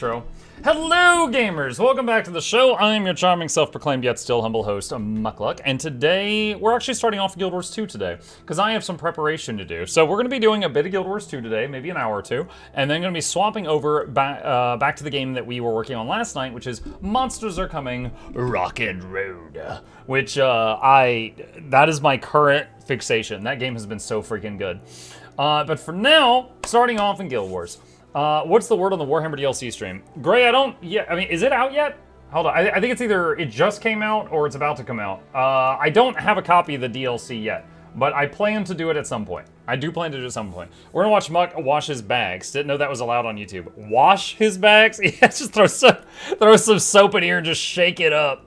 Hello gamers, welcome back to the show. I am your charming, self-proclaimed yet still humble host, Mukluk, and today we're actually starting off Guild Wars 2 today, because I have some preparation to do. So we're going to be doing a bit of Guild Wars 2 today, maybe an hour or two, and then going to be swapping over back to the game that we were working on last night, which is Monsters Are Coming, Rocket Road, which that is my current fixation. That game has been so freaking good. But for now, starting off in Guild Wars. What's the word on the Warhammer DLC stream? Gray, I mean, is it out yet? Hold on, I think it's either it just came out or it's about to come out. I don't have a copy of the DLC yet, but I plan to do it at some point. I do plan to do it at some point. We're gonna watch Muck wash his bags. Didn't know that was allowed on YouTube. Wash his bags? Yeah, just throw some soap in here and just shake it up.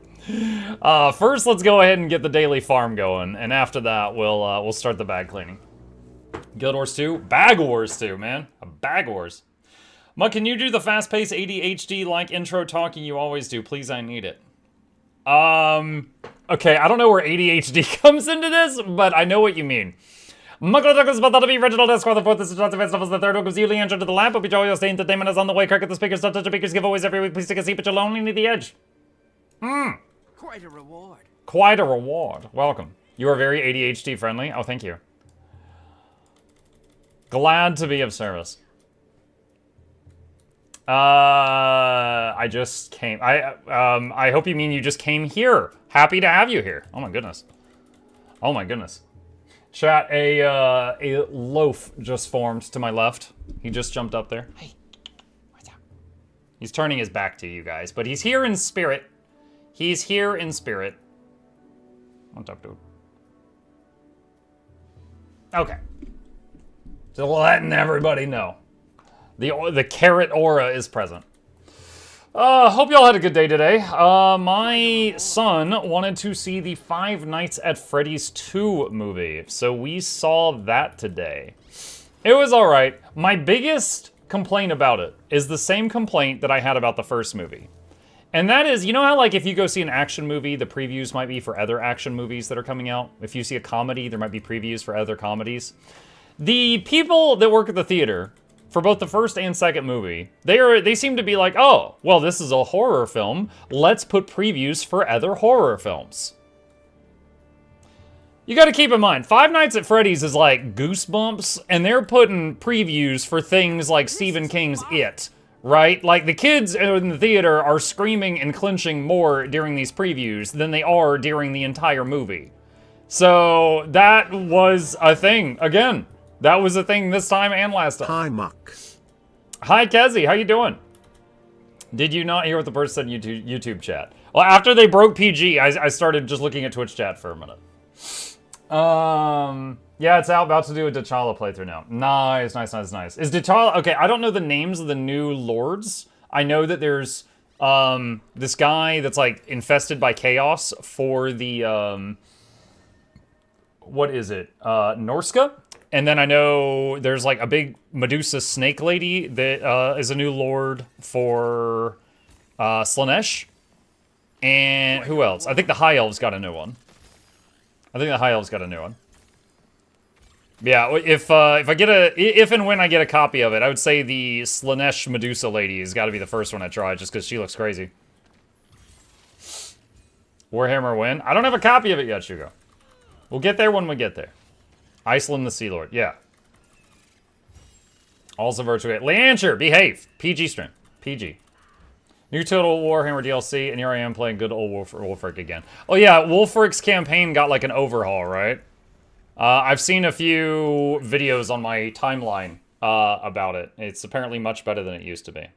First, let's go ahead and get the daily farm going, and after that, we'll start the bag cleaning. Guild Wars 2? Bag Wars 2, man. Bag Wars. Muck, can you do the fast-paced ADHD-like intro talking you always do? Please, I need it. Okay, I don't know where ADHD comes into this, but I know what you mean. MuklukYoutube is about to be Reginald Esquire, the fourth, this is Johnson Van Stuff, the third, welcomes you, Leandro, to the lab. Hope you enjoy your stay. Entertainment is on the way. Crack at the speakers, don't touch the speakers, giveaways every week. Please take a seat, but you'll only need the edge. Quite a reward. Quite a reward. Welcome. You are very ADHD friendly. Oh, thank you. Glad to be of service. I just came. I hope you mean you just came here. Happy to have you here. Oh my goodness. Oh my goodness. Chat, a loaf just formed to my left. He just jumped up there. Hey, what's up? He's turning his back to you guys, but he's here in spirit. He's here in spirit. What's up, dude? Okay. Just letting everybody know. The carrot aura is present. Hope y'all had a good day today. My son wanted to see the Five Nights at Freddy's 2 movie, so we saw that today. It was alright. My biggest complaint about it is the same complaint that I had about the first movie. And that is, you know how like if you go see an action movie, the previews might be for other action movies that are coming out? If you see a comedy, there might be previews for other comedies. The people that work at the theater, for both the first and second movie, they seem to be like, oh, well, this is a horror film. Let's put previews for other horror films. You gotta keep in mind, Five Nights at Freddy's is like Goosebumps, and they're putting previews for things like Stephen King's It, right? Like, the kids in the theater are screaming and clenching more during these previews than they are during the entire movie. So, that was a thing, again. That was a thing this time and last time. Hi, Muck. Hi, Kezi. How you doing? Did you not hear what the person said in YouTube chat? Well, after they broke PG, I started just looking at Twitch chat for a minute. Yeah, it's out. About to do a T'Challa playthrough now. Nice, nice, nice, nice. Is T'Challa... Okay, I don't know the names of the new lords. I know that there's this guy that's, like, infested by chaos for the... what is it? Norska? And then I know there's like a big Medusa snake lady that is a new lord for Slaanesh. And who else? I think the High Elves got a new one. Yeah, if and when I get a copy of it, I would say the Slaanesh Medusa lady has got to be the first one I try, just because she looks crazy. Warhammer win? I don't have a copy of it yet, Shugo. We'll get there when we get there. Iceland the Sea Lord, yeah. Also virtual. Leancher, behave. PG stream. PG. New Total Warhammer DLC, and here I am playing good old Wolfric again. Oh yeah, Wolfric's campaign got like an overhaul, right? I've seen a few videos on my timeline about it. It's apparently much better than it used to be.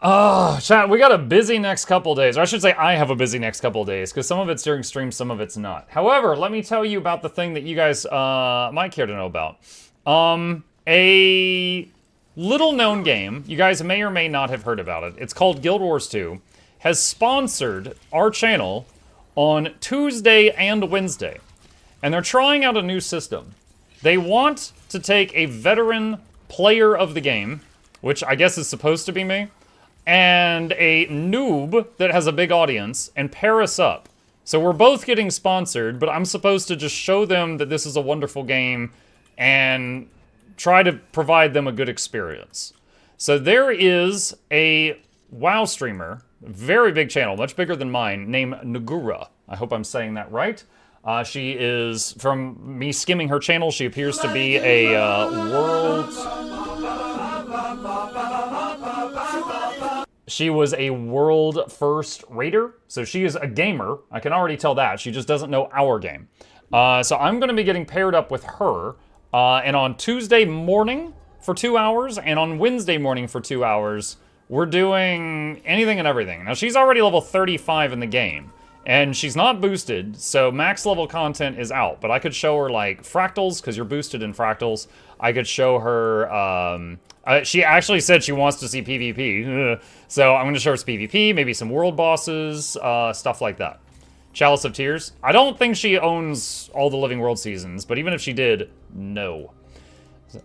Chat, we got a busy next couple days. Or I should say I have a busy next couple days, because some of it's during stream, some of it's not. However, let me tell you about the thing that you guys might care to know about. A little-known game, you guys may or may not have heard about it. It's called Guild Wars 2, has sponsored our channel on Tuesday and Wednesday. And they're trying out a new system. They want to take a veteran player of the game, which I guess is supposed to be me, and a noob that has a big audience, and pair us up. So we're both getting sponsored, but I'm supposed to just show them that this is a wonderful game and try to provide them a good experience. So there is a WoW streamer, very big channel, much bigger than mine, named Nagura. I hope I'm saying that right. She is, from me skimming her channel, she appears to be a She was a world first raider, so she is a gamer. I can already tell that. She just doesn't know our game. So I'm going to be getting paired up with her, and on Tuesday morning for 2 hours, and on Wednesday morning for 2 hours, we're doing anything and everything. Now, she's already level 35 in the game, and she's not boosted, so max level content is out, but I could show her, like, fractals, because you're boosted in fractals. I could show her, she actually said she wants to see PvP, so I'm going to show her some PvP, maybe some world bosses, stuff like that. Chalice of Tears. I don't think she owns all the Living World seasons, but even if she did, no.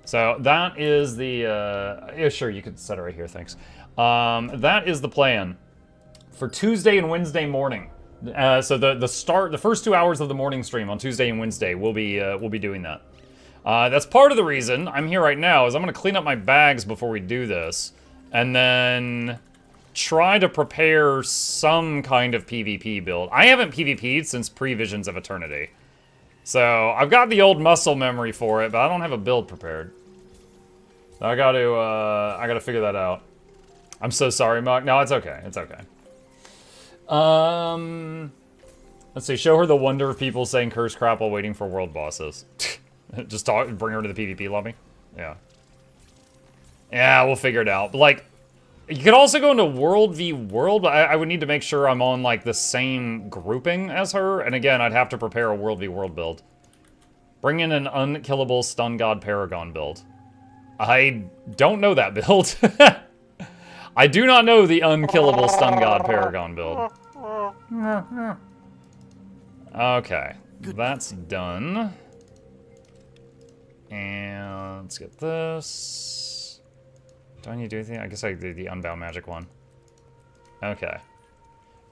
So that is the, yeah, sure, you could set it right here, thanks. That is the plan for Tuesday and Wednesday morning. So the first 2 hours of the morning stream on Tuesday and Wednesday, we'll be doing that. That's part of the reason I'm here right now, is I'm gonna clean up my bags before we do this, and then try to prepare some kind of PvP build. I haven't PvP'd since pre-Visions of Eternity. So, I've got the old muscle memory for it, but I don't have a build prepared. So I gotta figure that out. I'm so sorry, Muck. No, it's okay. It's okay. Let's see. Show her the wonder of people saying curse crap while waiting for world bosses. Just bring her to the PvP lobby. Yeah. Yeah, we'll figure it out. But, like, you could also go into World v World, but I would need to make sure I'm on, like, the same grouping as her. And again, I'd have to prepare a World v World build. Bring in an unkillable Stun God Paragon build. I don't know that build. I do not know the unkillable Stun God Paragon build. Okay, that's done. And let's get this. Do I need to do anything? I guess I did the Unbound Magic one. Okay.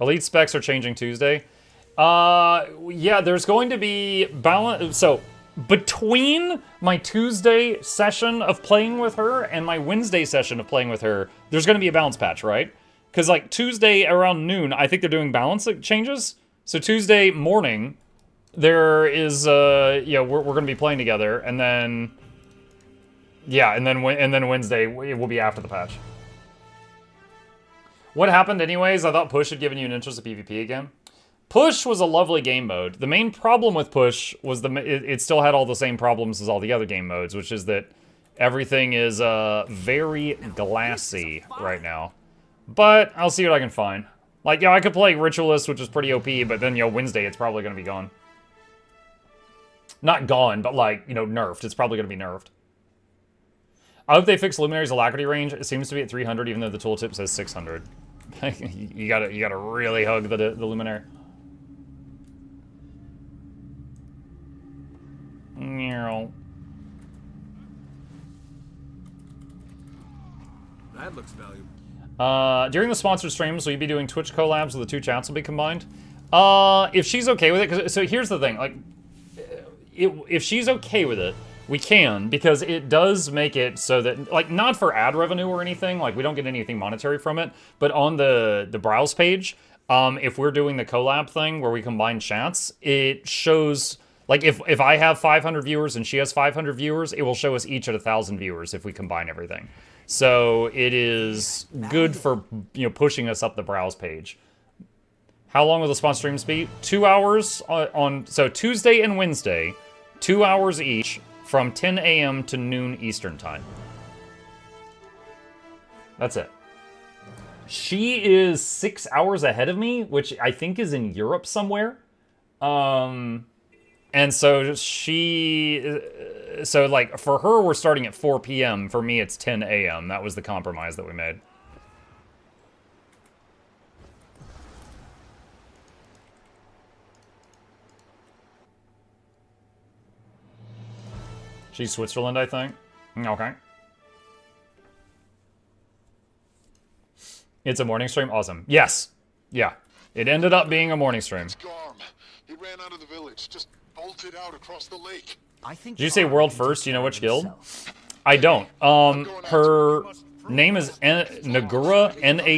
Elite specs are changing Tuesday. Yeah, there's going to be balance. So, between my Tuesday session of playing with her and my Wednesday session of playing with her, there's going to be a balance patch, right? Because, like, Tuesday around noon, I think they're doing balance changes. So, Tuesday morning, there is, yeah, we're going to be playing together, and then, yeah, and then Wednesday, it will be after the patch. What happened anyways? I thought Push had given you an interest in PvP again. Push was a lovely game mode. The main problem with Push was it still had all the same problems as all the other game modes, which is that everything is very glassy right now. But I'll see what I can find. Like, yeah, I could play Ritualist, which is pretty OP, but then, you know, Wednesday it's probably going to be gone. Not gone, but, like, you know, nerfed. It's probably going to be nerfed. I hope they fix Luminary's alacrity range. It seems to be at 300, even though the tooltip says 600. you gotta really hug the Luminary. That looks valuable. During the sponsored streams, will you be doing Twitch collabs where the two chats will be combined? If she's okay with it, so here's the thing, like, if she's okay with it, we can, because it does make it so that, like, not for ad revenue or anything, like, we don't get anything monetary from it, but on the browse page, if we're doing the collab thing where we combine chats, it shows, like, if I have 500 viewers and she has 500 viewers, it will show us each at 1,000 viewers if we combine everything. So it is good for, you know, pushing us up the browse page. How long will the sponsor streams be? 2 hours so Tuesday and Wednesday, 2 hours each from 10 a.m. to noon Eastern time. That's it. She is 6 hours ahead of me, which I think is in Europe somewhere. And so so, like, for her, we're starting at 4 p.m. For me, it's 10 a.m. That was the compromise that we made. She's Switzerland, I think. Okay. It's a morning stream? Awesome. Yes. Yeah. It ended up being a morning stream. He ran out of the village, just bolted out across the lake. I think Did you say world first? Do you know which guild? I don't. Name is Nagura, N-A-G-U-U-R-A.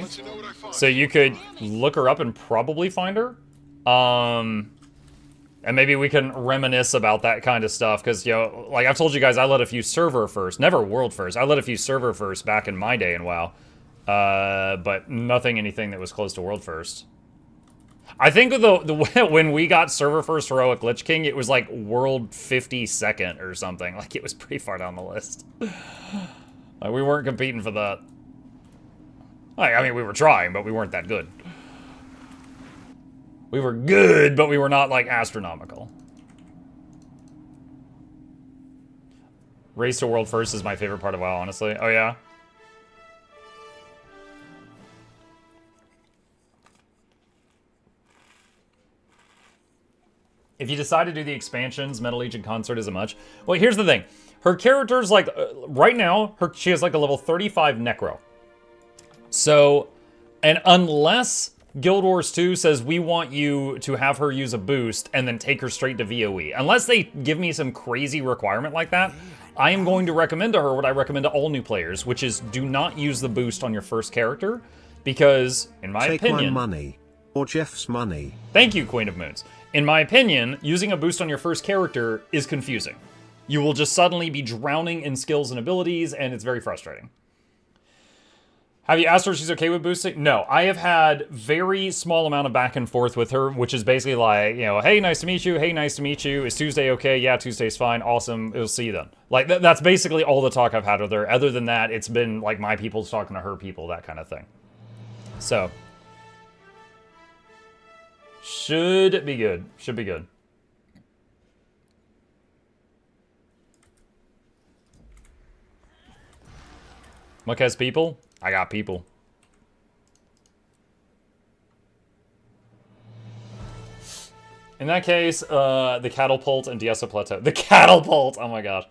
Let you know what I find. So you could look her up and probably find her. And maybe we can reminisce about that kind of stuff, because, you know, like I've told you guys, I led a few server first, never world first. I led a few server first back in my day in WoW. But anything that was close to world first. I think when we got server first heroic Lich King, it was like world 52nd or something. Like, it was pretty far down the list. Like, we weren't competing for that. Like, I mean, we were trying, but we weren't that good. We were good, but we were not, like, astronomical. Race to world first is my favorite part of WoW, honestly. Oh, yeah? If you decide to do the expansions, Metal Legion Concert isn't much. Well, here's the thing. Her character's like, right now, she has like a level 35 Necro. So, and unless Guild Wars 2 says we want you to have her use a boost and then take her straight to VOE, unless they give me some crazy requirement like that, I am going to recommend to her what I recommend to all new players, which is do not use the boost on your first character, because, in my opinion... Take my money, or Jeff's money. Thank you, Queen of Moons. In my opinion, using a boost on your first character is confusing. You will just suddenly be drowning in skills and abilities, and it's very frustrating. Have you asked her if she's okay with boosting? No, I have had very small amount of back and forth with her, which is basically like, you know, hey, nice to meet you. Hey, nice to meet you. Is Tuesday okay? Yeah, Tuesday's fine. Awesome. We'll see you then. Like, that's basically all the talk I've had with her. Other than that, it's been like my people's talking to her people, that kind of thing. So, should be good. Should be good. Muck has people? I got people. In that case, the Catapult and Diesa Plateau. The Catapult! Oh my gosh.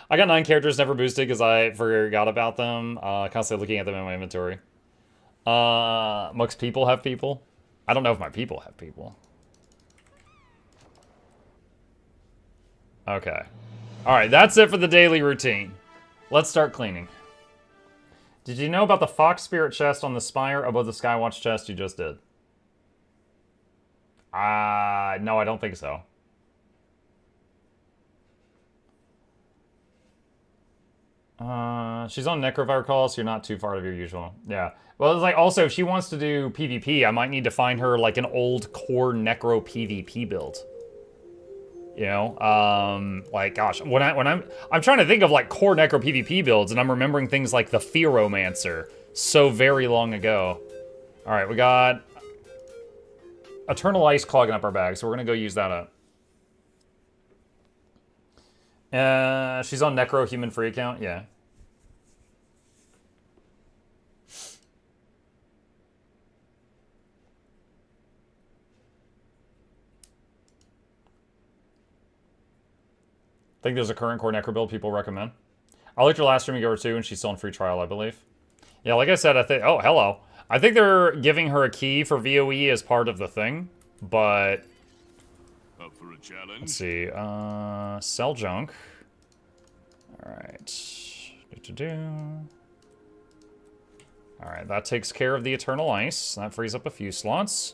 I got 9 characters never boosted because I forgot about them. Constantly looking at them in my inventory. Muck's people have people? I don't know if my people have people. Okay. Alright, that's it for the daily routine. Let's start cleaning. Did you know about the Fox Spirit chest on the spire above the Skywatch chest you just did? No, I don't think so. She's on Necrovire call, so you're not too far out of your usual. Yeah. Well, it's like, also, if she wants to do PvP, I might need to find her, like, an old core Necro PvP build. You know, like, gosh, when I'm trying to think of, like, core Necro PvP builds, and I'm remembering things like the Fearomancer so very long ago. All right, we got Eternal Ice clogging up our bag, so we're gonna go use that up. She's on Necro Human Free account, yeah. I think there's a current core Necro build people recommend. I looked her last stream ago or two, and she's still in free trial, I believe. Yeah, like I said, I think... Oh, hello. I think they're giving her a key for VOE as part of the thing, but... Up for a challenge? Let's see. Sell junk. Alright. Alright, that takes care of the Eternal Ice. That frees up a few slots.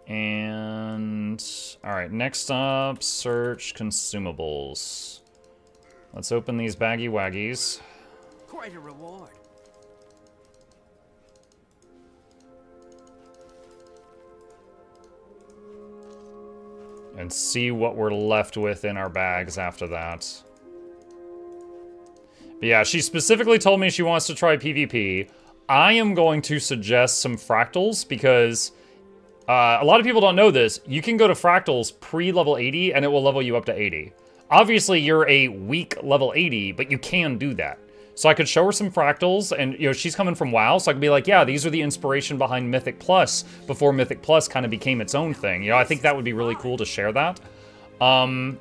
And, all right, next up, search consumables. Let's open these baggy waggies. Quite a reward. And see what we're left with in our bags after that. But yeah, she specifically told me she wants to try PvP. I am going to suggest some fractals because... a lot of people don't know this. You can go to Fractals pre-level 80, and it will level you up to 80. Obviously, you're a weak level 80, but you can do that. So I could show her some Fractals, and, you know, she's coming from WoW, so I could be like, yeah, these are the inspiration behind Mythic Plus, before Mythic Plus kind of became its own thing. You know, I think that would be really cool to share that.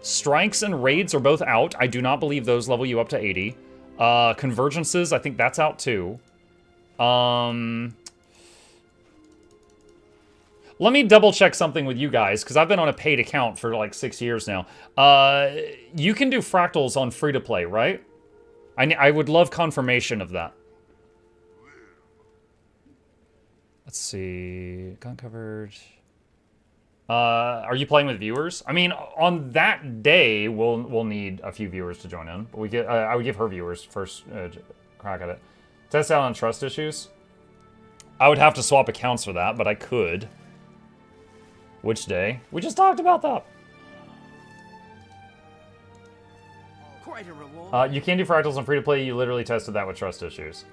Strikes and Raids are both out. I do not believe those level you up to 80. Convergences, I think that's out too. Let me double check something with you guys, because I've been on a paid account for like 6 years now. You can do fractals on free-to-play, right? I would love confirmation of that. Let's see. Gun covered. Are you playing with viewers? I mean, on that day, we'll need a few viewers to join in. But we get I would give her viewers first crack at it. Test out on trust issues. I would have to swap accounts for that, but I could. Which day? We just talked about that. Quite a reward. You can do fractals on free to play. You literally tested that with trust issues.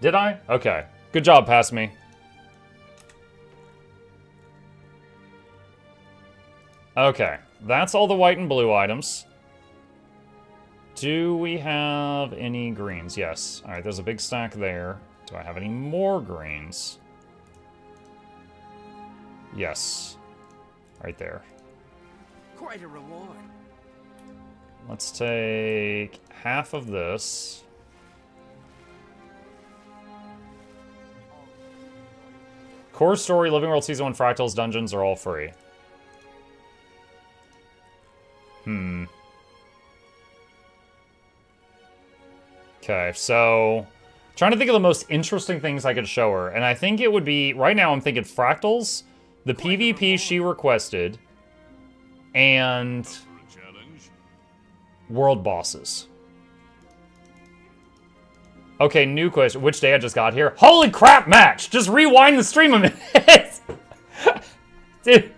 Did I? Okay. Good job, pass me. Okay, that's all the white and blue items. Do we have any greens? Yes. All right, there's a big stack there. Do I have any more greens? Yes. Right there. Quite a reward. Let's take half of this. Core Story, Living World Season 1, Fractals, Dungeons are all free. Okay, so trying to think of the most interesting things I could show her, and I think it would be right now. I'm thinking fractals, the PvP she requested, and For a challenge? world bosses. Okay, new question. Which day I just got here? Holy crap, match! Just rewind the stream a minute. Dude.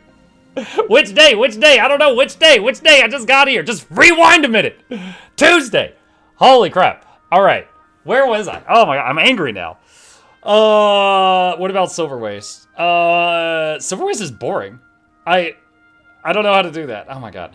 Which day? Which day? I don't know. Which day? Which day? I just got here. Just rewind a minute. Tuesday. Holy crap. All right. Where was I? Oh my god. I'm angry now. What about Silver Waste? Silver Waste is boring. I don't know how to do that. Oh my god.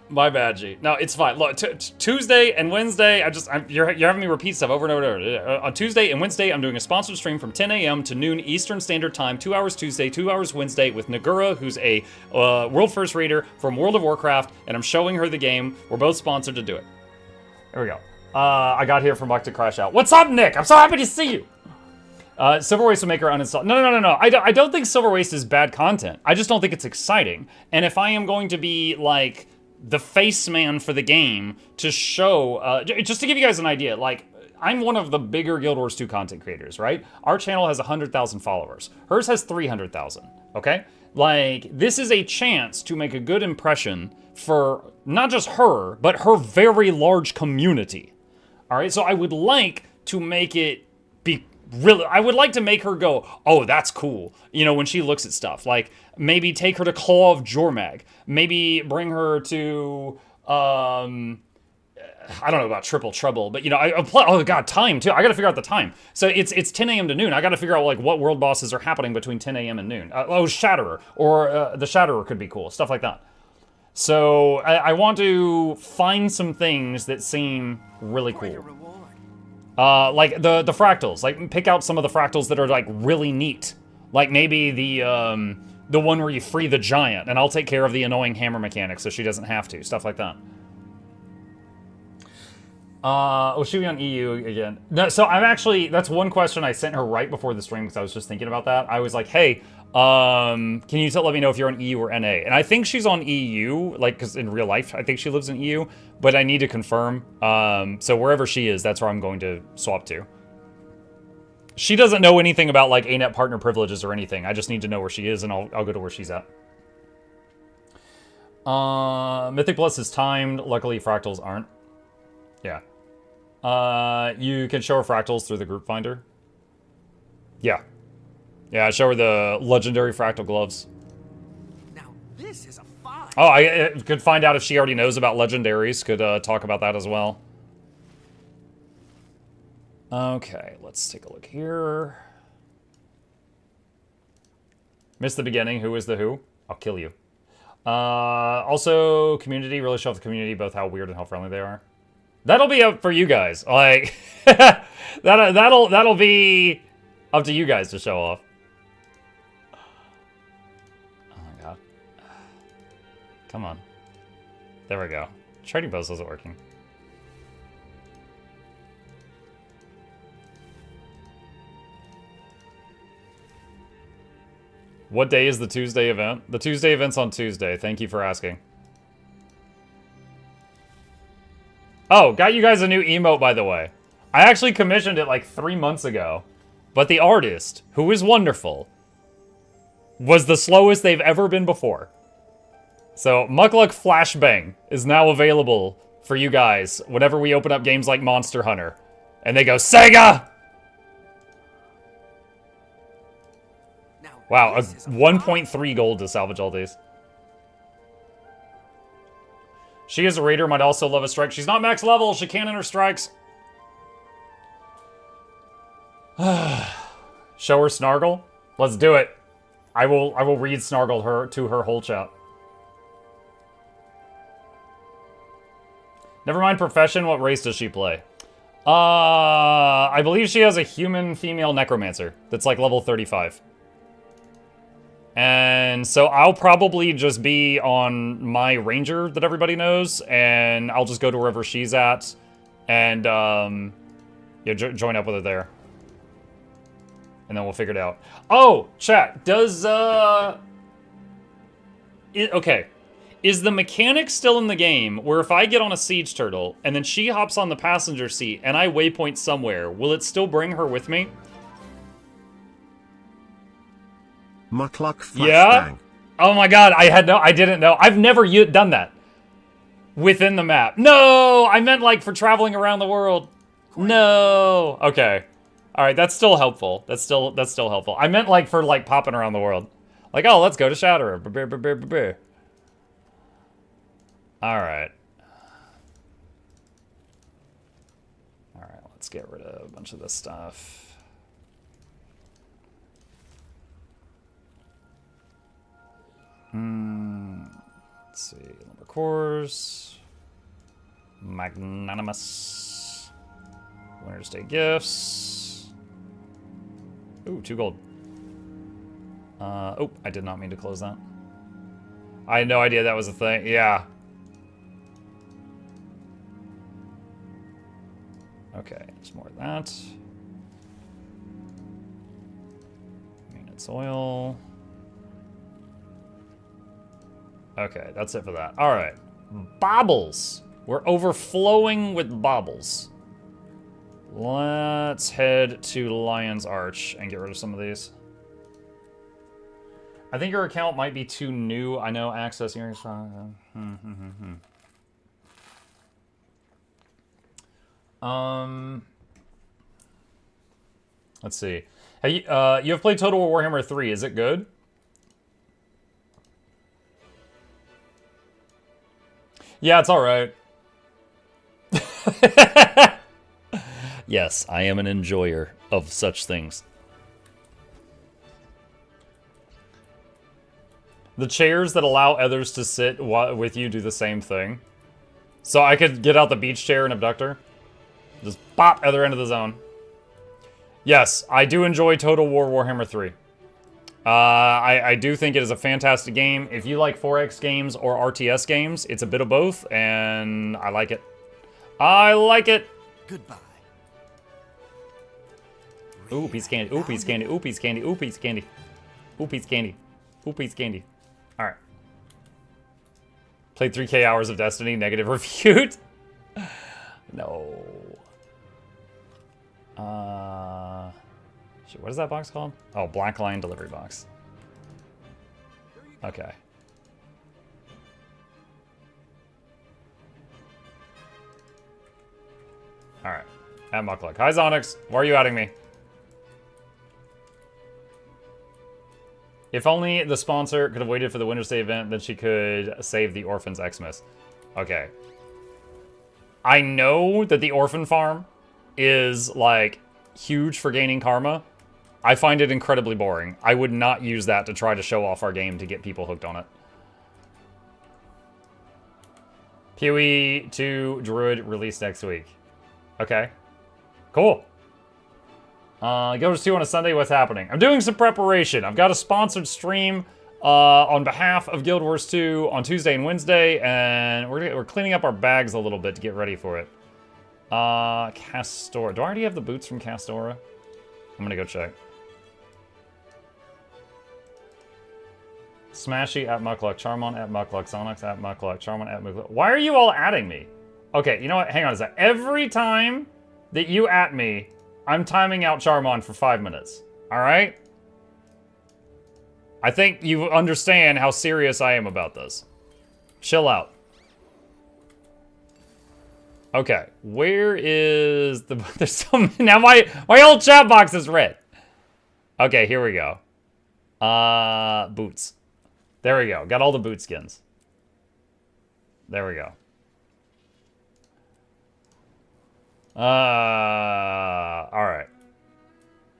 My bad, G. No, it's fine. Look, Tuesday and Wednesday, you're having me repeat stuff over and over and over. On Tuesday and Wednesday, I'm doing a sponsored stream from 10 a.m. to noon Eastern Standard Time, 2 hours Tuesday, 2 hours Wednesday, with Nagura, who's a world first raider from World of Warcraft, and I'm showing her the game. We're both sponsored to do it. There we go. I got here from Buck to crash out. What's up, Nick? I'm so happy to see you. Silver Waste will make her uninstall. No. I don't think Silver Waste is bad content. I just don't think it's exciting. And if I am going to be, like, the face man for the game to show, just to give you guys an idea, like, I'm one of the bigger Guild Wars 2 content creators, right? Our channel has 100,000 followers. Hers has 300,000, okay? Like, this is a chance to make a good impression for not just her, but her very large community. All right, so I would like to make it be really, I would like to make her go, oh, that's cool. You know, when she looks at stuff. Like, maybe take her to Claw of Jormag. Maybe bring her to, I don't know about Triple Trouble, but, you know, oh, God, time, too. I gotta figure out the time. So it's 10 a.m. to noon. I gotta figure out, like, what world bosses are happening between 10 a.m. and noon. Shatterer. Or the Shatterer could be cool. Stuff like that. So I want to find some things that seem really Quite a cool. reward. Like the fractals. Like, pick out some of the fractals that are, like, really neat. Like, maybe the one where you free the giant, and I'll take care of the annoying hammer mechanic so she doesn't have to. Stuff like that. Should we on EU again? No, so I'm actually, that's one question I sent her right before the stream because I was just thinking about that. I was like, hey, can you let me know if you're on EU or NA? And I think she's on EU, like, because in real life, I think she lives in EU, but I need to confirm. So wherever she is, that's where I'm going to swap to. She doesn't know anything about, like, ANET partner privileges or anything. I just need to know where she is, and I'll go to where she's at. Mythic Plus is timed. Luckily, fractals aren't. Yeah. You can show her fractals through the group finder. Yeah. Yeah, show her the legendary fractal gloves. Now this is a find. Oh, I could find out if she already knows about legendaries. Could talk about that as well. Okay, let's take a look here. Missed the beginning. Who is the who? I'll kill you. Also, community. Really show off the community, both how weird and how friendly they are. That'll be up for you guys. Like, that'll be up to you guys to show off. Oh my god. Come on. There we go. Trading post isn't working. What day is the Tuesday event? The Tuesday event's on Tuesday. Thank you for asking. Oh, got you guys a new emote, by the way. I actually commissioned it like 3 months ago. But the artist, who is wonderful, was the slowest they've ever been before. So, Mukluk Flashbang is now available for you guys whenever we open up games like Monster Hunter. And they go, Sega! Now, Wow, a this is a 1.3 gold to salvage all these. She is a raider, might also love a strike. She's not max level, she can't enter strikes. Show her Snargle? Let's do it. I will read Snargle to her whole chat. Never mind profession, what race does she play? I believe she has a human female necromancer that's like level 35. And so I'll probably just be on my ranger that everybody knows, and I'll just go to wherever she's at, and yeah, join up with her there. And then we'll figure it out. Oh, chat, does, okay. Is the mechanic still in the game where if I get on a siege turtle and then she hops on the passenger seat and I waypoint somewhere, will it still bring her with me? Mukluk Flashbang. Yeah? Oh my god, I didn't know. I've never done that. Within the map. No! I meant like for traveling around the world. No! Okay. Alright, that's still helpful. That's still helpful. I meant like for like popping around the world. Like, oh, let's go to Shatterer. Alright. Alright, let's get rid of a bunch of this stuff. Let's see. Lumber cores. Magnanimous. Winter's Day gifts. Ooh, 2 gold. Oh, I did not mean to close that. I had no idea that was a thing. Yeah. Okay, there's more of that. Maintenance oil. Okay, that's it for that. All right. Baubles. We're overflowing with baubles. Let's head to Lion's Arch and get rid of some of these. I think your account might be too new. I know access your let's see. Hey, you have played Total War Warhammer 3. Is it good? Yeah, it's all right. Yes, I am an enjoyer of such things. The chairs that allow others to sit with you do the same thing. So I could get out the beach chair and abduct her. Just pop, other end of the zone. Yes, I do enjoy Total War Warhammer 3. I do think it is a fantastic game. If you like 4X games or RTS games, it's a bit of both, and I like it. I like it! Goodbye. Ooh, piece of candy, ooh, piece of candy, ooh, piece of candy, ooh, piece of candy. Ooh, piece of candy. Ooh, piece of candy. Alright. Played 3K hours of Destiny, negative reviewed. No. Shit, what is that box called? Oh, Black Line Delivery Box. Okay. Alright. At Mukluk. Hi, Zonix. Why are you adding me? If only the sponsor could have waited for the Winter's Day event, then she could save the Orphans Xmas. Okay. I know that the Orphan Farm is, like, huge for gaining karma. I find it incredibly boring. I would not use that to try to show off our game to get people hooked on it. PoE 2 Druid released next week. Okay. Cool. Guild 2 on a Sunday, what's happening? I'm doing some preparation. I've got a sponsored stream on behalf of Guild Wars 2 on Tuesday and Wednesday, and we're cleaning up our bags a little bit to get ready for it. Castora. Do I already have the boots from Castora? I'm gonna go check. Smashy at Mukluk, Charmon at Mukluk, Zonix at Mukluk, Charmon at Mukluk. Why are you all adding me? Okay, you know what? Hang on a sec. Every time that you at me, I'm timing out Charmon for 5 minutes. All right? I think you understand how serious I am about this. Chill out. Okay, where is the... There's some... Now my old chat box is red. Okay, here we go. Boots. There we go. Got all the boot skins. There we go. Alright.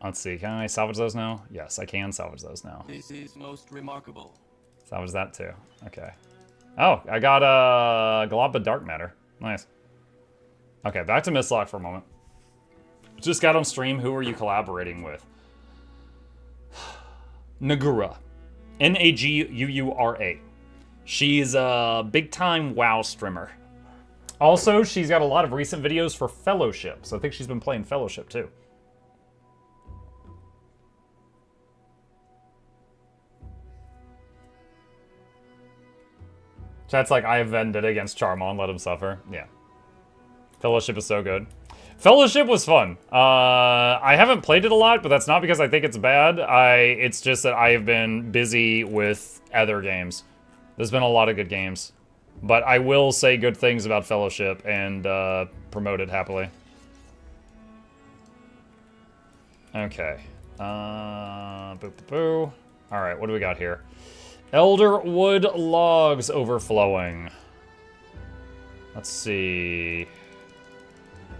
Let's see. Can I salvage those now? Yes, I can salvage those now. This is most remarkable. Salvage that too. Okay. Oh, I got a glob of dark matter. Nice. Okay, back to Mistlock for a moment. Just got on stream. Who are you collaborating with? Nagura. N-A-G-U-U-R-A. She's a big-time WoW streamer. Also, she's got a lot of recent videos for Fellowship, so I think she's been playing Fellowship too. Chat's like, I have vendetta against Charmon, let him suffer. Yeah. Fellowship is so good. Fellowship was fun. I haven't played it a lot, but that's not because I think it's bad. It's just that I have been busy with other games. There's been a lot of good games. But I will say good things about Fellowship and promote it happily. Okay. Boo. Alright, what do we got here? Elder wood logs overflowing. Let's see.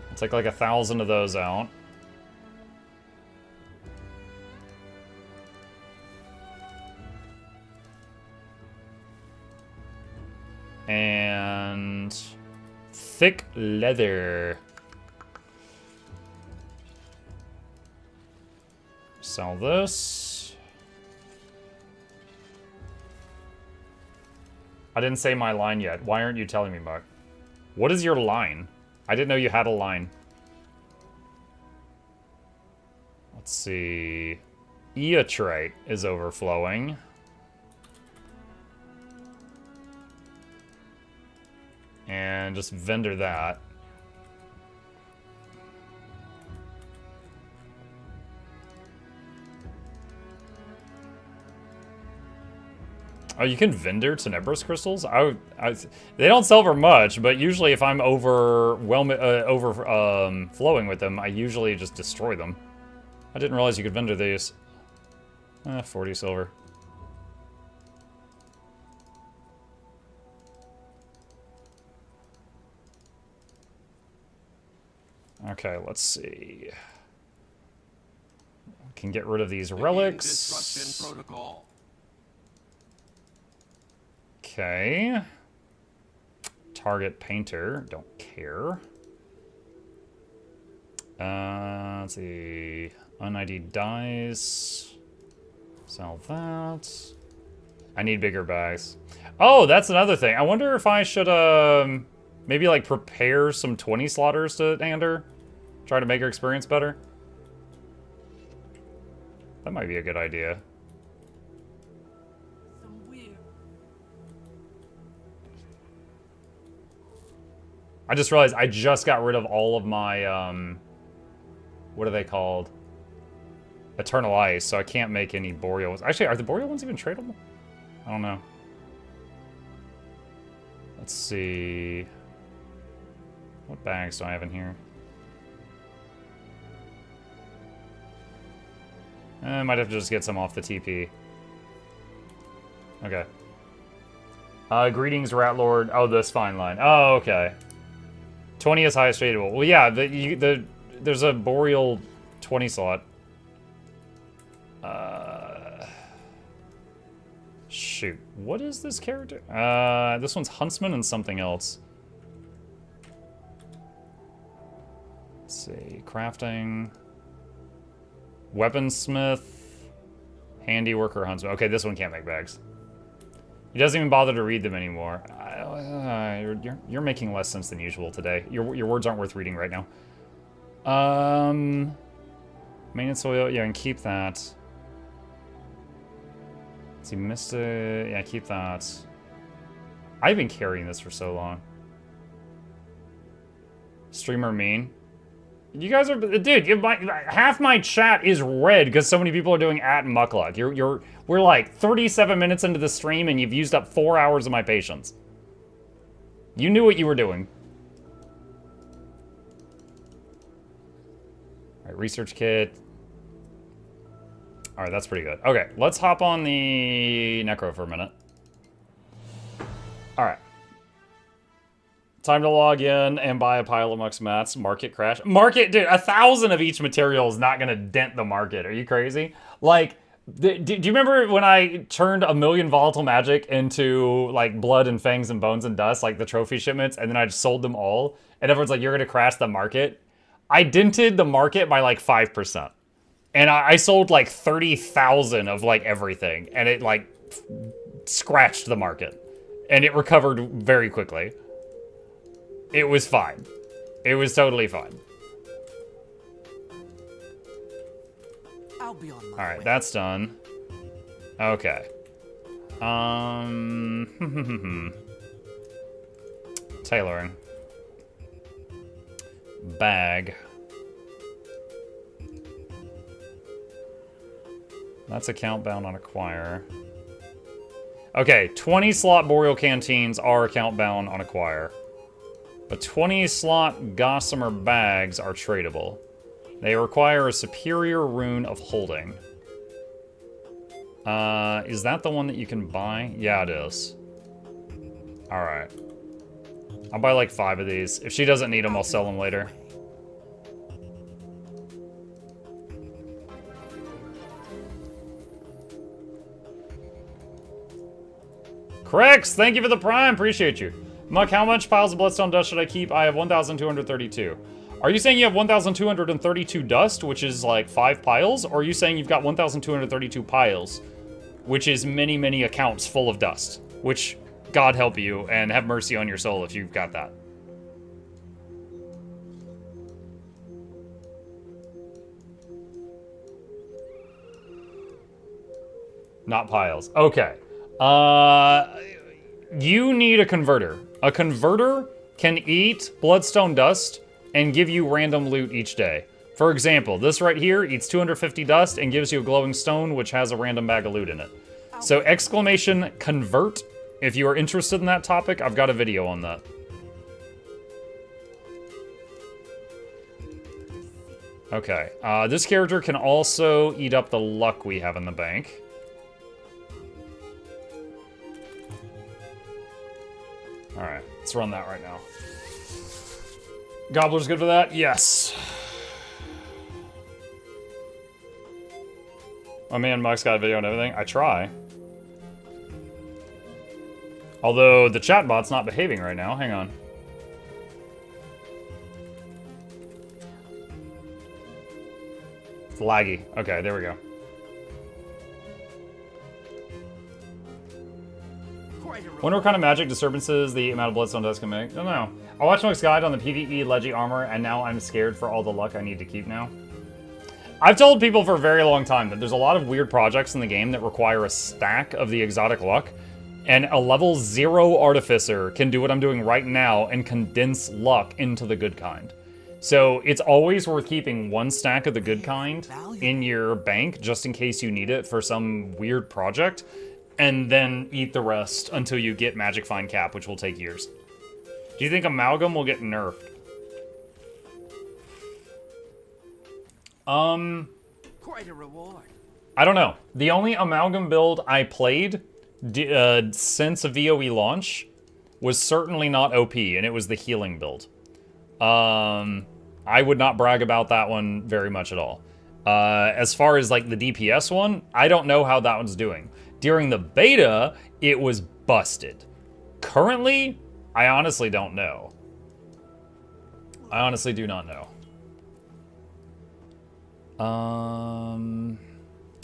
I'll take like 1,000 of those out. And thick leather. Sell this. I didn't say my line yet. Why aren't you telling me, Mark? What is your line? I didn't know you had a line. Let's see. Eotrite is overflowing. And just vendor that. Oh, you can vendor Tenebris crystals? They don't sell for much, but usually if I'm flowing with them, I usually just destroy them. I didn't realize you could vendor these. 40 silver. Okay, let's see. We can get rid of these relics. Destruction protocol. Okay. Target painter. Don't care. Let's see. Un-ID dies. Sell that. I need bigger bags. Oh, that's another thing. I wonder if I should, maybe, like, prepare some 20 slaughters to Ander? Try to make her experience better? That might be a good idea. I just realized I just got rid of all of my, what are they called? Eternal Ice, so I can't make any Boreal ones. Actually, are the Boreal ones even tradable? I don't know. Let's see. What bags do I have in here? I might have to just get some off the TP. Okay. Greetings, Rat Lord. Oh, this fine line. Oh, okay. 20 is highest tradable. Well, yeah, there's a Boreal 20 slot. Shoot. What is this character? This one's Huntsman and something else. Let's see. Crafting. Weaponsmith. Handiworker, Huntsman. Okay, this one can't make bags. He doesn't even bother to read them anymore. You're making less sense than usual today. Your words aren't worth reading right now. Maintenance oil, yeah, and keep that. Let's see, Mystic, yeah, keep that. I've been carrying this for so long. Streamer mean. You guys are, dude. Half my chat is red because so many people are doing @Mukluk. We're like 37 minutes into the stream and you've used up 4 hours of my patience. You knew what you were doing. All right, research kit. All right, that's pretty good. Okay, let's hop on the Necro for a minute. All right. Time to log in and buy a pile of Mux mats. Market crash. Market, dude, 1,000 of each material is not going to dent the market. Are you crazy? Like, do you remember when I turned 1,000,000 volatile magic into, like, blood and fangs and bones and dust, like the trophy shipments, and then I just sold them all? And everyone's like, you're going to crash the market? I dented the market by, like, 5%. And I sold, like, 30,000 of, like, everything. And it, like, scratched the market. And it recovered very quickly. It was fine. It was totally fine. I'll be on my Alright, way. that's done. Okay. Tailoring. Bag. That's account bound on acquire. Okay, 20 slot Boreal Canteens are account bound on acquire. But 20 slot Gossamer bags are tradable. They require a superior rune of holding. Is that the one that you can buy? Yeah, it is. Alright. I'll buy like 5 of these. If she doesn't need them, I'll sell them later. Crix, thank you for the prime. Appreciate you. Muck, how much piles of bloodstone dust should I keep? I have 1,232. Are you saying you have 1,232 dust, which is like 5 piles? Or are you saying you've got 1,232 piles, which is many, many accounts full of dust? Which, God help you, and have mercy on your soul if you've got that. Not piles. Okay. You need a converter. A converter can eat bloodstone dust and give you random loot each day. For example, this right here eats 250 dust and gives you a glowing stone, which has a random bag of loot in it. So exclamation convert. If you are interested in that topic, I've got a video on that. Okay, this character can also eat up the luck we have in the bank. Alright, let's run that right now. Gobbler's good for that? Yes. My man Mike's got a video and everything. I try. Although the chatbot's not behaving right now. Hang on. It's laggy. Okay, there we go. Wonder what kind of magic disturbances the amount of bloodstone dust can make. I don't know. I watched Mike's guide on the PvE Legi armor, and now I'm scared for all the luck I need to keep now. I've told people for a very long time that there's a lot of weird projects in the game that require a stack of the exotic luck, and a level 0 artificer can do what I'm doing right now and condense luck into the good kind. So it's always worth keeping 1 stack of the good kind in your bank just in case you need it for some weird project, and then eat the rest until you get Magic Find Cap, which will take years. Do you think Amalgam will get nerfed? Quite a reward. I don't know. The only Amalgam build I played since a VOE launch was certainly not OP, and it was the healing build. I would not brag about that one very much at all. As far as like the DPS one, I don't know how that one's doing. During the beta, it was busted. Currently, I honestly don't know. I honestly do not know.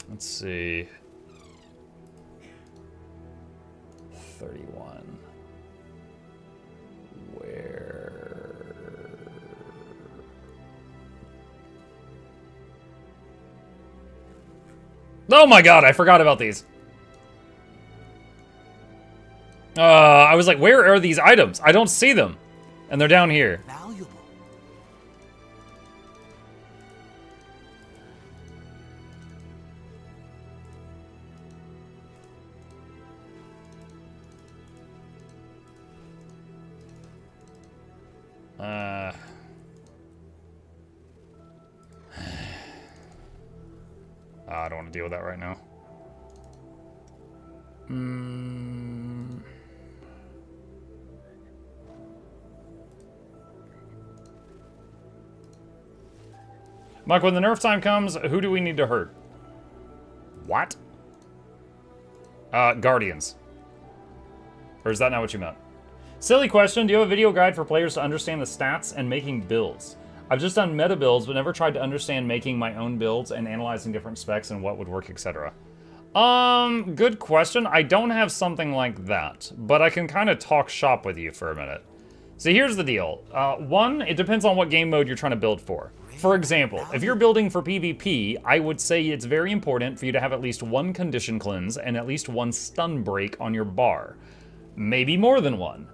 Let's see. 31. Where? Oh my god, I forgot about these. I was like, where are these items? I don't see them. And they're down here. Valuable. I don't want to deal with that right now. Mike, when the nerf time comes, who do we need to hurt? What? Guardians. Or is that not what you meant? Silly question. Do you have a video guide for players to understand the stats and making builds? I've just done meta builds, but never tried to understand making my own builds and analyzing different specs and what would work, etc. Good question. I don't have something like that, but I can kind of talk shop with you for a minute. So here's the deal. One, it depends on what game mode you're trying to build for. For example, if you're building for PvP, I would say it's very important for you to have at least one condition cleanse and at least one stun break on your bar. Maybe more than one.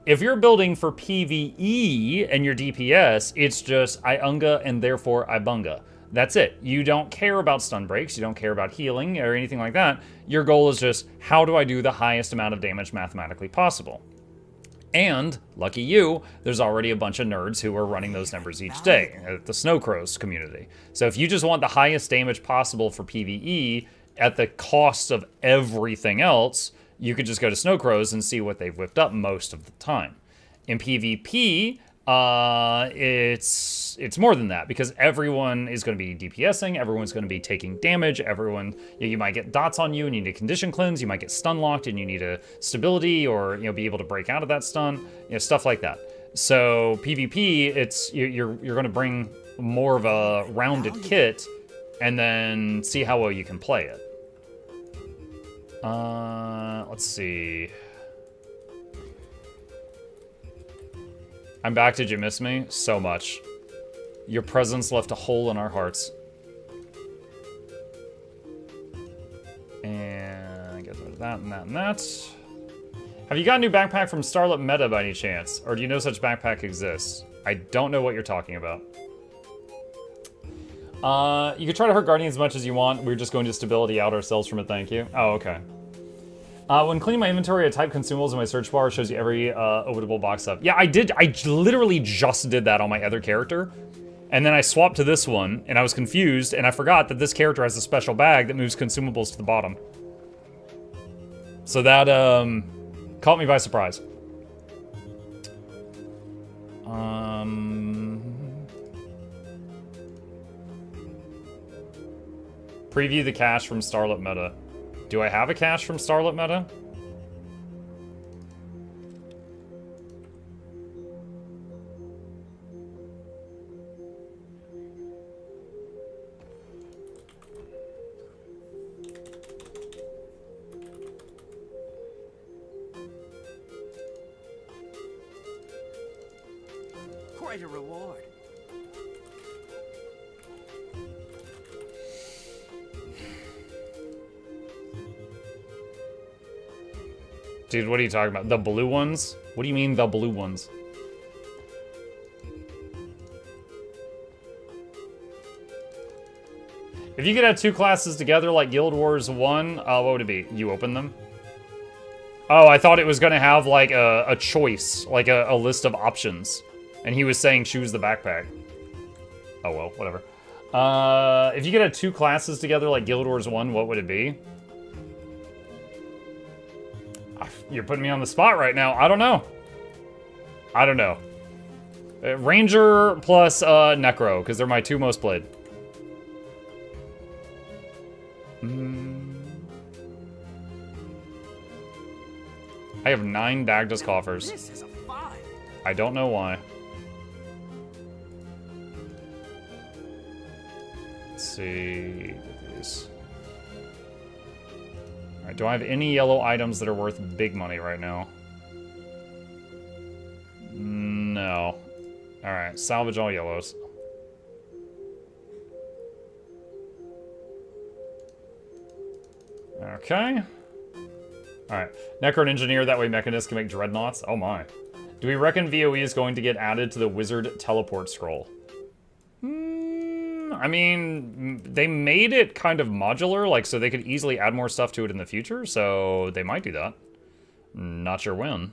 If you're building for PvE and your DPS, it's just I unga and therefore I bunga. That's it. You don't care about stun breaks, you don't care about healing or anything like that. Your goal is just, how do I do the highest amount of damage mathematically possible? And, lucky you, there's already a bunch of nerds who are running those numbers each day at the Snowcrows community. So if you just want the highest damage possible for PvE at the cost of everything else, you could just go to Snowcrows and see what they've whipped up most of the time. In PvP, it's more than that, because everyone is going to be DPSing, everyone's going to be taking damage, everyone, you might get dots on you and you need a condition cleanse, you might get stun locked and you need a stability or be able to break out of that stun, stuff like that. So PvP, it's you're going to bring more of a rounded kit and then see how well you can play it. Let's see. I'm back. Did you miss me? So much. Your presence left a hole in our hearts. And get rid of that and that and that. Have you got a new backpack from Starlit Meta by any chance? Or do you know such backpack exists? I don't know what you're talking about. You can try to hurt Guardian as much as you want. We're just going to stability out ourselves from it, thank you. Oh, okay. When cleaning my inventory, I type consumables in my search bar. It shows you every openable box up. Yeah, I did. I literally just did that on my other character. And then I swapped to this one, and I was confused, and I forgot that this character has a special bag that moves consumables to the bottom. So that caught me by surprise. Preview the cache from Starlit Meta. Do I have a cache from Starlit Meta? Quite a reward. Dude, what are you talking about? The blue ones? What do you mean, the blue ones? If you could have two classes together like Guild Wars 1, what would it be? You open them? Oh, I thought it was gonna have like a choice, like a list of options. And he was saying choose the backpack. Oh well, whatever. If you could have two classes together like Guild Wars 1, what would it be? You're putting me on the spot right now. I don't know. I don't know. Ranger plus Necro, because they're my two most played. I have 9 Dagda's coffers. This is a find. I don't know why. Let's see. These. Alright, do I have any yellow items that are worth big money right now? No. Alright, salvage all yellows. Okay. Alright. Necro and Engineer, that way Mechanist can make dreadnoughts. Oh my. Do we reckon VOE is going to get added to the Wizard Teleport Scroll? I mean, they made it kind of modular, like, so they could easily add more stuff to it in the future, so they might do that. Not sure when.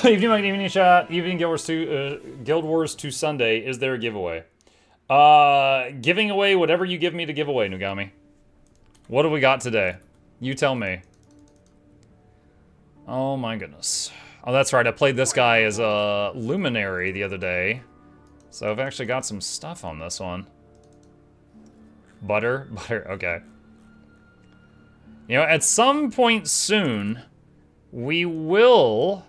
evening chat, evening Guild Wars 2 Sunday. Is there a giveaway? Giving away whatever you give me to give away, Nugami. What do we got today? You tell me. Oh my goodness. Oh, that's right. I played this guy as a Luminary the other day. So I've actually got some stuff on this one. Butter? Butter, okay. You know, at some point soon, we will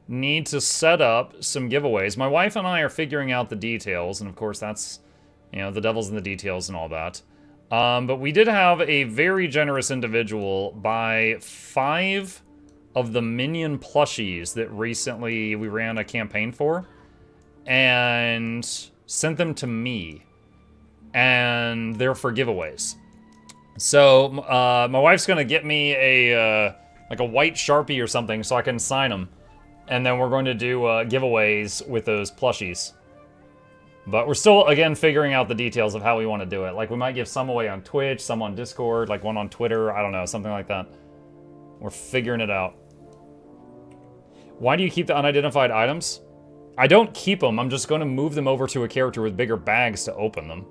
need to set up some giveaways. My wife and I are figuring out the details, and of course that's, you know, the devil's in the details and all that. But we did have a very generous individual buy 5 of the Minion plushies that recently we ran a campaign for, and sent them to me. And they're for giveaways. So, my wife's gonna get me a, like a white Sharpie or something so I can sign them. And then we're going to do, giveaways with those plushies. But we're still, again, figuring out the details of how we want to do it. Like, we might give some away on Twitch, some on Discord, like one on Twitter, I don't know, something like that. We're figuring it out. Why do you keep the unidentified items? I don't keep them, I'm just going to move them over to a character with bigger bags to open them.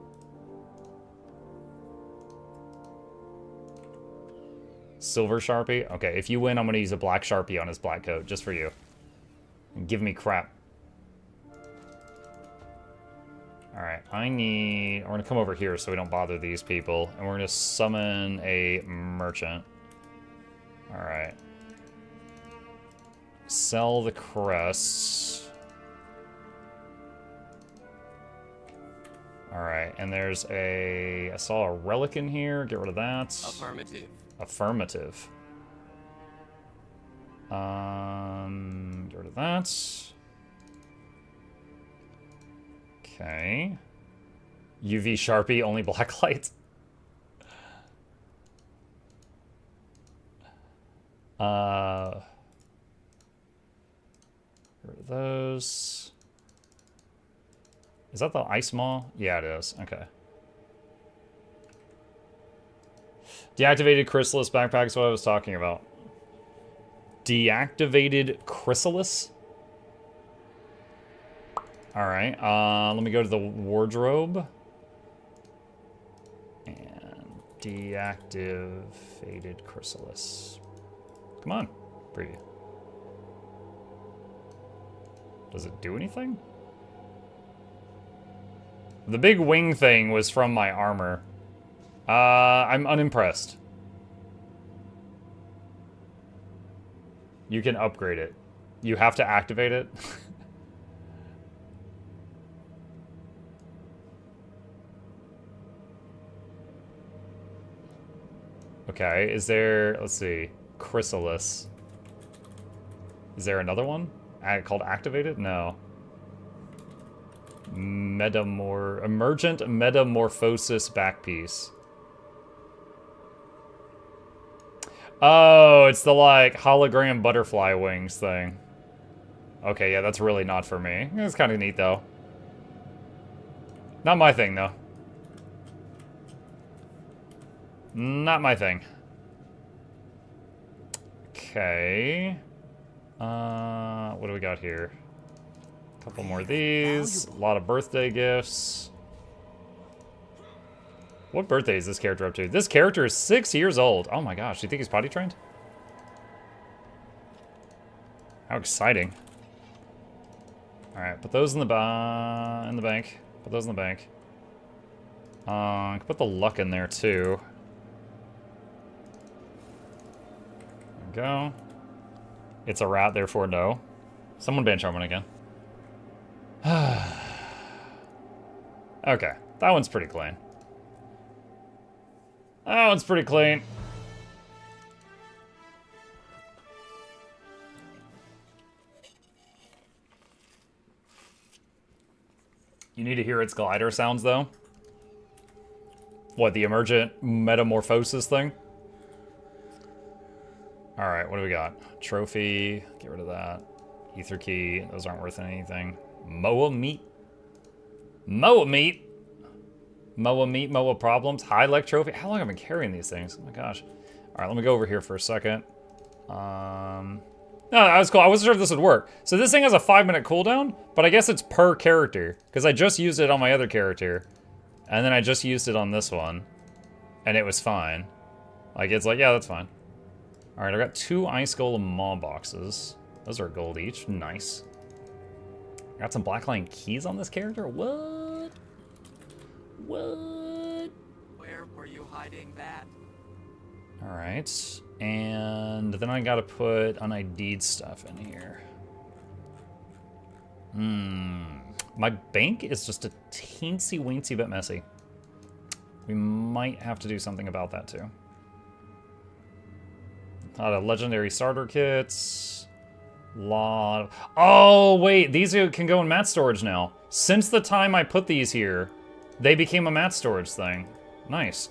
Silver Sharpie? Okay, if you win, I'm going to use a black Sharpie on his black coat, just for you. And give me crap. Alright, we're going to come over here so we don't bother these people. And we're going to summon a merchant. Alright. Sell the crests. Alright, and there's I saw a relic in here. Get rid of that. Affirmative. Affirmative. Get rid of that. Okay. UV Sharpie, only black light. Get rid of those. Is that the Ice Maw? Yeah, it is. Okay. Deactivated Chrysalis backpack is what I was talking about. Deactivated Chrysalis? Alright, let me go to the wardrobe. And deactivated Chrysalis. Come on, preview. Does it do anything? The big wing thing was from my armor. I'm unimpressed. You can upgrade it. You have to activate it. Okay, is there, let's see, Chrysalis. Is there another one called activated? No. Emergent Metamorphosis backpiece. Oh, it's the, like, hologram butterfly wings thing. Okay, yeah, that's really not for me. It's kind of neat, though. Not my thing, though. Not my thing. Okay. What do we got here? A couple more of these. A lot of birthday gifts. What birthday is this character up to? This character is 6 years old. Oh my gosh, do you think he's potty trained? How exciting. Alright, put those in the bank. Put those in the bank. Put the luck in there too. There we go. It's a rat, therefore no. Someone ban Charmin again. Okay, that one's pretty clean. That one's pretty clean. You need to hear its glider sounds, though. What, the emergent metamorphosis thing? Alright, what do we got? Trophy, get rid of that. Ether key, those aren't worth anything. Moa meat. Moa meat? Moa meat, Moa problems. High leg trophy. How long have I been carrying these things? Oh my gosh. Alright, let me go over here for a second. No, that was cool. I wasn't sure if this would work. So this thing has a 5-minute cooldown, but I guess it's per character. Because I just used it on my other character. And then I just used it on this one. And it was fine. Like, it's like, yeah, that's fine. Alright, I got 2 Ice Golem Maw boxes. Those are gold each. Nice. Got some Blackline keys on this character? What? What? Where were you hiding that? Alright. And then I gotta put unID'd stuff in here. My bank is just a teensy-weensy bit messy. We might have to do something about that too. A lot of legendary starter kits. Oh, wait, these can go in mat storage now. Since the time I put these here, they became a mat storage thing. Nice.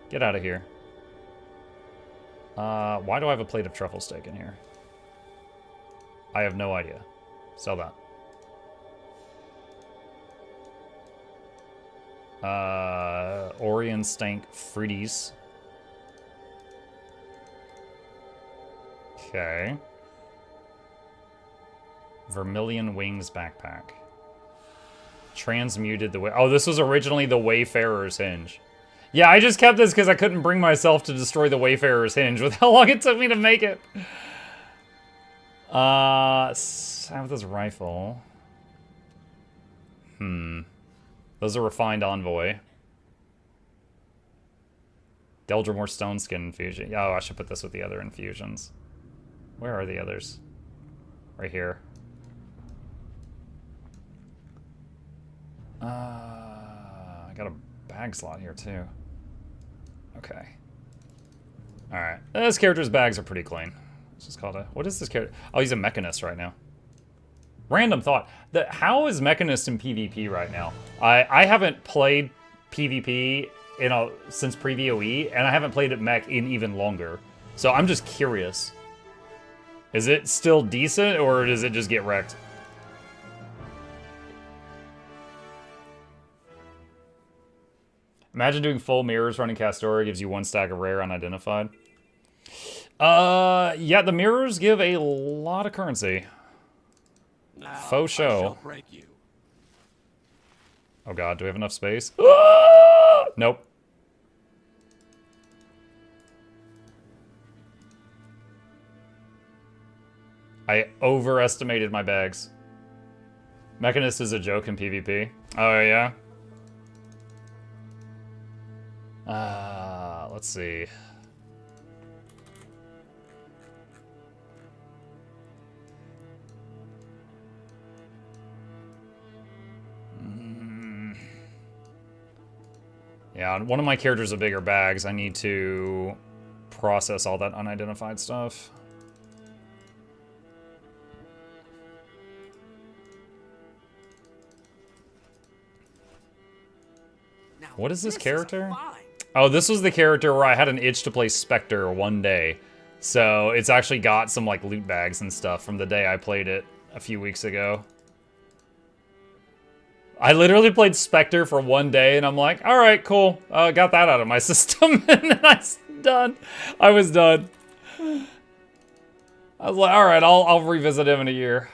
Get out of here. Why do I have a plate of truffle steak in here? I have no idea. Sell that. Orion Stank Fruities. Okay. Vermilion Wings Backpack. Transmuted the way. Oh, this was originally the Wayfarer's Hinge. Yeah, I just kept this because I couldn't bring myself to destroy the Wayfarer's Hinge with how long it took me to make it. Sabbath's Rifle. Those are Refined Envoy. Deldrimore Stone Skin Infusion. Oh, I should put this with the other infusions. Where are the others? Right here. I got a bag slot here too. Okay. Alright. This character's bags are pretty clean. This is called a... What is this character? Oh, he's a Mechanist right now. Random thought. How is Mechanist in PvP right now? I haven't played PvP since pre-VOE, and I haven't played it mech in even longer. So I'm just curious. Is it still decent, or does it just get wrecked? Imagine doing full mirrors running Castora gives you 1 stack of rare unidentified. Yeah, the mirrors give a lot of currency. Now, Faux I show. shall break you. Oh god, do we have enough space? Ah! Nope. I overestimated my bags. Mechanist is a joke in PvP. Oh yeah? Let's see. Yeah, one of my characters have bigger bags. I need to process all that unidentified stuff. Now, What is this a character? find. Oh, this was the character where I had an itch to play Spectre one day. So it's actually got some like loot bags and stuff from the day I played it a few weeks ago. I literally played Spectre for one day and I'm like, all right, cool. Got that out of my system and then I was done. I was done. I was like, all right, I'll revisit him in a year.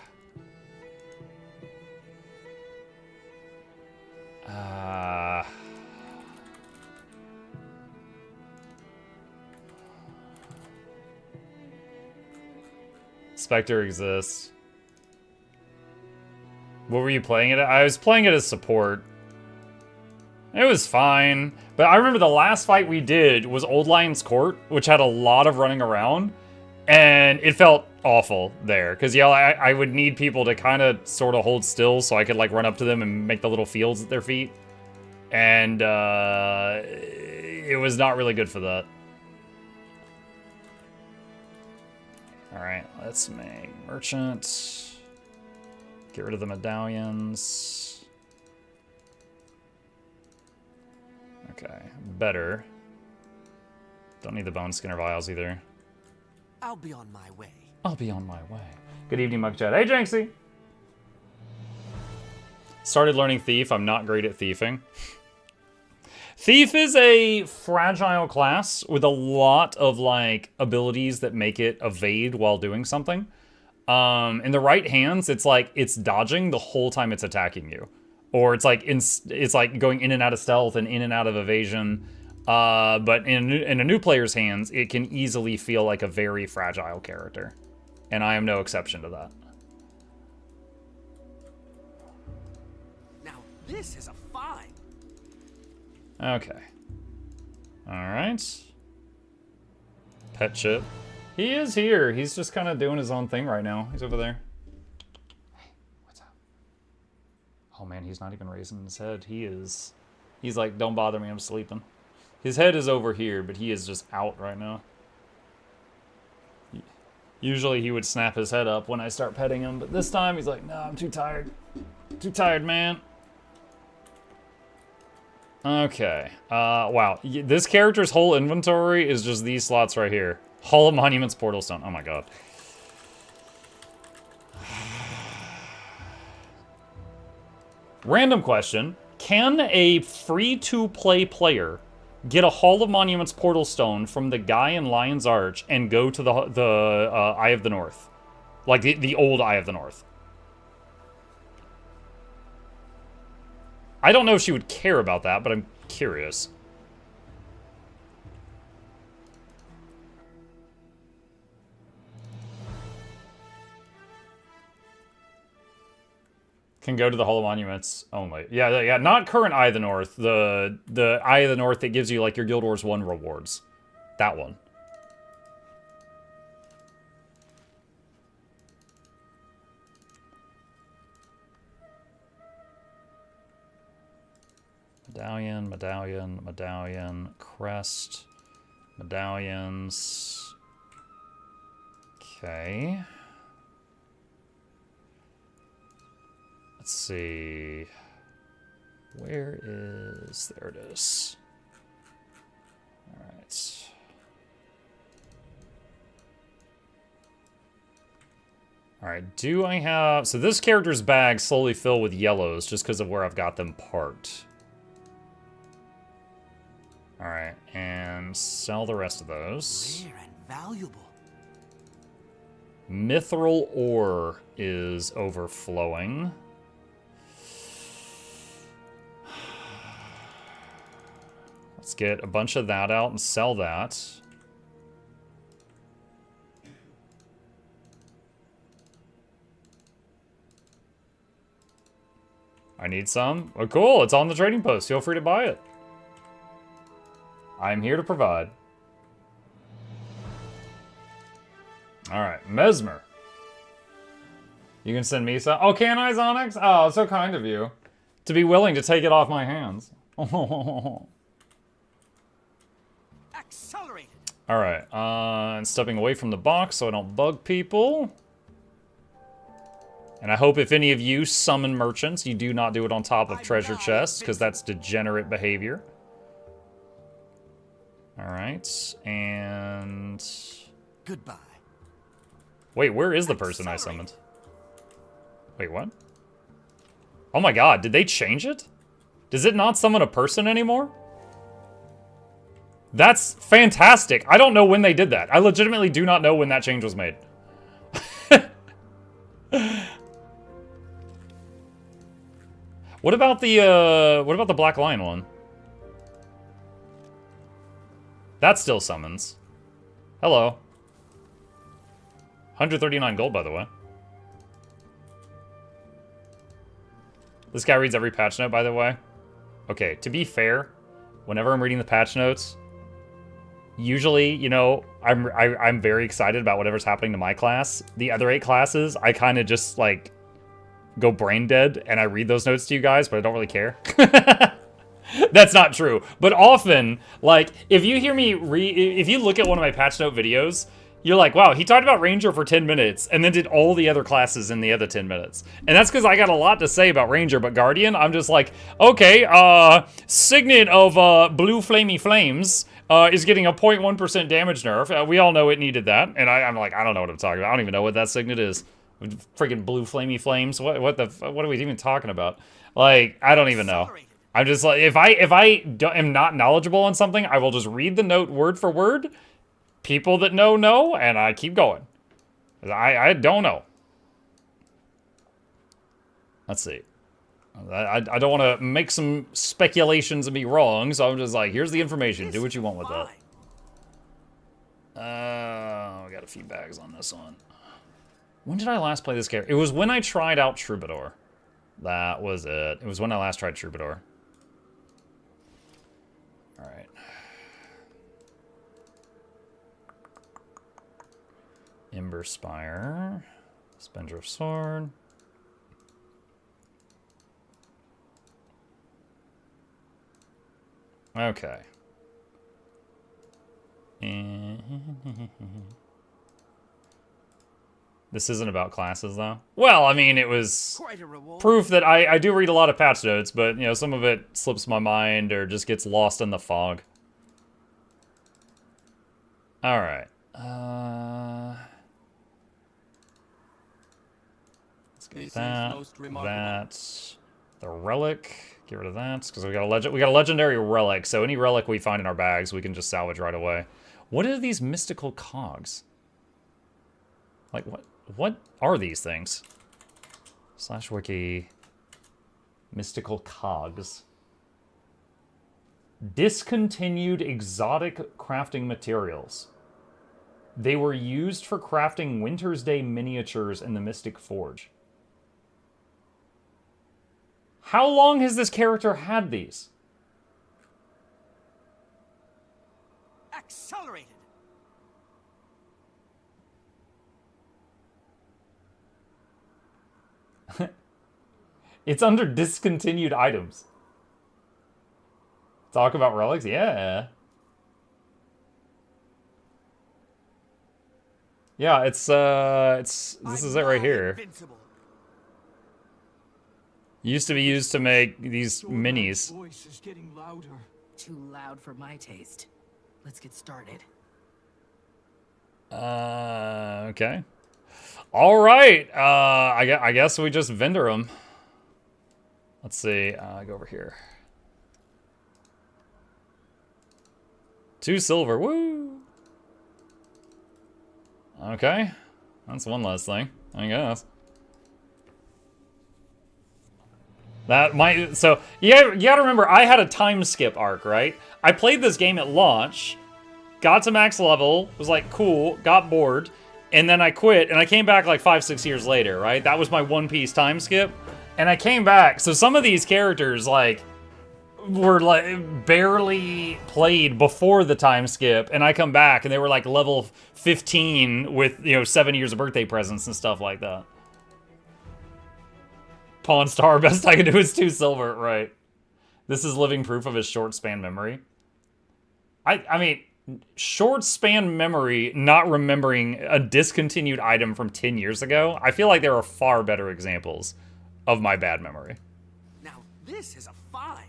Spectre exists. What were you playing it at? I was playing it as support. It was fine. But I remember the last fight we did was Old Lion's Court, which had a lot of running around. And it felt awful there. Because, yeah, I would need people to kind of sort of hold still so I could, like, run up to them and make the little fields at their feet. And, it was not really good for that. Alright, let's make merchant. Get rid of the medallions. Okay, better. Don't need the bone skinner vials either. I'll be on my way. I'll be on my way. Good evening, Mug Chat. Hey, Janksy! Started learning Thief. I'm not great at thiefing. Thief is a fragile class with a lot of, like, abilities that make it evade while doing something. In the right hands, it's like it's dodging the whole time it's attacking you. Or it's like it's like going in and out of stealth and in and out of evasion. But in a new player's hands, it can easily feel like a very fragile character. And I am no exception to that. Now this is a find. Okay. Alright. Pet chip. He is here. He's just kind of doing his own thing right now. He's over there. Hey, what's up? Oh man, he's not even raising his head. He's like, don't bother me, I'm sleeping. His head is over here, but he is just out right now. Usually he would snap his head up when I start petting him, but this time he's like, no, I'm too tired. Too tired, man. Okay. Wow. This character's whole inventory is just these slots right here. Hall of Monuments, Portal Stone. Oh my god. Random question. Can a free-to-play player get a Hall of Monuments Portal Stone from the guy in Lion's Arch and go to the Eye of the North? Like the old Eye of the North. I don't know if she would care about that, but I'm curious. Can go to the Hall of Monuments only. Yeah, not current Eye of the North. The Eye of the North that gives you, like, your Guild Wars 1 rewards. That one. Medallion, crest, medallions. Okay. Let's see. Where is... There it is. Alright. Alright, do I have... So this character's bags slowly fill with yellows just because of where I've got them parked. Alright, and sell the rest of those. Rare and valuable. Mithril ore is overflowing. Let's get a bunch of that out and sell that. I need some. Oh, cool. It's on the trading post. Feel free to buy it. I'm here to provide. Alright, Mesmer. You can send me some. Oh, can I, Zonix? Oh, so kind of you. To be willing to take it off my hands. Accelerated. Alright, and stepping away from the box so I don't bug people. And I hope if any of you summon merchants, you do not do it on top of treasure chests, because that's degenerate behavior. Alright, and... Goodbye. Wait, where is the person I summoned? Wait, what? Oh my god, did they change it? Does it not summon a person anymore? That's fantastic. I don't know when they did that. I legitimately do not know when that change was made. What about the Black Lion one? That still summons. Hello. 139 gold, by the way. This guy reads every patch note, by the way. Okay, to be fair, whenever I'm reading the patch notes, usually, you know, I'm very excited about whatever's happening to my class. The other 8 classes, I kind of just, like, go brain dead, and I read those notes to you guys, but I don't really care. That's not true. But often, like, if you hear me if you look at one of my patch note videos, you're like, wow, he talked about Ranger for 10 minutes and then did all the other classes in the other 10 minutes. And that's because I got a lot to say about Ranger, but Guardian, I'm just like, okay, Signet of Blue Flamey Flames is getting a 0.1% damage nerf. We all know it needed that. And I'm like, I don't know what I'm talking about. I don't even know what that Signet is. Freaking Blue Flamey Flames. What are we even talking about? Like, I don't even know. I'm just like, if I am not knowledgeable on something, I will just read the note word for word. People that know, and I keep going. I don't know. Let's see. I don't want to make some speculations and be wrong, so I'm just like, here's the information. Do what you want with that. We got a few bags on this one. When did I last play this character? It was when I tried out Troubadour. That was it. It was when I last tried Troubadour. Alright. Ember Spire. Spendrift Sword. Okay. This isn't about classes, though. Well, I mean, it was proof that I do read a lot of patch notes, but, you know, some of it slips my mind or just gets lost in the fog. Alright. Let's get that. The relic. Get rid of that, because we got a legendary relic, so any relic we find in our bags, we can just salvage right away. What are these mystical cogs? Like, what are these things? /wiki. Mystical cogs. Discontinued exotic crafting materials. They were used for crafting Winter's Day miniatures in the Mystic Forge. How long has this character had these? Accelerated. It's under discontinued items. Talk about relics? Yeah. Yeah, this is it right here. Invincible. Used to be used to make these minis. Voice is getting louder. Too loud for my taste. Let's get started. Okay. All right. I guess we just vendor them. Let's see. Go over here. 2 silver. Woo. Okay. That's one less thing, I guess. That might, so, you gotta remember, I had a time skip arc, right? I played this game at launch, got to max level, was like, cool, got bored, and then I quit, and I came back like 5-6 years later, right? That was my One Piece time skip, and I came back, so some of these characters, like, were like barely played before the time skip, and I come back, and they were like level 15 with, you know, 7 years of birthday presents and stuff like that. Pawn Star, best I can do is 2 silver, right? This is living proof of his short span memory. I mean, short span memory, not remembering a discontinued item from 10 years ago, I feel like there are far better examples of my bad memory. Now, this is a find.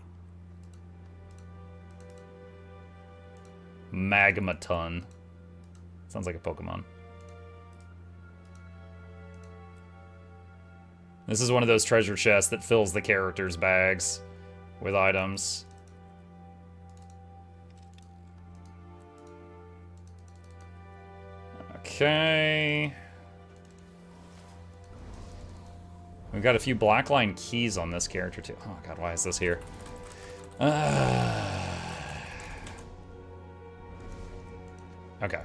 Magmaton. Sounds like a Pokemon. This is one of those treasure chests that fills the characters' bags with items. Okay. We've got a few blackline keys on this character too. Oh god, why is this here? Okay.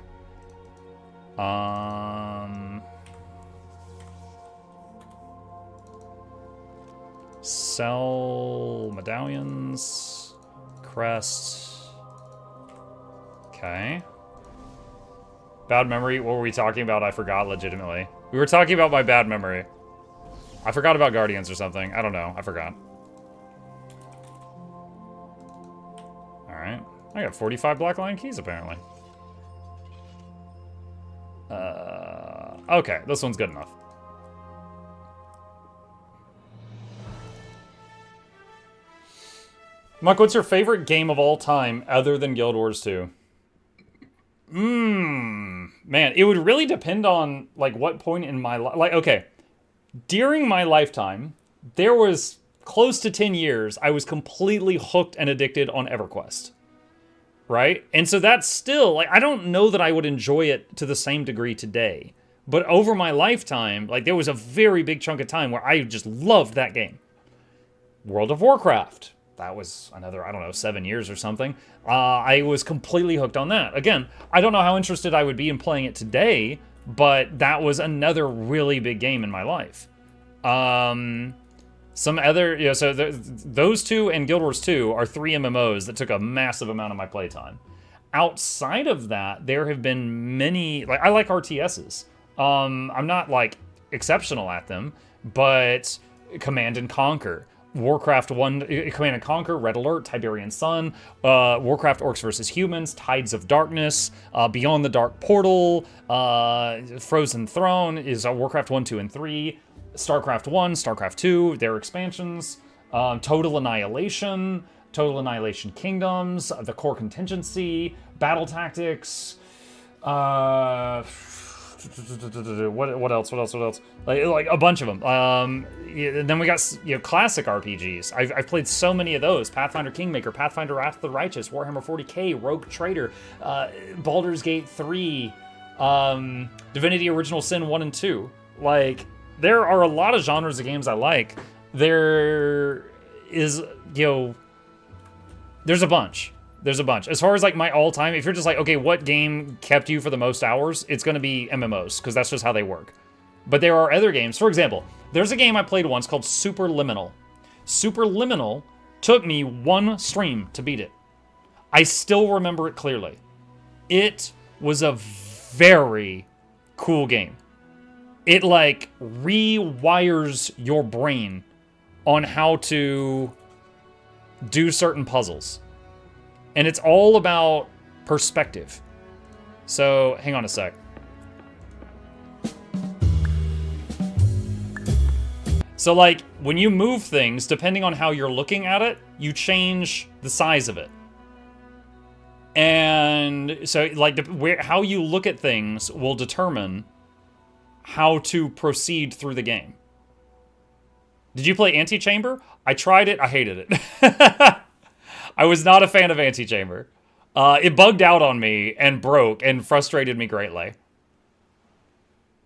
Sell medallions, crest. Okay. Bad memory. What were we talking about? I forgot legitimately. We were talking about my bad memory. I forgot about Guardians or something. I don't know. I forgot. Alright. I got 45 black line keys apparently. Okay, this one's good enough. Muck, what's your favorite game of all time other than Guild Wars 2? Man, it would really depend on, like, what point in my life. Like, okay, during my lifetime, there was close to 10 years, I was completely hooked and addicted on EverQuest. Right? And so that's still, like, I don't know that I would enjoy it to the same degree today. But over my lifetime, like, there was a very big chunk of time where I just loved that game. World of Warcraft. That was another, I don't know, 7 years or something. I was completely hooked on that. Again, I don't know how interested I would be in playing it today, but that was another really big game in my life. Some other, you know, so those two and Guild Wars 2 are 3 MMOs that took a massive amount of my playtime. Outside of that, there have been many, like, I like RTSs. I'm not, like, exceptional at them, but Command and Conquer, Warcraft 1, Command and Conquer, Red Alert, Tiberian Sun, Warcraft Orcs vs. Humans, Tides of Darkness, Beyond the Dark Portal, Frozen Throne is Warcraft 1, 2, and 3, StarCraft 1, StarCraft 2, their expansions, Total Annihilation Kingdoms, The Core Contingency, Battle Tactics, what else? Like a bunch of them. And then we got, you know, classic RPGs. I've played so many of those: Pathfinder Kingmaker, Pathfinder Wrath of the Righteous, Warhammer 40k, Rogue Trader, Baldur's Gate 3, Divinity Original Sin 1 and 2. Like, there are a lot of genres of games I like. There is, you know, there's a bunch. There's a bunch. As far as, like, my all-time, if you're just like, okay, what game kept you for the most hours? It's going to be MMOs, because that's just how they work. But there are other games. For example, there's a game I played once called Superliminal. Superliminal took me 1 stream to beat it. I still remember it clearly. It was a very cool game. It, like, rewires your brain on how to do certain puzzles. And it's all about perspective. So, hang on a sec. So, like, when you move things, depending on how you're looking at it, you change the size of it. And so, like, how you look at things will determine how to proceed through the game. Did you play Antichamber? I tried it. I hated it. I was not a fan of Antichamber. It bugged out on me and broke and frustrated me greatly.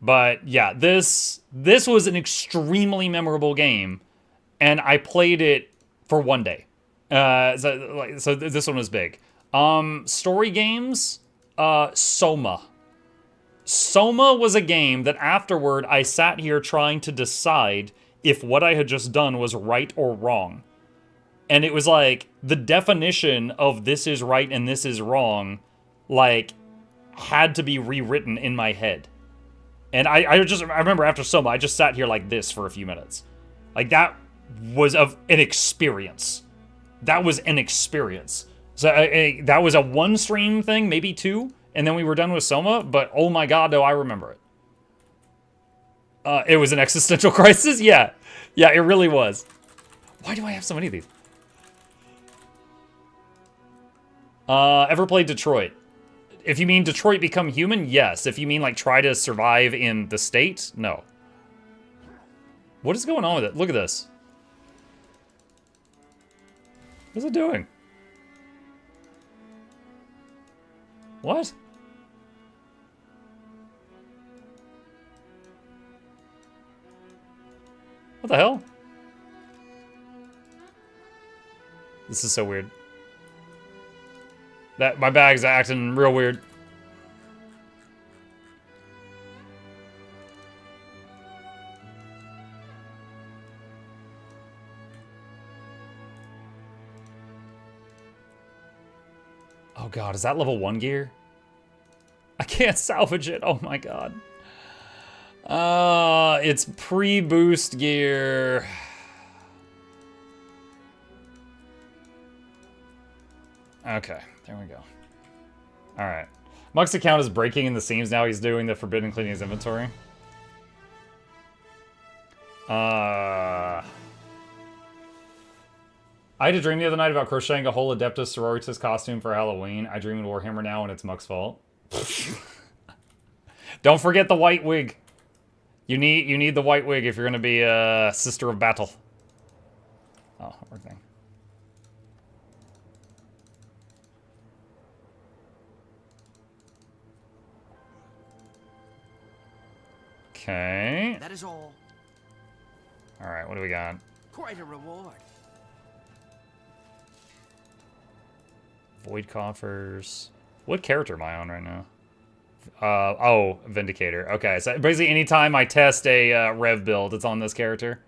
But yeah, this was an extremely memorable game, and I played it for 1 day. So this one was big. Story games, Soma. Soma was a game that afterward I sat here trying to decide if what I had just done was right or wrong. And it was like, the definition of this is right and this is wrong, like, had to be rewritten in my head. And I remember after Soma, I just sat here like this for a few minutes. Like, that was an experience. That was an experience. So that was a 1 stream thing, maybe 2, and then we were done with Soma, but oh my god, do I remember it. It was an existential crisis? Yeah. Yeah, it really was. Why do I have so many of these? Ever played Detroit? If you mean Detroit Become Human, yes. If you mean, like, try to survive in the state, no. What is going on with it? Look at this. What's it doing? What? What the hell? This is so weird. My bag's acting real weird. Oh god, is that level 1 gear? I can't salvage it. Oh my god. It's pre-boost gear. Okay, there we go. Alright. Muck's account is breaking in the seams now. He's doing the forbidden cleaning his inventory. I had a dream the other night about crocheting a whole Adeptus Sororitas costume for Halloween. I dream in Warhammer now, and it's Muck's fault. Don't forget the white wig. You need the white wig if you're going to be a Sister of Battle. Oh, wrong thing. Okay. That is all. Alright, what do we got? Quite a reward. Void coffers. What character am I on right now? Oh, Vindicator. Okay, so basically anytime I test a Rev build, it's on this character.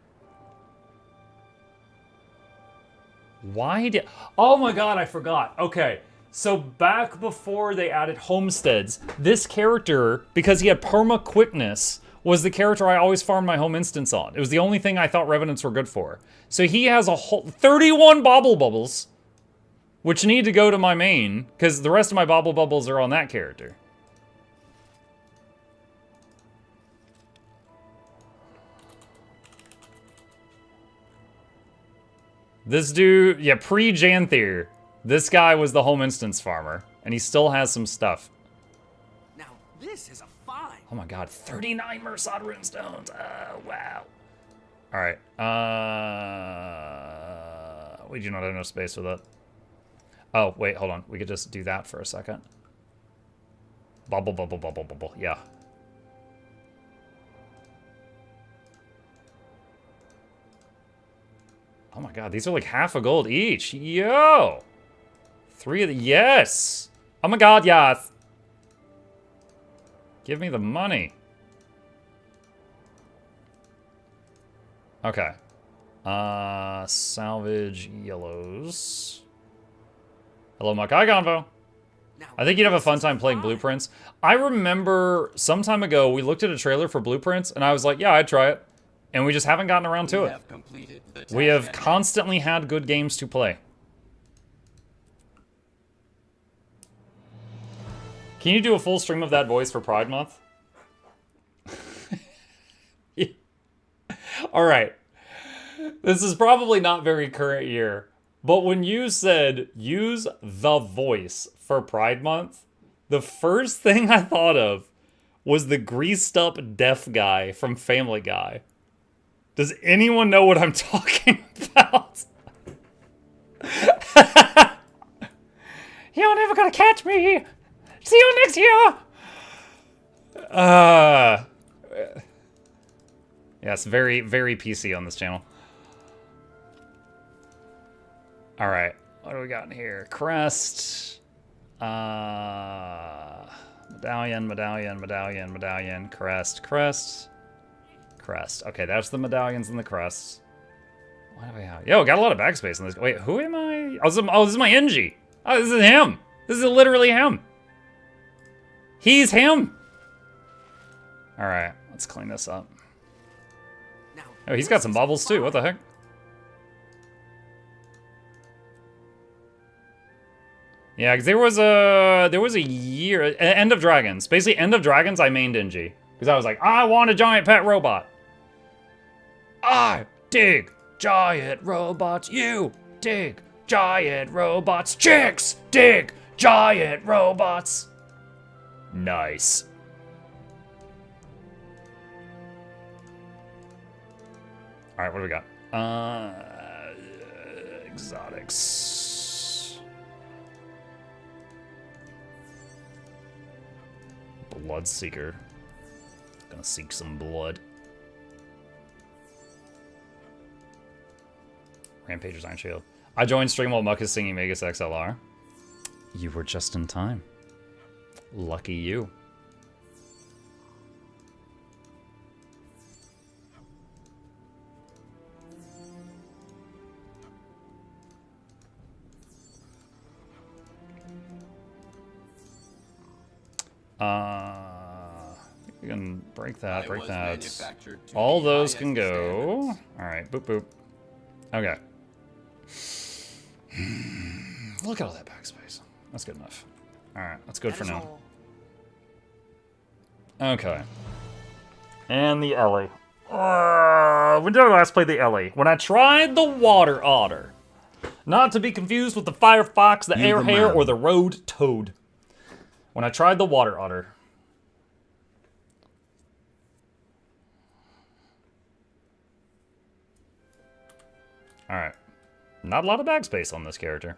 Why did... Oh my god, I forgot. Okay, so back before they added homesteads, this character, because he had perma quickness, was the character I always farmed my home instance on. It was the only thing I thought Revenants were good for. So he has a whole 31 Bobble Bubbles, which need to go to my main, because the rest of my Bobble Bubbles are on that character. This dude, yeah, pre-Janthier, this guy was the home instance farmer, and he still has some stuff. Now, this is a find. Oh my god, 39 Mersad runestones. Wow. Alright, we do not have enough space for that. Oh, wait, hold on. We could just do that for a second. Bubble, bubble, bubble, bubble. Yeah. Oh my god, these are like half a gold each. Yo! 3 of the... Yes! Oh my god, yes! Give me the money. Okay. Salvage yellows. Hello, Makai Gonvo. I think you'd have a fun time playing Blueprints. I remember some time ago, we looked at a trailer for Blueprints, and I was like, yeah, I'd try it. And we just haven't gotten around to it. We have constantly had good games to play. Can you do a full stream of that voice for Pride Month? Yeah. All right. This is probably not very current year, but when you said use the voice for Pride Month, the first thing I thought of was the greased up deaf guy from Family Guy. Does anyone know what I'm talking about? You're never gonna catch me! See you next year! Yes, very, very PC on this channel. Alright, what do we got in here? Crest. Medallion, medallion, medallion, medallion, crest, crest. Crest. Okay, that's the medallions and the crests. What do we have? Yo, got a lot of backspace in this. Wait, who am I? Oh, this is my NG. Oh, this is him. This is literally him. He's him. All right, let's clean this up. Oh, he's got some bubbles too. What the heck? Yeah, because there was a year End of Dragons. Basically, End of Dragons. I mained NG because I was like, I want a giant pet robot. I dig giant robots. You dig giant robots. Chicks dig giant robots. Nice. All right, what do we got? Exotics. Bloodseeker. Gonna seek some blood. Rampager's Iron Shield. I joined stream while Muck is singing Megas XLR. You were just in time. Lucky you. We can break that, break that. All those can go. Alright, boop boop. Okay. Look at all that backspace. That's good enough. Alright, that's good for now. Okay. And the Ellie. When did I last play the Ellie? When I tried the Water Otter. Not to be confused with the Firefox, the Airhare, or the Road Toad. When I tried the Water Otter. Alright. Not a lot of backspace on this character.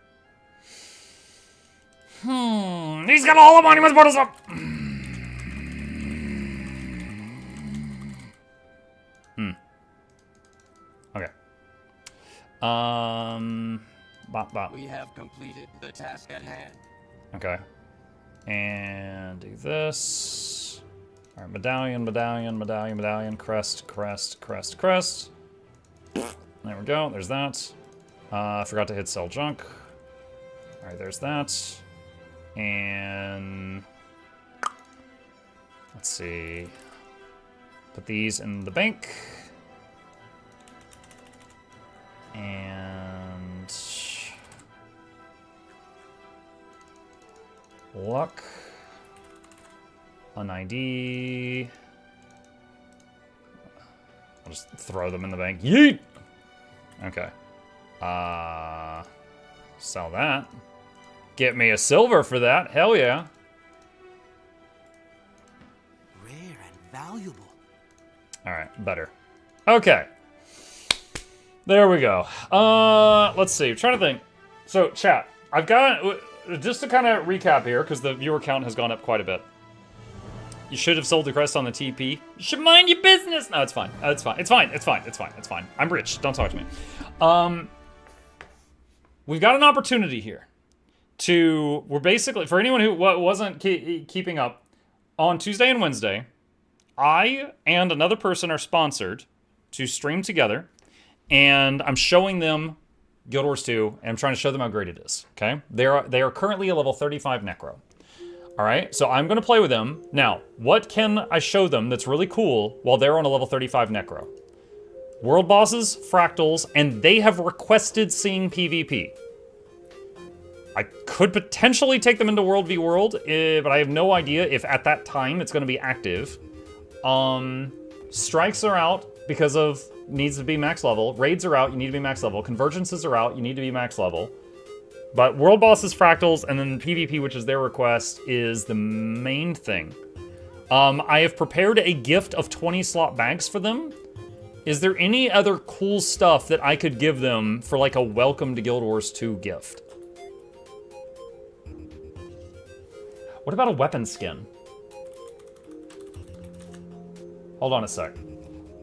He's got all the monuments portals up! Bop, bop. We have completed the task at hand. Okay. And do this. All right, medallion, medallion, medallion, medallion, crest, crest, crest, crest. There we go, there's that. I forgot to hit sell junk. All right, there's that. And let's see. Put these in the bank. And luck. An ID. I'll just throw them in the bank. Yeet! Okay. Sell that. Get me a silver for that. Hell yeah. Rare and valuable. Alright, better. Okay. There we go. Let's see. I'm trying to think. So, chat. I've got... Just to kind of recap here, because the viewer count has gone up quite a bit. You should have sold the crest on the TP. You should mind your business. No, it's fine. It's fine. It's fine. It's fine. It's fine. It's fine. I'm rich. Don't talk to me. We've got an opportunity here to... We're basically... For anyone who wasn't keeping up, on Tuesday and Wednesday, I and another person are sponsored to stream together, and I'm showing them Guild Wars 2, and I'm trying to show them how great it is, okay? They are currently a level 35 Necro. All right, so I'm going to play with them. Now, what can I show them that's really cool while they're on a level 35 Necro? World bosses, fractals, and they have requested seeing PvP. I could potentially take them into World v World, but I have no idea if at that time it's going to be active. Strikes are out because of needs to be max level. Raids are out, you need to be max level. Convergences are out, you need to be max level. But World Bosses, Fractals, and then PvP, which is their request, is the main thing. I have prepared a gift of 20 slot bags for them. Is there any other cool stuff that I could give them for like a welcome to Guild Wars 2 gift? What about a weapon skin? Hold on a sec.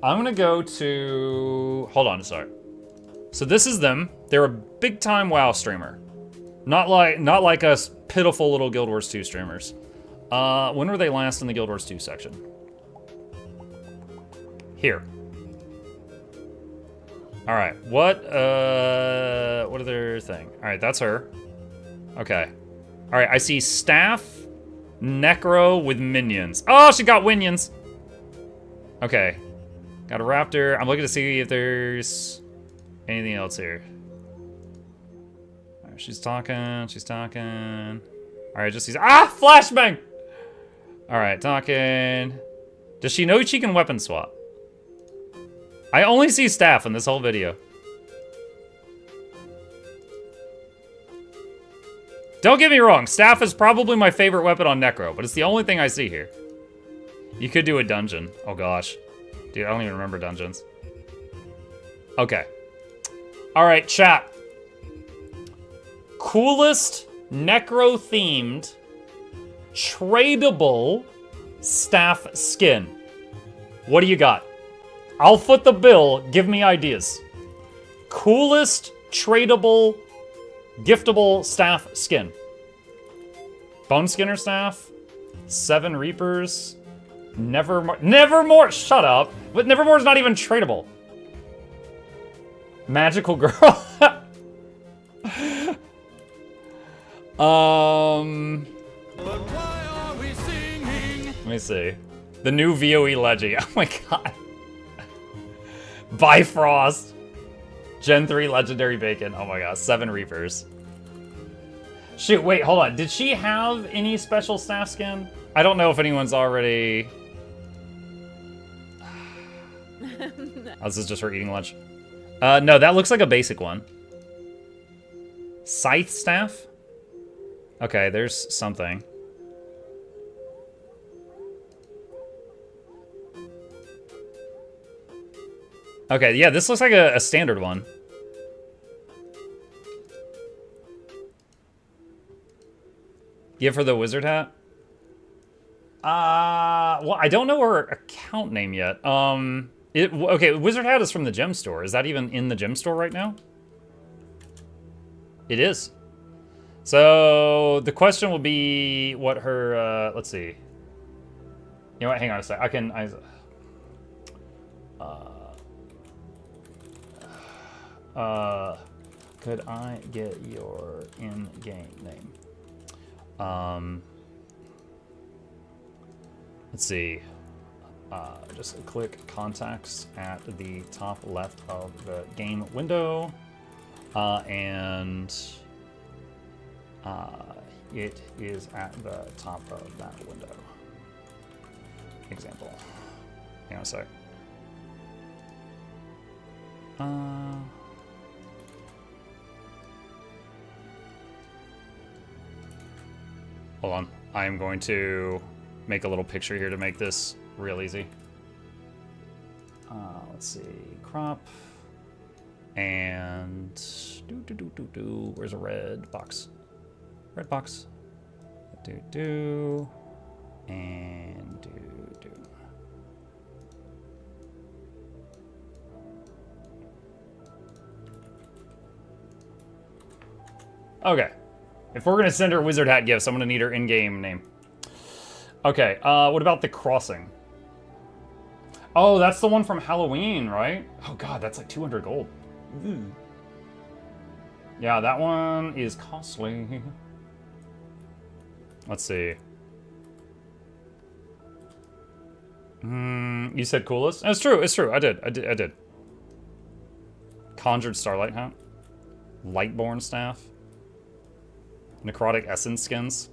I'm gonna go to... Hold on a sec. So this is them. They're a big-time WoW streamer. Not like us pitiful little Guild Wars 2 streamers. When were they last in the Guild Wars 2 section? Here. All right, what other thing? All right, that's her. Okay. All right, I see staff, necro with minions. Oh, she got minions. Okay. Got a raptor. I'm looking to see if there's anything else here. All right, she's talking. She's talking. All right, just sees. Ah, flashbang. All right, talking. Does she know she can weapon swap? I only see staff in this whole video. Don't get me wrong, staff is probably my favorite weapon on Necro, but it's the only thing I see here. You could do a dungeon. Oh gosh. Dude, I don't even remember dungeons. Okay. Alright, chat. Coolest Necro-themed tradable staff skin. What do you got? I'll foot the bill. Give me ideas. Coolest tradable giftable staff skin. Bone Skinner staff. 7 Reapers. Nevermore. Shut up. But Nevermore's not even tradable. Magical Girl. But why are we singing? Let me see. The new VOE Leggy. Oh my god. Bifrost. Gen 3 Legendary Bacon. Oh my god. 7 Reapers. Shoot, wait, hold on. Did she have any special staff skin? I don't know if anyone's already... Oh, this is just her eating lunch. No, that looks like a basic one. Scythe staff? Okay, there's something. Okay, yeah, this looks like a standard one. Give her the wizard hat? Well, I don't know her account name yet. Okay, wizard hat is from the gem store. Is that even in the gem store right now? It is. So the question will be what her, let's see. You know what, hang on a sec. Could I get your in-game name? Let's see. Just click contacts at the top left of the game window. And it is at the top of that window. Example. Hang on a sec. Hold on. I am going to make a little picture here to make this real easy. Let's see. Crop. And where's a red box? Red box. And Okay. If we're gonna send her wizard hat gifts, I'm gonna need her in-game name. Okay, what about the crossing? Oh, that's the one from Halloween, right? Oh god, that's like 200 gold. Ooh. Yeah, that one is costly. Let's see. You said coolest? It's true, it's true. I did. Conjured Starlight Hat. Lightborn Staff. Necrotic Essence skins.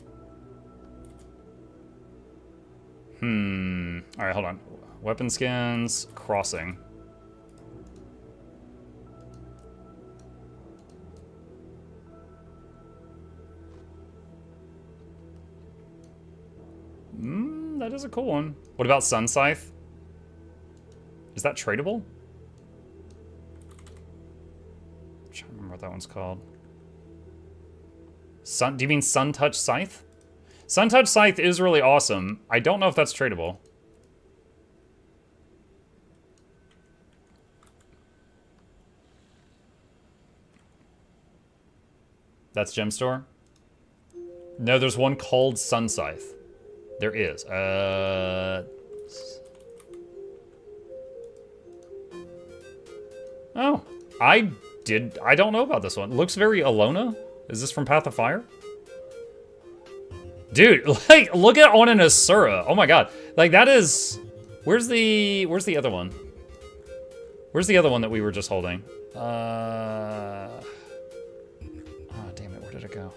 Alright, hold on. Weapon skins, crossing. That is a cool one. What about Sun Scythe? Is that tradable? I'm trying to remember what that one's called. Do you mean Sun Touch Scythe? Sun Touch Scythe is really awesome. I don't know if that's tradable. That's Gem Store? No, there's one called Sun Scythe. There is. Oh, I don't know about this one. It looks very Alona. Is this from Path of Fire? Dude, like, look at on an Asura. Oh my god. Like, that is... Where's the other one? Where's the other one that we were just holding? Oh, damn it. Where did it go?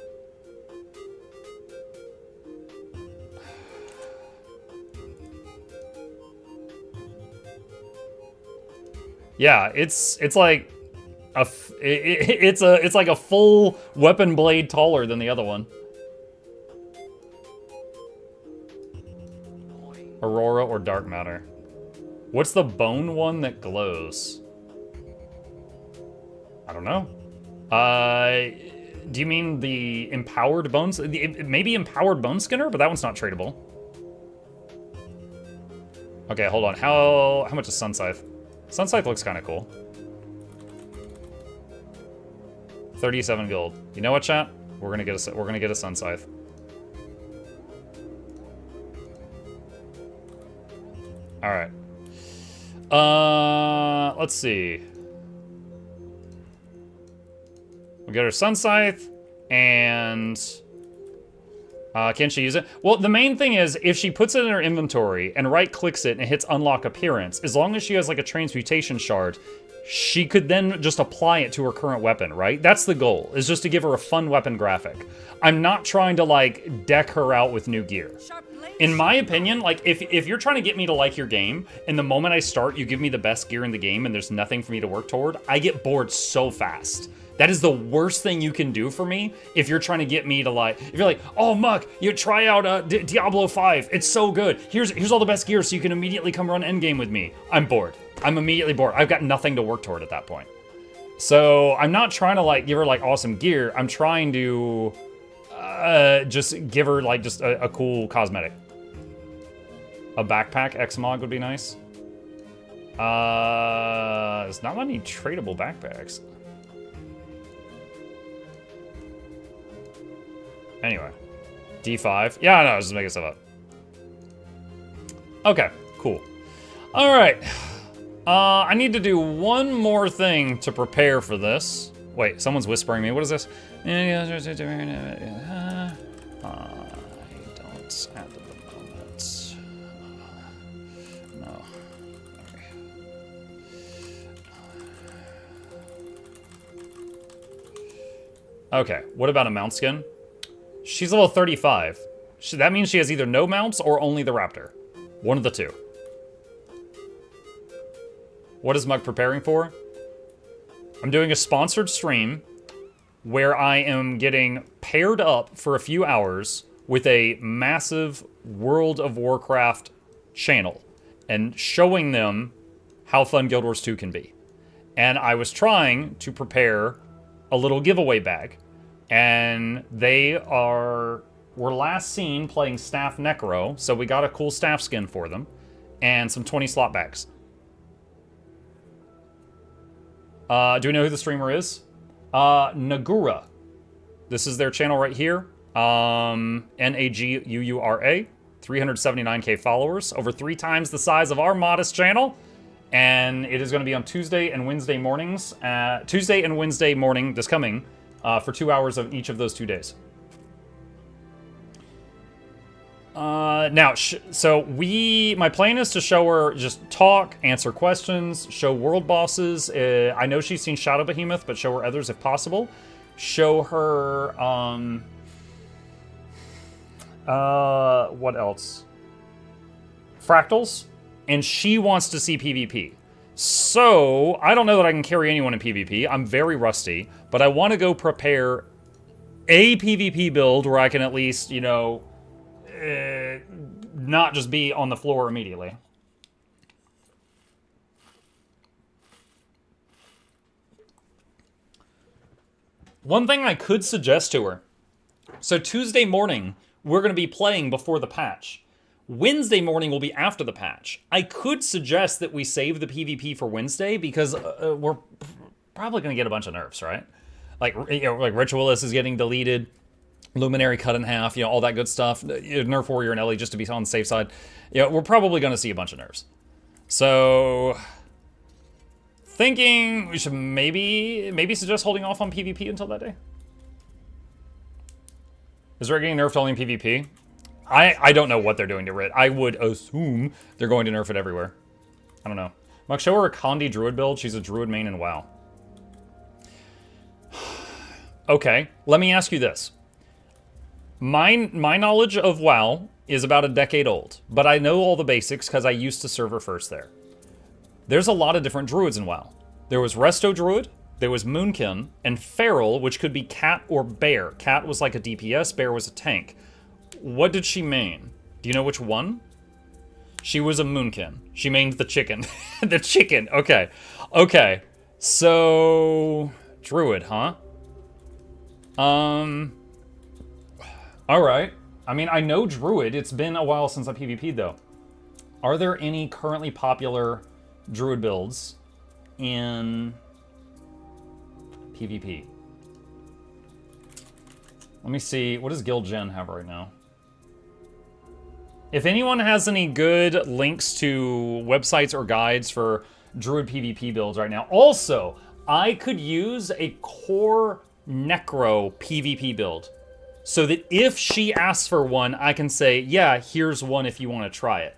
Yeah, it's like it's like a full weapon blade taller than the other one. Aurora or Dark Matter. What's the bone one that glows? I don't know. Do you mean the empowered bones? Maybe empowered bone skinner, but that one's not tradable. Okay, hold on. How much is Sun Scythe? Sun Scythe looks kind of cool. 37 gold. You know what, chat? We're gonna get a Sun Scythe. All right. Let's see. We got our Sun Scythe, and can she use it? Well, the main thing is, if she puts it in her inventory and right-clicks it and hits Unlock Appearance, as long as she has like a Transmutation Shard, she could then just apply it to her current weapon, right? That's the goal, is just to give her a fun weapon graphic. I'm not trying to, like, deck her out with new gear. In my opinion, like, if you're trying to get me to like your game, and the moment I start, you give me the best gear in the game and there's nothing for me to work toward, I get bored so fast. That is the worst thing you can do for me if you're trying to get me to like, if you're like, oh Muck, you try out Diablo 5, it's so good. Here's all the best gear so you can immediately come run endgame with me. I'm bored. I'm immediately bored. I've got nothing to work toward at that point. So I'm not trying to like give her like awesome gear. I'm trying to just give her like just a cool cosmetic. A backpack Xmog would be nice. There's not many tradable backpacks. Anyway. D5. Yeah, I know, I was just making stuff up. Okay, cool. Alright. I need to do one more thing to prepare for this. Wait, someone's whispering me. What is this? I don't at the moment. No. Okay, what about a mount skin? She's level 35. That means she has either no mounts or only the raptor. One of the two. What is Mug preparing for? I'm doing a sponsored stream where I am getting paired up for a few hours with a massive World of Warcraft channel and showing them how fun Guild Wars 2 can be. And I was trying to prepare a little giveaway bag. And they were last seen playing Staff Necro, so we got a cool staff skin for them, and some 20 slot bags. Do we know who the streamer is? Nagura. This is their channel right here. Naguura. 379k followers. Over 3 times the size of our modest channel. And it is going to be on Tuesday and Wednesday mornings. Tuesday and Wednesday morning, this coming, for 2 hours of each of those 2 days. Now, my plan is to show her, just talk, answer questions, show world bosses. I know she's seen Shadow Behemoth, but show her others if possible. Show her, what else? Fractals. And she wants to see PvP. So, I don't know that I can carry anyone in PvP. I'm very rusty, but I want to go prepare a PvP build where I can at least, you know, not just be on the floor immediately. One thing I could suggest to her. So Tuesday morning, we're going to be playing before the patch. Wednesday morning will be after the patch. I could suggest that we save the PvP for Wednesday because we're probably going to get a bunch of nerfs, right? Like, you know, like Ritualist is getting deleted. Luminary cut in half, you know, all that good stuff. Nerf Warrior and Ellie just to be on the safe side. You know, we're probably going to see a bunch of nerfs. So, thinking we should maybe suggest holding off on PvP until that day. Is Rit getting nerfed only in PvP? I don't know what they're doing to Rit. I would assume they're going to nerf it everywhere. I don't know. Muck, show her a Condi Druid build. She's a Druid main in WoW. Okay, let me ask you this. My knowledge of WoW is about a decade old, but I know all the basics because I used to server first there. There's a lot of different druids in WoW. There was Resto Druid, there was Moonkin, and Feral, which could be cat or bear. Cat was like a DPS, bear was a tank. What did she main? Do you know which one? She was a Moonkin. She mained the chicken. The chicken, okay. Okay, so... Druid, huh? Alright. I mean, I know Druid. It's been a while since I PvP'd, though. Are there any currently popular Druid builds in PvP? Let me see. What does Guild Gen have right now? If anyone has any good links to websites or guides for Druid PvP builds right now. Also, I could use a core Necro PvP build. So that if she asks for one, I can say, yeah, here's one if you want to try it.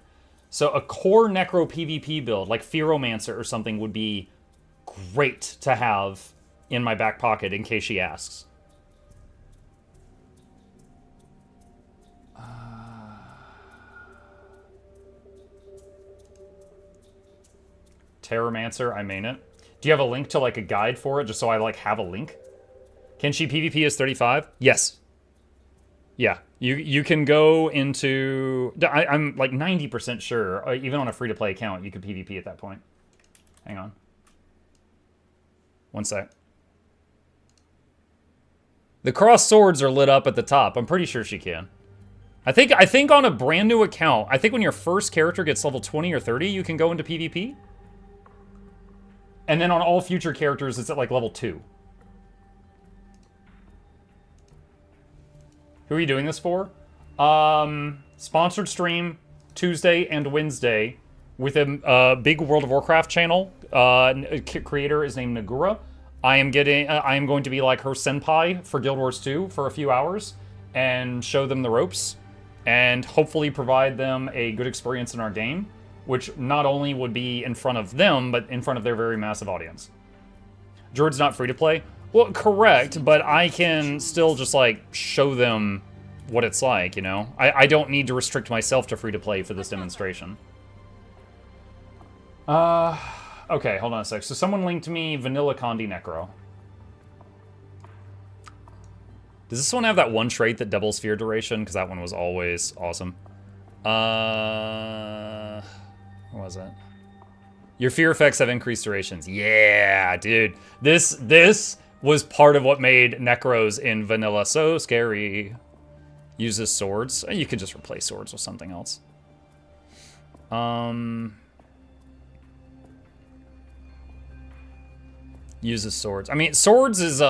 So a core Necro PvP build, like Fearomancer or something, would be great to have in my back pocket in case she asks. Terramancer, I main it. Do you have a link to like a guide for it, just so I like have a link? Can she PvP as 35? Yes. Yeah, you can go into... I'm like 90% sure, even on a free-to-play account, you could PvP at that point. Hang on. One sec. The cross swords are lit up at the top. I'm pretty sure she can. I think on a brand new account, I think when your first character gets level 20 or 30, you can go into PvP. And then on all future characters, it's at like level 2. Who are you doing this for? Sponsored stream Tuesday and Wednesday with a big World of Warcraft channel. Creator is named Nagura. I am going to be like her senpai for Guild Wars 2 for a few hours and show them the ropes and hopefully provide them a good experience in our game, which not only would be in front of them, but in front of their very massive audience. Druid's not free to play? Well, correct, but I can still just, like, show them what it's like, you know? I don't need to restrict myself to free to play for this demonstration. Okay, hold on a sec. So someone linked me Vanilla Condi Necro. Does this one have that one trait that doubles fear duration? Because that one was always awesome. What was it? Your fear effects have increased durations. Yeah, dude. This was part of what made Necros in vanilla so scary. Uses swords. You could just replace swords with something else. Uses swords. I mean, swords is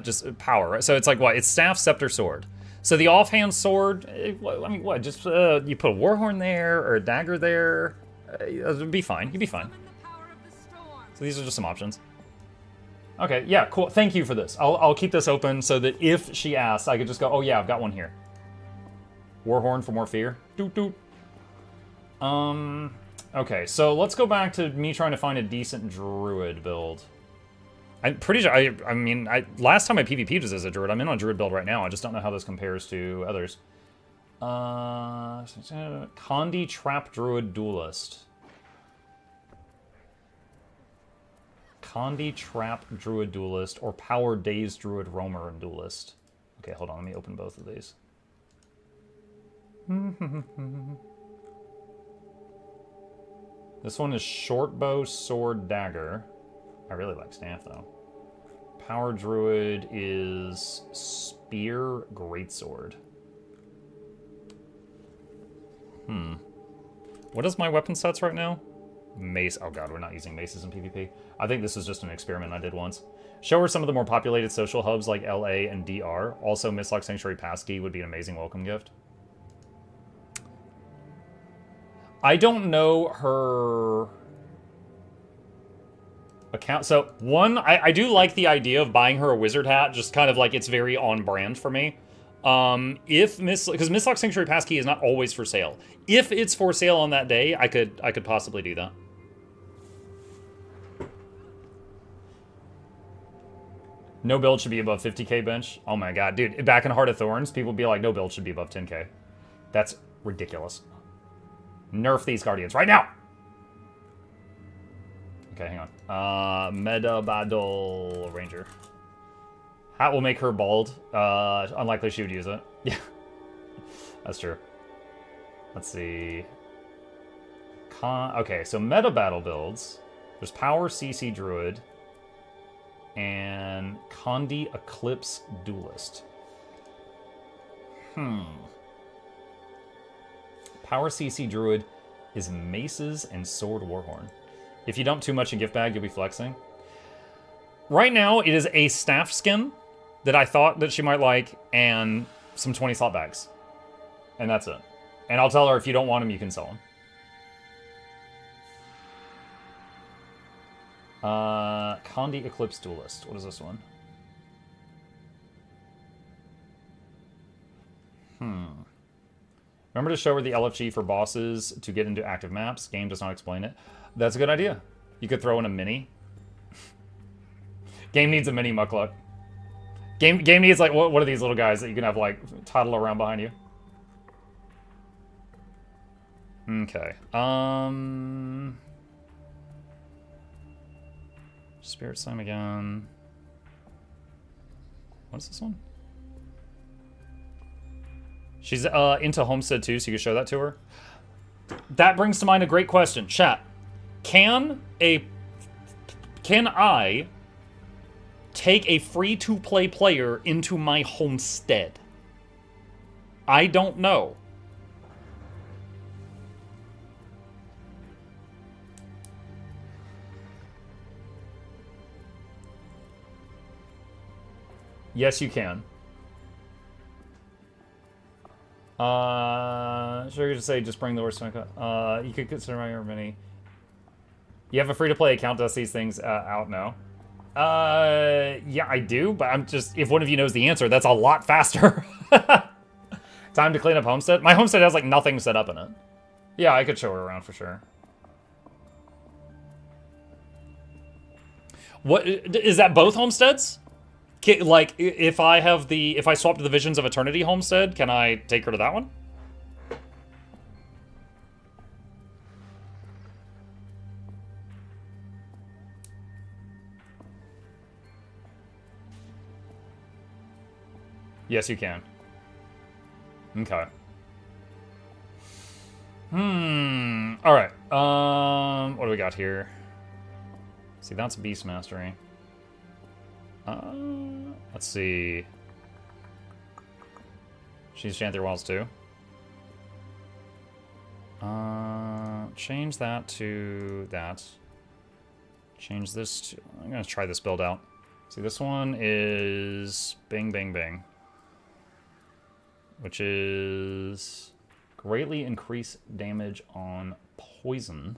just power, right? So it's like what? It's staff, scepter, sword. So the offhand sword, I mean, what? Just you put a warhorn there or a dagger there. It'd be fine. You'd be fine. So these are just some options. Okay, yeah, cool. Thank you for this. I'll keep this open so that if she asks, I could just go, oh yeah, I've got one here. Warhorn for more fear. Doot doot. Okay, so let's go back to me trying to find a decent druid build. I'm pretty sure, I mean, last time I PvP'd was as a druid. I'm in on a druid build right now. I just don't know how this compares to others. Condi Trap Druid Duelist. Condi Trap Druid Duelist or Power Dazed Druid Roamer and Duelist. Okay, hold on. Let me open both of these. This one is Short Bow, Sword, Dagger. I really like staff, though. Power Druid is Spear, Greatsword. What is my weapon sets right now? Mace. Oh god, we're not using maces in PvP. I think this is just an experiment I did once. Show her some of the more populated social hubs like LA and DR. Also, Mistlock Sanctuary Passkey would be an amazing welcome gift. I don't know her account. So, one, I do like the idea of buying her a wizard hat, just kind of like it's very on brand for me. Because Mistlock Sanctuary Passkey is not always for sale. If it's for sale on that day, I could possibly do that. No build should be above 50k bench. Oh my god, dude, back in Heart of Thorns, people would be like, no build should be above 10k. That's ridiculous. Nerf these Guardians right now! Okay, hang on. Meta Battle Ranger. Hat will make her bald. Unlikely she would use it. Yeah, that's true. Let's see. Okay, so meta battle builds. There's Power CC Druid and Condi Eclipse Duelist. Power CC Druid is Maces and Sword Warhorn. If you dump too much in gift bag, you'll be flexing. Right now, it is a staff skin that I thought that she might like, and some 20 slot bags. And that's it. And I'll tell her if you don't want them, you can sell them. Condi Eclipse Duelist. What is this one? Remember to show her the LFG for bosses to get into active maps. Game does not explain it. That's a good idea. You could throw in a mini. Game needs a mini Mukluk. Game needs, like, what are these little guys that you can have, like, toddle around behind you? Okay. Spirit Slime again. What is this one? She's into Homestead too, so you can show that to her. That brings to mind a great question. Chat. Can I take a free-to-play player into my homestead? I don't know. Yes, you can. Sure, you just say just bring the worst. You could consider however many. You have a free-to-play account that these things out now. Yeah, I do, but I'm just, if one of you knows the answer, that's a lot faster. Time to clean up Homestead? My Homestead has, like, nothing set up in it. Yeah, I could show her around for sure. What, is that both Homesteads? Like, if I swap to the Visions of Eternity Homestead, can I take her to that one? Yes, you can. Okay. Alright. What do we got here? See, that's Beast Mastery. Let's see. She's Shanthy Walls too. Change that to that. Change this to... I'm gonna try this build out. See, this one is Bing Bing Bing, which is greatly increase damage on poison.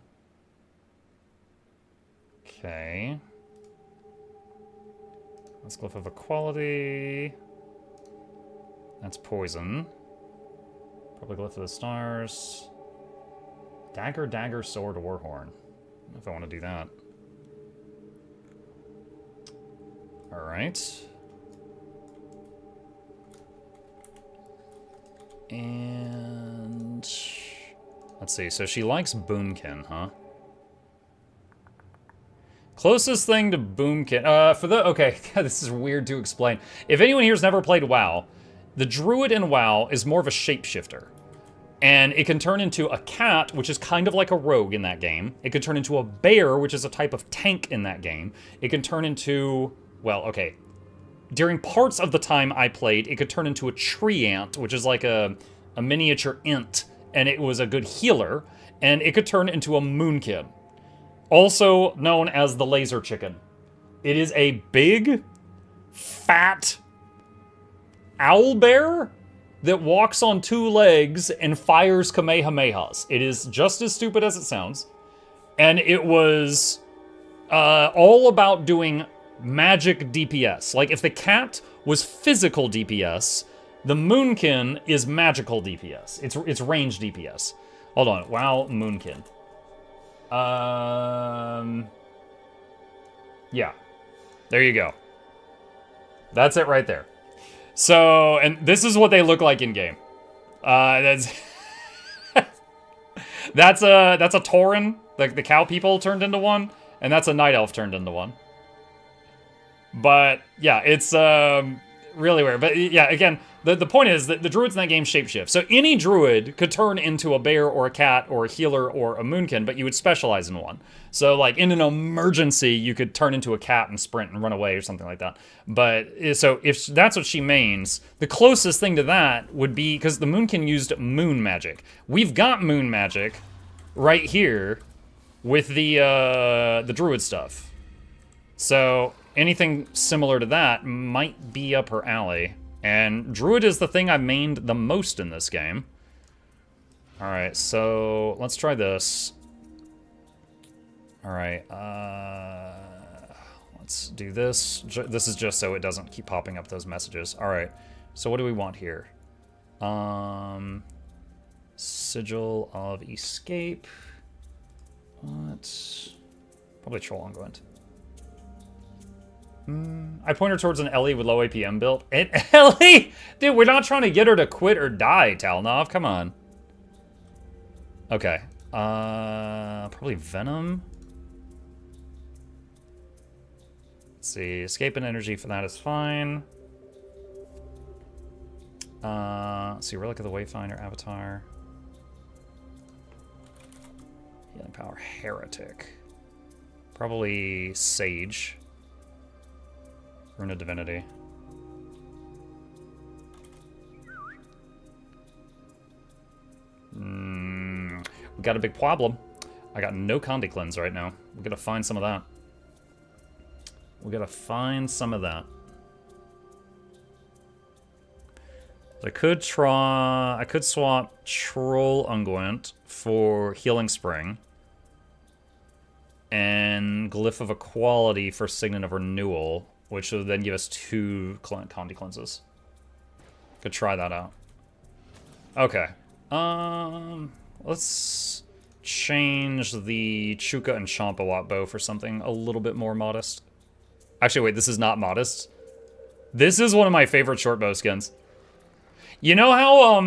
Okay. That's Glyph of Equality. That's poison. Probably Glyph of the Stars. Dagger, Dagger, Sword, Warhorn. I don't know if I want to do that. Alright. And... let's see, so she likes Boomkin, huh? Closest thing to Boomkin, okay, this is weird to explain. If anyone here's never played WoW, the Druid in WoW is more of a shapeshifter. And it can turn into a cat, which is kind of like a rogue in that game. It could turn into a bear, which is a type of tank in that game. It can turn into, well, okay. During parts of the time I played, it could turn into a tree ant, which is like a miniature ant, and it was a good healer. And it could turn into a moonkin, also known as the laser chicken. It is a big, fat owl bear that walks on two legs and fires Kamehamehas. It is just as stupid as it sounds. And it was all about doing magic DPS. Like, if the cat was physical DPS, the Moonkin is magical DPS. It's range DPS. Hold on. WoW Moonkin. Yeah. There you go. That's it right there. So, and this is what they look like in game. That's that's a Tauren, like the cow people turned into one, and that's a night elf turned into one. But yeah, it's really weird. But yeah, again, the point is that the druids in that game shapeshift. So any druid could turn into a bear or a cat or a healer or a moonkin, but you would specialize in one. So like in an emergency, you could turn into a cat and sprint and run away or something like that. But so if that's what she mains, the closest thing to that would be, because the moonkin used moon magic. We've got moon magic right here with the druid stuff. So anything similar to that might be up her alley. And Druid is the thing I mained the most in this game. Alright, so let's try this. Alright, let's do this. This is just so it doesn't keep popping up those messages. Alright, so what do we want here? Sigil of Escape. What? Probably Troll Unguent. I point her towards an Ellie with low APM build. And Ellie? Dude, we're not trying to get her to quit or die, Talnov. Come on. Okay. Probably Venom. Let's see. Escape and energy for that is fine. Let's see. Relic of the Wayfinder, Avatar. Healing Power, Heretic. Probably Sage. Rune of Divinity. We got a big problem. I got no Condi Cleanse right now. We gotta find some of that. We gotta find some of that. I could swap Troll Unguent for Healing Spring. And Glyph of Equality for Signet of Renewal, which will then give us 2 Condi Cleanses. Could try that out. Okay. Let's change the Chuka and Champawat bow for something a little bit more modest. Actually, wait, this is not modest. This is one of my favorite short bow skins. You know how,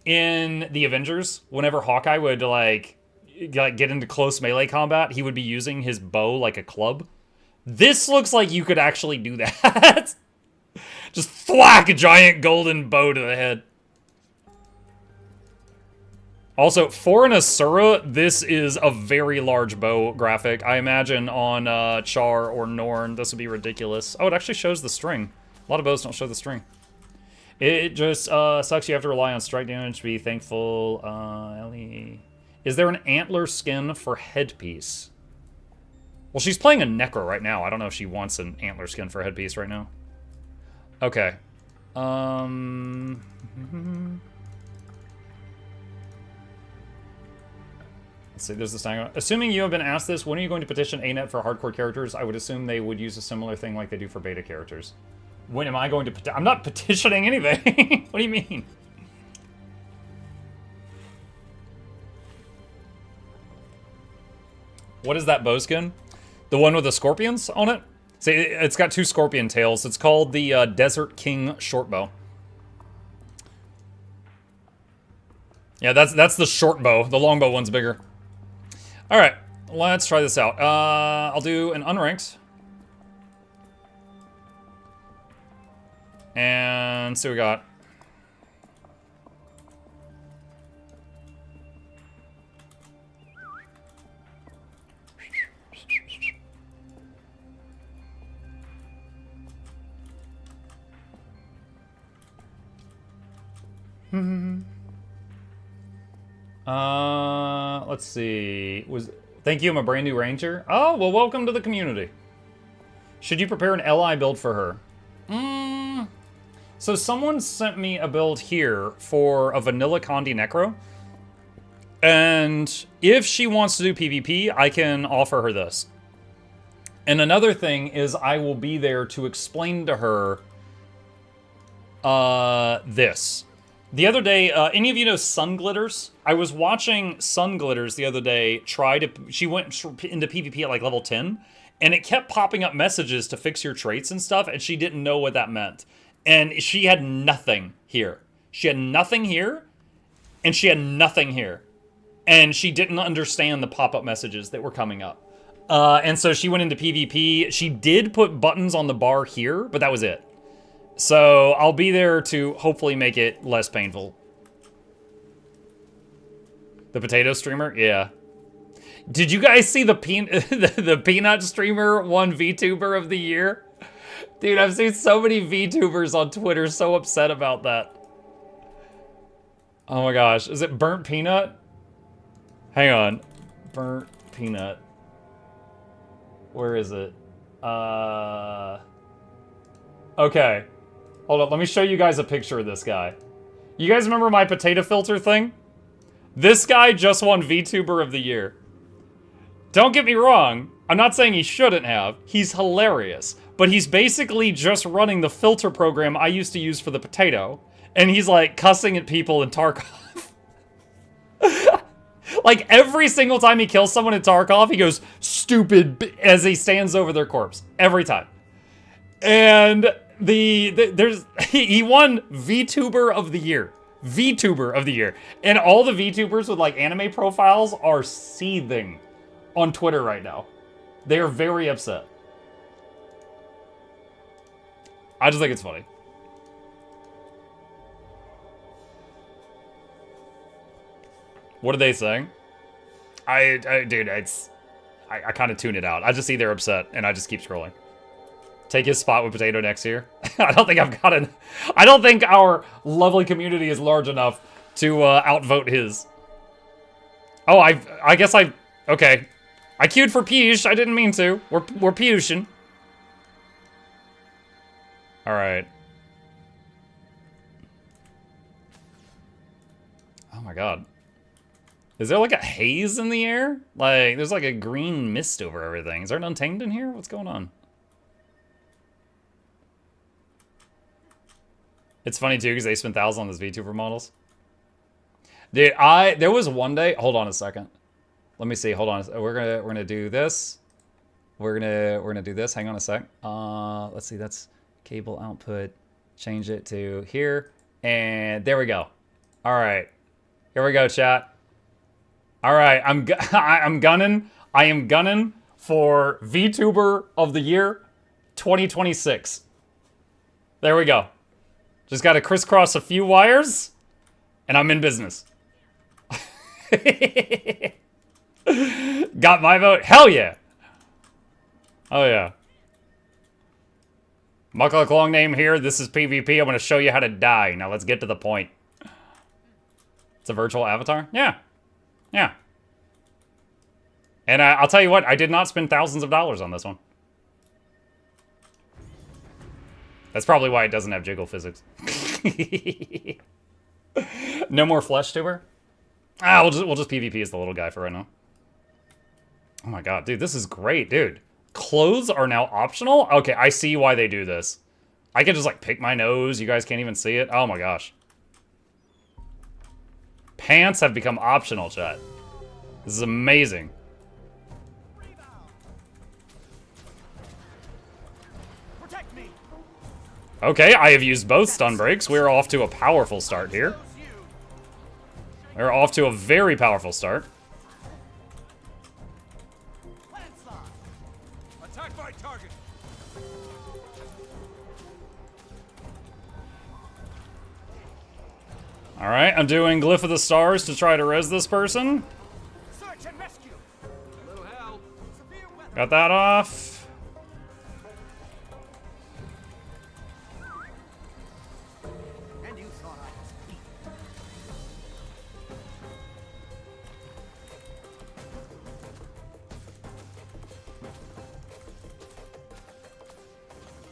in the Avengers, whenever Hawkeye would, like get into close melee combat, he would be using his bow like a club? This looks like you could actually do that. Just thwack a giant golden bow to the head. Also, for an Asura, this is a very large bow graphic. I imagine on Char or Norn, this would be ridiculous. Oh, it actually shows the string. A lot of bows don't show the string. It just sucks you have to rely on strike damage to be thankful. Ellie. Is there an antler skin for headpiece? Well, she's playing a Necro right now. I don't know if she wants an antler skin for a headpiece right now. Okay. Let's see, there's this thing. Assuming you have been asked this, when are you going to petition ANET for hardcore characters? I would assume they would use a similar thing like they do for beta characters. When am I going to I'm not petitioning anything. What do you mean? What is that bow skin? The one with the scorpions on it? See, it's got 2 scorpion tails. It's called the Desert King short bow. Yeah, that's the short bow. The long bow one's bigger. All right, let's try this out. I'll do an unranked. And see what we got. Let's see. Thank you, I'm a brand new ranger. Oh, well, welcome to the community. Should you prepare an LI build for her? So someone sent me a build here for a vanilla Condi Necro. And if she wants to do PvP, I can offer her this. And another thing is I will be there to explain to her this. The other day, any of you know Sun Glitters? I was watching Sun Glitters the other day she went into PvP at like level 10, and it kept popping up messages to fix your traits and stuff, and she didn't know what that meant. And she had nothing here. She had nothing here, and she had nothing here. And she didn't understand the pop-up messages that were coming up. And so she went into PvP. She did put buttons on the bar here, but that was it. So I'll be there to hopefully make it less painful. The potato streamer? Yeah. Did you guys see the peanut streamer won VTuber of the year? Dude, I've seen so many VTubers on Twitter so upset about that. Oh my gosh. Is it Burnt Peanut? Hang on. Burnt Peanut. Where is it? Okay. Hold on, let me show you guys a picture of this guy. You guys remember my potato filter thing? This guy just won VTuber of the year. Don't get me wrong, I'm not saying he shouldn't have. He's hilarious. But he's basically just running the filter program I used to use for the potato. And he's like cussing at people in Tarkov. Like every single time he kills someone in Tarkov, he goes, "Stupid," as he stands over their corpse. Every time. And he won VTuber of the year. VTuber of the year. And all the VTubers with like anime profiles are seething on Twitter right now. They are very upset. I just think it's funny. What are they saying? Dude, I kind of tune it out. I just see they're upset and I just keep scrolling. Take his spot with Potato next year. I don't think our lovely community is large enough to outvote his. Oh, I guess okay. I queued for Piyush. I didn't mean to. We're Piyushin. All right. my god. Is there like a haze in the air? Like, there's like a green mist over everything. Is there an Untamed in here? What's going on? It's funny too, because they spent thousands on those VTuber models. Dude, there was one day, hold on a second. Let me see, hold on. We're gonna do this. We're gonna do this. Hang on a sec. Let's see, that's cable output. Change it to here. And there we go. All right. Here we go, chat. All right, I am gunning for VTuber of the year 2026. There we go. Just got to crisscross a few wires, and I'm in business. Got my vote? Hell yeah. Oh yeah. Mukluk long name here. This is PvP. I'm going to show you how to die. Now let's get to the point. It's a virtual avatar? Yeah. Yeah. And I'll tell you what, I did not spend thousands of dollars on this one. That's probably why it doesn't have jiggle physics. No more flesh tuber? Ah, we'll just PvP as the little guy for right now. Oh my god, dude, this is great, dude. Clothes are now optional? Okay, I see why they do this. I can just like pick my nose, you guys can't even see it. Oh my gosh. Pants have become optional, chat. This is amazing. Okay, I have used both stun breaks. We're off to a powerful start here. We're off to a very powerful start. Attack my target. All right, I'm doing Glyph of the Stars to try to res this person. Search and rescue. Little help. Severe weather. Got that off. And you thought I was weak.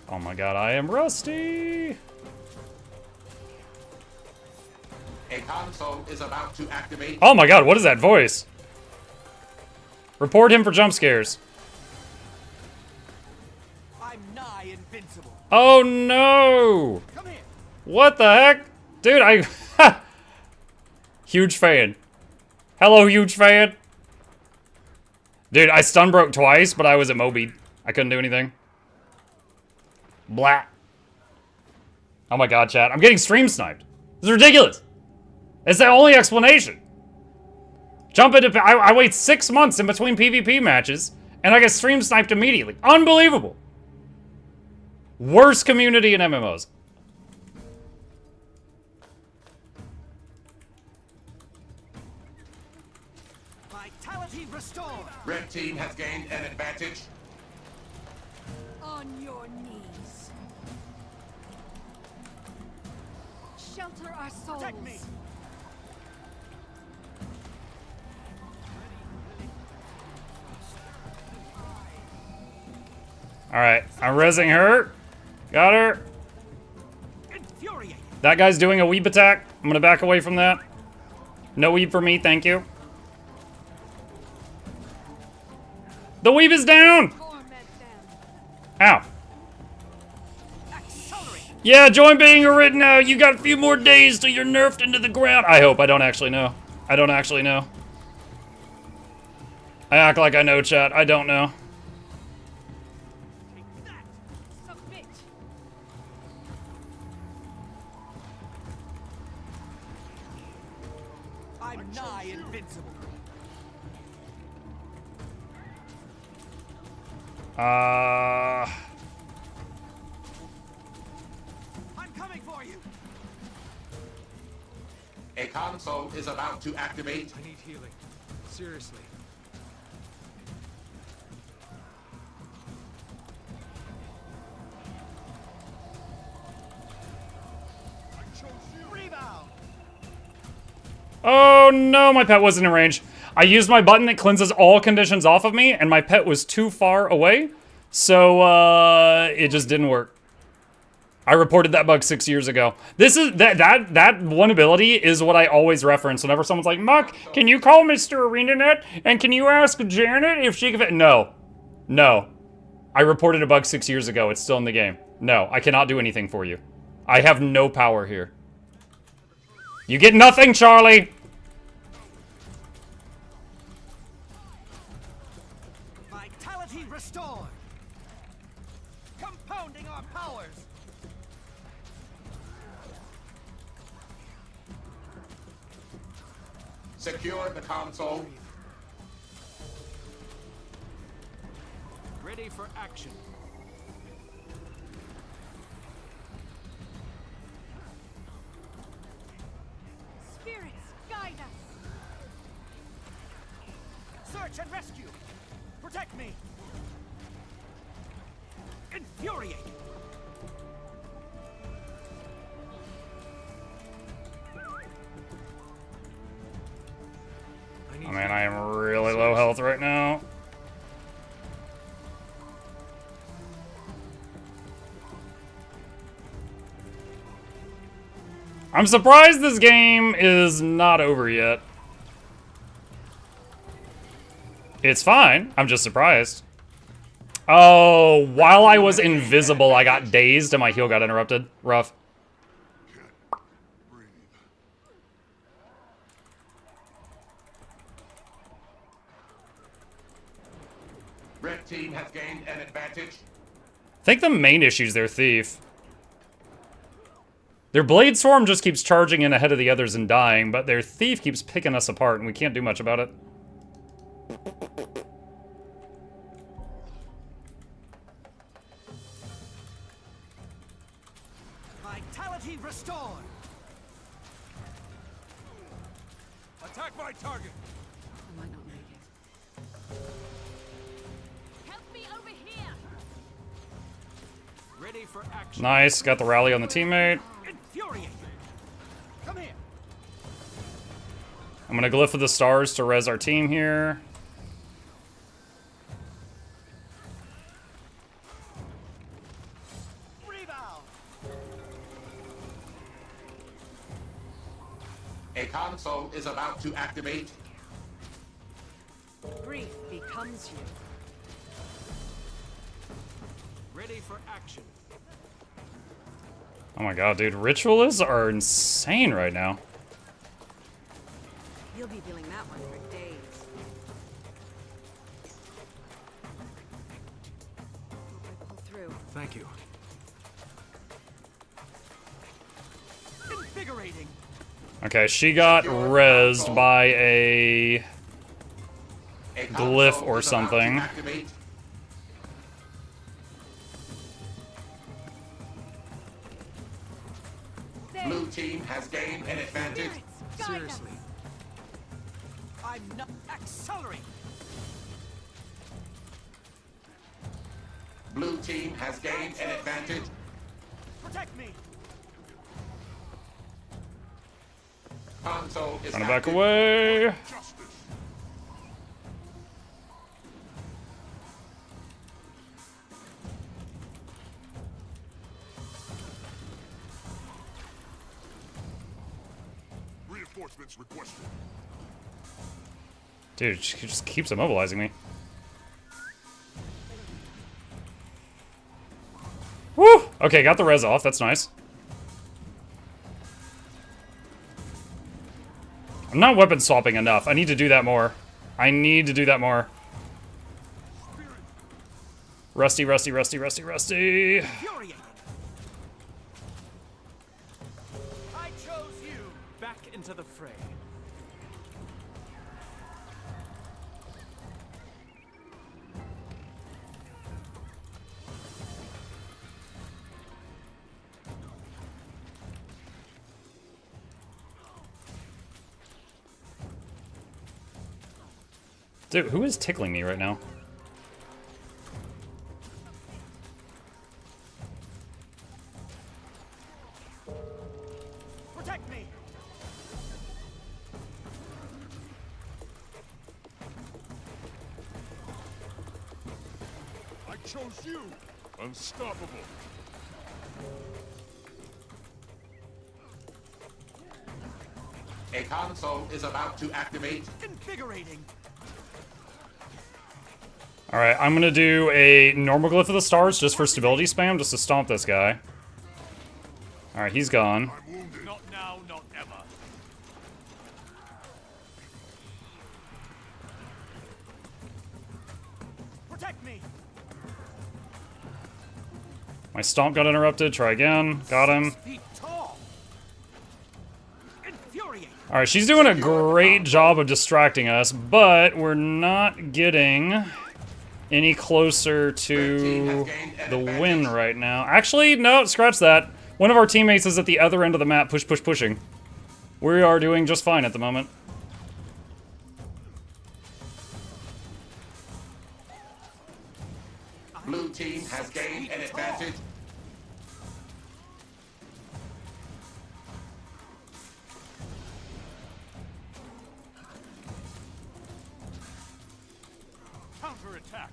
Oh my god, I am rusty. A console is about to activate. Oh my god, what is that voice? Report him for jump scares. I'm nigh invincible. Oh no! Come here. What the heck? Dude, I... Huge fan. Hello, huge fan. Dude, I stun broke twice, but I was at Moby. I couldn't do anything. Blah. Oh my god, chat. I'm getting stream sniped. This is ridiculous. It's the only explanation. Jump into... I wait 6 months in between PvP matches, and I get stream sniped immediately. Unbelievable. Worst community in MMOs. Vitality restored. Red team has gained an advantage. On your knees. Shelter our souls. Protect me. Alright, I'm rezzing her. Got her. Infuriated. That guy's doing a weep attack. I'm gonna back away from that. No weep for me, thank you. The weep is down! Torment them. Ow. Accelerate. Yeah, join being a written now. You got a few more days till you're nerfed into the ground. I hope. I don't actually know. I don't actually know. I act like I know, chat. I don't know. Take that. Submit. I'm nigh invincible. I'm coming for you. A console is about to activate. I need healing. Seriously. I chose you. Rebound. Oh no, my pet wasn't in range. I used my button that cleanses all conditions off of me, and my pet was too far away, so it just didn't work. I reported that bug 6 years ago. This is that one ability is what I always reference whenever someone's like, Muck, can you call Mr. ArenaNet and can you ask Janet if she can? No, no. I reported a bug 6 years ago. It's still in the game. No, I cannot do anything for you. I have no power here. You get nothing, Charlie. Vitality restored. Compounding our powers. Secure the console. Ready for action. Spirits, guide us. Search and rescue. Protect me. Infuriate. Oh man, I am really low health right now. I'm surprised this game is not over yet. It's fine. I'm just surprised. Oh, while I was invisible, I got dazed and my heal got interrupted. Rough. Red team has gained an advantage. I think the main issue is their thief. Their Blade Swarm just keeps charging in ahead of the others and dying, but their thief keeps picking us apart and we can't do much about it. Vitality restored. Attack my target. I might not make it. Help me over here. Ready for action. Nice, got the rally on the teammate. Infuriate. Come here. I'm gonna glyph of the stars to res our team here. Rebound. A console is about to activate. Grief becomes you. Ready for action. Oh my god, dude, ritualists are insane right now. You'll be feeling that one for days. Hope I pull through. Thank you. Invigorating. Okay, she got rezzed by a A glyph console or is about to something. activate. There. Blue team has gained an advantage. Spirits, guide Seriously. us. I'm not accelerate. Blue team has gained an advantage. Protect me. Console is Trying to back active. away. Justice. Reinforcements requested. Dude, she just keeps immobilizing me. Woo! Okay, got the res off. That's nice. I'm not weapon swapping enough. I need to do that more. I need to do that more. Rusty, rusty, rusty, rusty, rusty. Infuriating. I chose you. Back into the fray. Dude, who is tickling me right now? Protect me. I chose you. Unstoppable. A console is about to activate. Invigorating. Alright, I'm gonna do a normal Glyph of the Stars just for stability spam, just to stomp this guy. Alright, he's gone. Not now, not ever. Protect me. My stomp got interrupted, try again. Got him. Feet tall. Infuriate. Alright, she's doing a great job of distracting us, but we're not getting any closer to the win right now. Actually, no, scratch that. One of our teammates is at the other end of the map, pushing. We are doing just fine at the moment. Blue team has gained an advantage. Counterattack.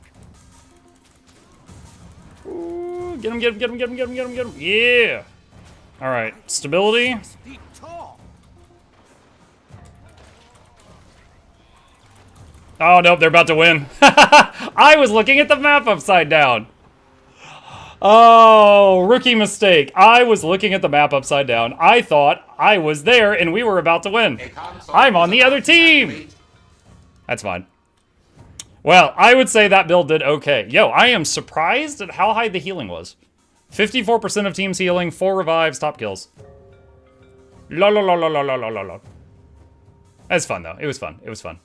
Ooh, get him, get him, get him, get him, get him, get him, get him. Yeah! Alright, stability. Feet tall. Oh, nope, they're about to win. I was looking at the map upside down. Oh, rookie mistake. I was looking at the map upside down. I thought I was there and we were about to win. I'm on the other team. That's fine. Well, I would say that build did okay. Yo, I am surprised at how high the healing was. 54% of teams healing, 4 revives, top kills. La la la la la la la la la. That's fun though. It was fun. It was fun.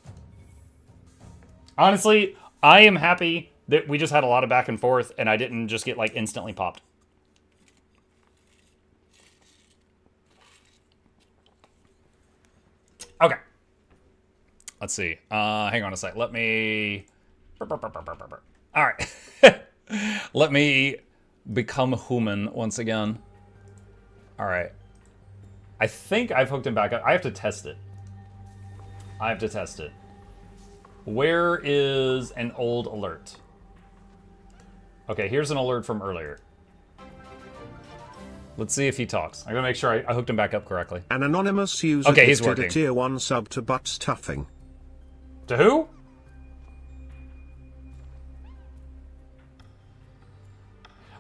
Honestly, I am happy that we just had a lot of back and forth and I didn't just get like instantly popped. Okay. Let's see. Hang on a sec. Let me... All right. Let me become human once again. All right. I think I've hooked him back up. I have to test it. I have to test it. Where is an old alert? Okay, here's an alert from earlier. Let's see if he talks. I'm gonna make sure I hooked him back up correctly. An anonymous user Okay, he's gifted working. a tier 1 sub to butt stuffing. To who?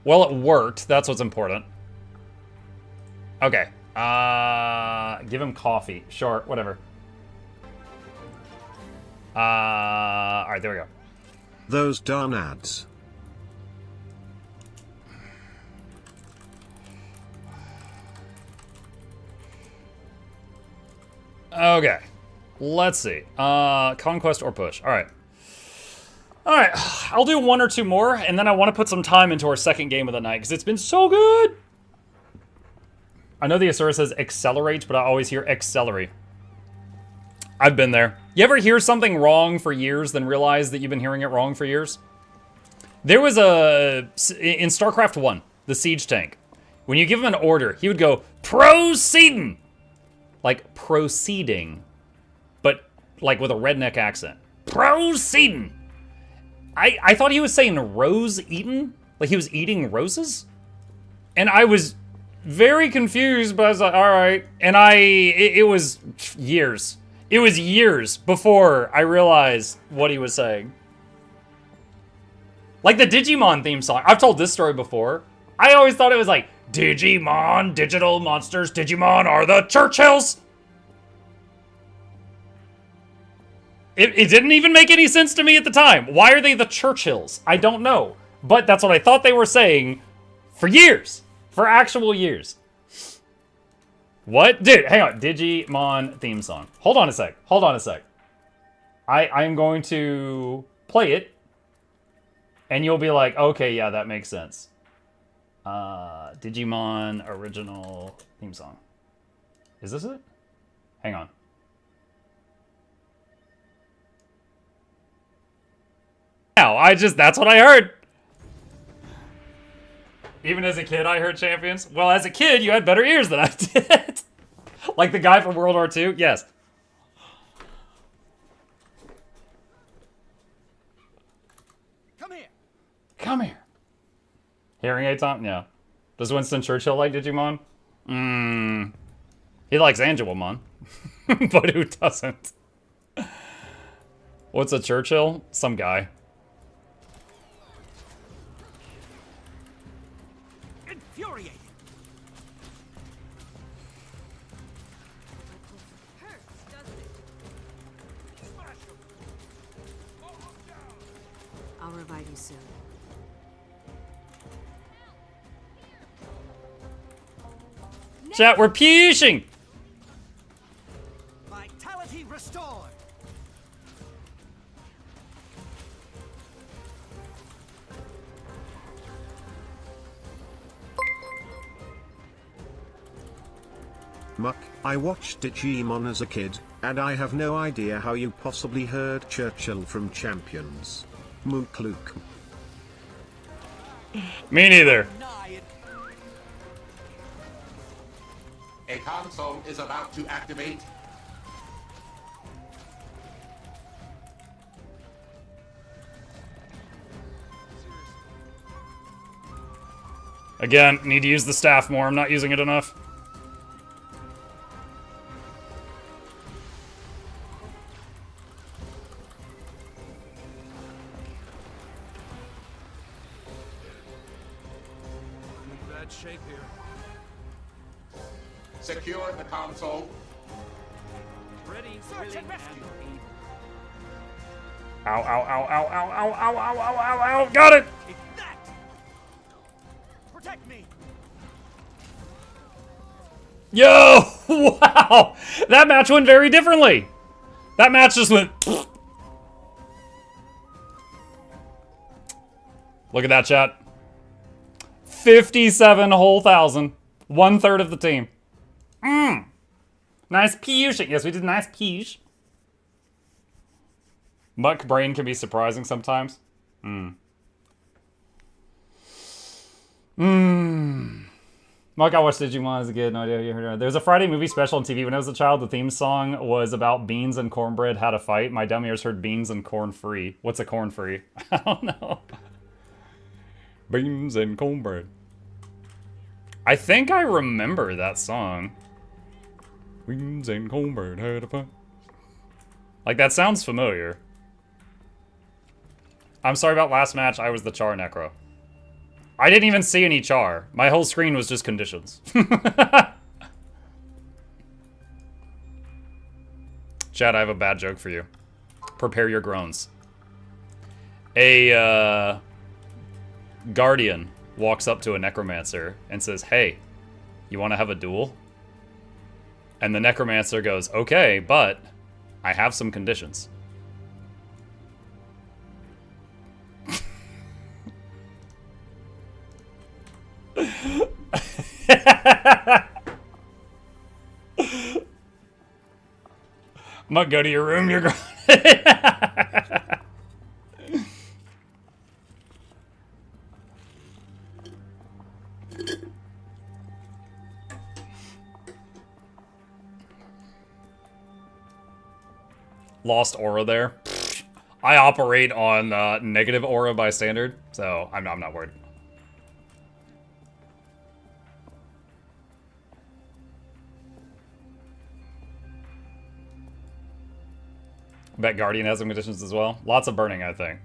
Well, it worked. That's what's important. Okay. Give him coffee. Sure, whatever. Alright, there we go. Those darn ads. Okay. Let's see. Conquest or push. Alright. Alright. I'll do 1 or 2 more, and then I want to put some time into our second game of the night, because it's been so good! I know the Asura says accelerate, but I always hear accelerate. I've been there. You ever hear something wrong for years, then realize that you've been hearing it wrong for years? There was in StarCraft 1, the siege tank. When you give him an order, he would go, proceeding! Like, proceeding. But, like, with a redneck accent. Proceeding! I thought he was saying rose eaten? Like he was eating roses? And I was very confused, but I was like, alright. And it was years. It was years before I realized what he was saying. Like the Digimon theme song. I've told this story before. I always thought it was like, Digimon, digital monsters, Digimon are the Churchills. It didn't even make any sense to me at the time. Why are they the Churchills? I don't know. But that's what I thought they were saying for years. For actual years. What? Dude, hang on. Digimon theme song. Hold on a sec. Hold on a sec. I'm going to play it. And you'll be like, okay, yeah, that makes sense. Digimon original theme song. Is this it? Hang on. Now, that's what I heard. Even as a kid, I heard Champions. Well, as a kid, you had better ears than I did. Like the guy from World War II? Yes. Come here. Come here. Hearing aid time? Yeah. Does Winston Churchill like Digimon? He likes Angelomon. But who doesn't? What's a Churchill? Some guy. Infuriating. Hurts, doesn't it? Smash him. Mow him down. I'll revive you soon. Chat, we're pushing! Vitality restored. Muck, I watched Digimon as a kid, and I have no idea how you possibly heard Churchill from Champions. Mukluk. Me neither. A console is about to activate. Again, need to use the staff more. I'm not using it enough. I'm in bad shape here. Secure the console. Ready, search and rescue. Ow, ow, ow, ow, ow, ow, ow, ow, ow, ow, ow. Got it! Take that. Protect me. Yo! Wow! That match went very differently. That match just went... Look at that, chat. 57 whole thousand. 1/3 of the team. Nice peach. Yes, we did nice peach. Muck brain can be surprising sometimes. Muck, I watched Digimon as a kid. No idea you heard of it. There's a Friday movie special on TV. When I was a child, the theme song was about beans and cornbread, how to fight. My dumb ears heard beans and corn free. What's a corn free? I don't know. Beans and cornbread. I think I remember that song. Beans and cornbread, how to fight. Like, that sounds familiar. I'm sorry about last match. I was the Char Necro. I didn't even see any Char. My whole screen was just conditions. Chad, I have a bad joke for you. Prepare your groans. A guardian walks up to a necromancer and says, "Hey, you want to have a duel?" And the necromancer goes, "Okay, but I have some conditions." I'm gonna go to your room, you're going. Lost aura there. I operate on negative aura by standard, so I'm not worried. Bet Guardian has some conditions as well. Lots of burning, I think.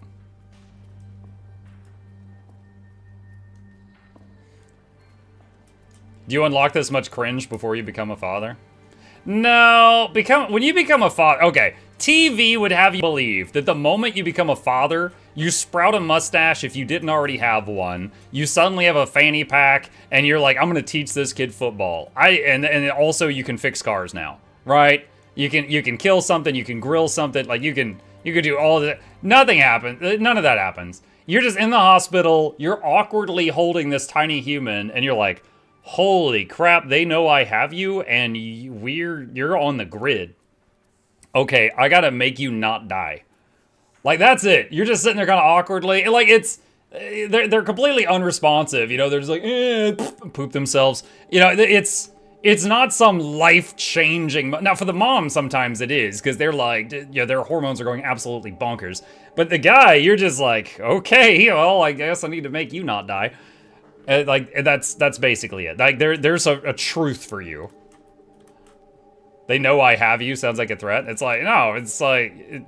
Do you unlock this much cringe before you become a father? No, when you become a father, okay, TV would have you believe that the moment you become a father, you sprout a mustache if you didn't already have one, you suddenly have a fanny pack, and you're like, I'm gonna teach this kid football. And also you can fix cars now, right? You can kill something, you can grill something, like you can do all that. Nothing happens, none of that happens. You're just in the hospital, you're awkwardly holding this tiny human, and you're like, holy crap, they know I have you, and you're on the grid. Okay, I gotta make you not die. Like, that's it. You're just sitting there kind of awkwardly. Like, they're completely unresponsive. You know, they're just like, poop themselves. You know, it's not some life-changing... Now, for the mom, sometimes it is, because they're like, you know, their hormones are going absolutely bonkers. But the guy, you're just like, okay, well, I guess I need to make you not die. Like, that's basically it. Like, there's a truth for you. They know I have you sounds like a threat. It's like, no, it's like...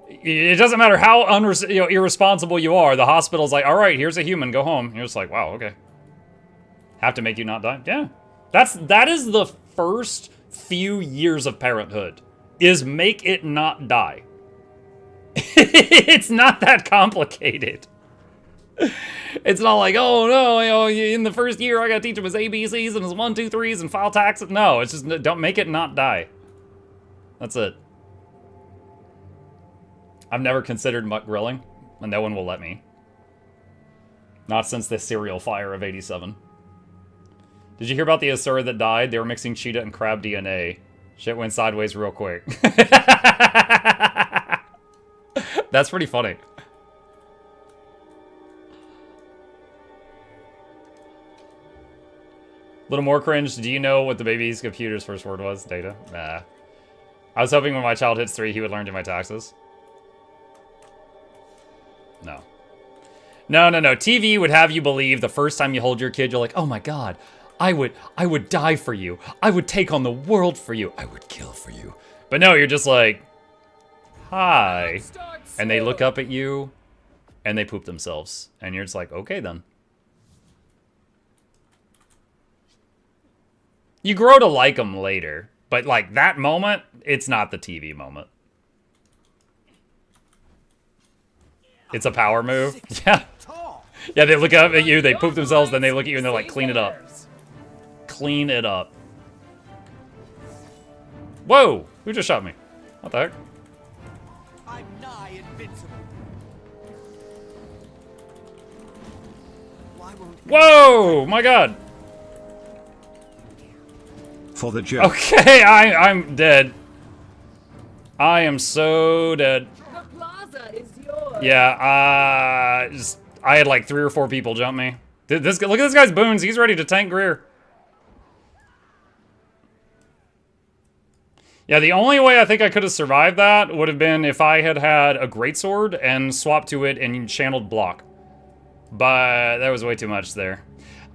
It doesn't matter how irresponsible you are. The hospital's like, all right, here's a human, go home. You're just like, wow, okay. Have to make you not die? Yeah. That is the first few years of parenthood, is make it not die. It's not that complicated. It's not like, oh no, in the first year I gotta teach him his ABCs and his 1, 2, 3s and file taxes. No, it's just, don't make it not die. That's it. I've never considered muck grilling, and no one will let me. Not since the cereal fire of 87. Did you hear about the Asura that died? They were mixing cheetah and crab DNA. Shit went sideways real quick. That's pretty funny. Little more cringe. Do you know what the baby's computer's first word was? Data? Nah. I was hoping when my child hits 3, he would learn to do my taxes. No. No. TV would have you believe the first time you hold your kid, you're like, oh my god, I would die for you. I would take on the world for you. I would kill for you. But no, you're just like, hi. And they look up at you, and they poop themselves. And you're just like, okay then. You grow to like them later. But like, that moment, it's not the TV moment. It's a power move. Yeah. Yeah, they look up at you, they poop themselves, then they look at you and they're like, clean it up. Clean it up. Whoa! Who just shot me? What the heck? I'm nigh invincible. Why won't Whoa! My god. For the joke. Okay, I'm dead. I am so dead. The plaza is yours. Yeah, I had like 3 or 4 people jump me. Look at this guy's boons. He's ready to tank Greer. Yeah, the only way I think I could have survived that would have been if I had had a greatsword and swapped to it and channeled block. But that was way too much there.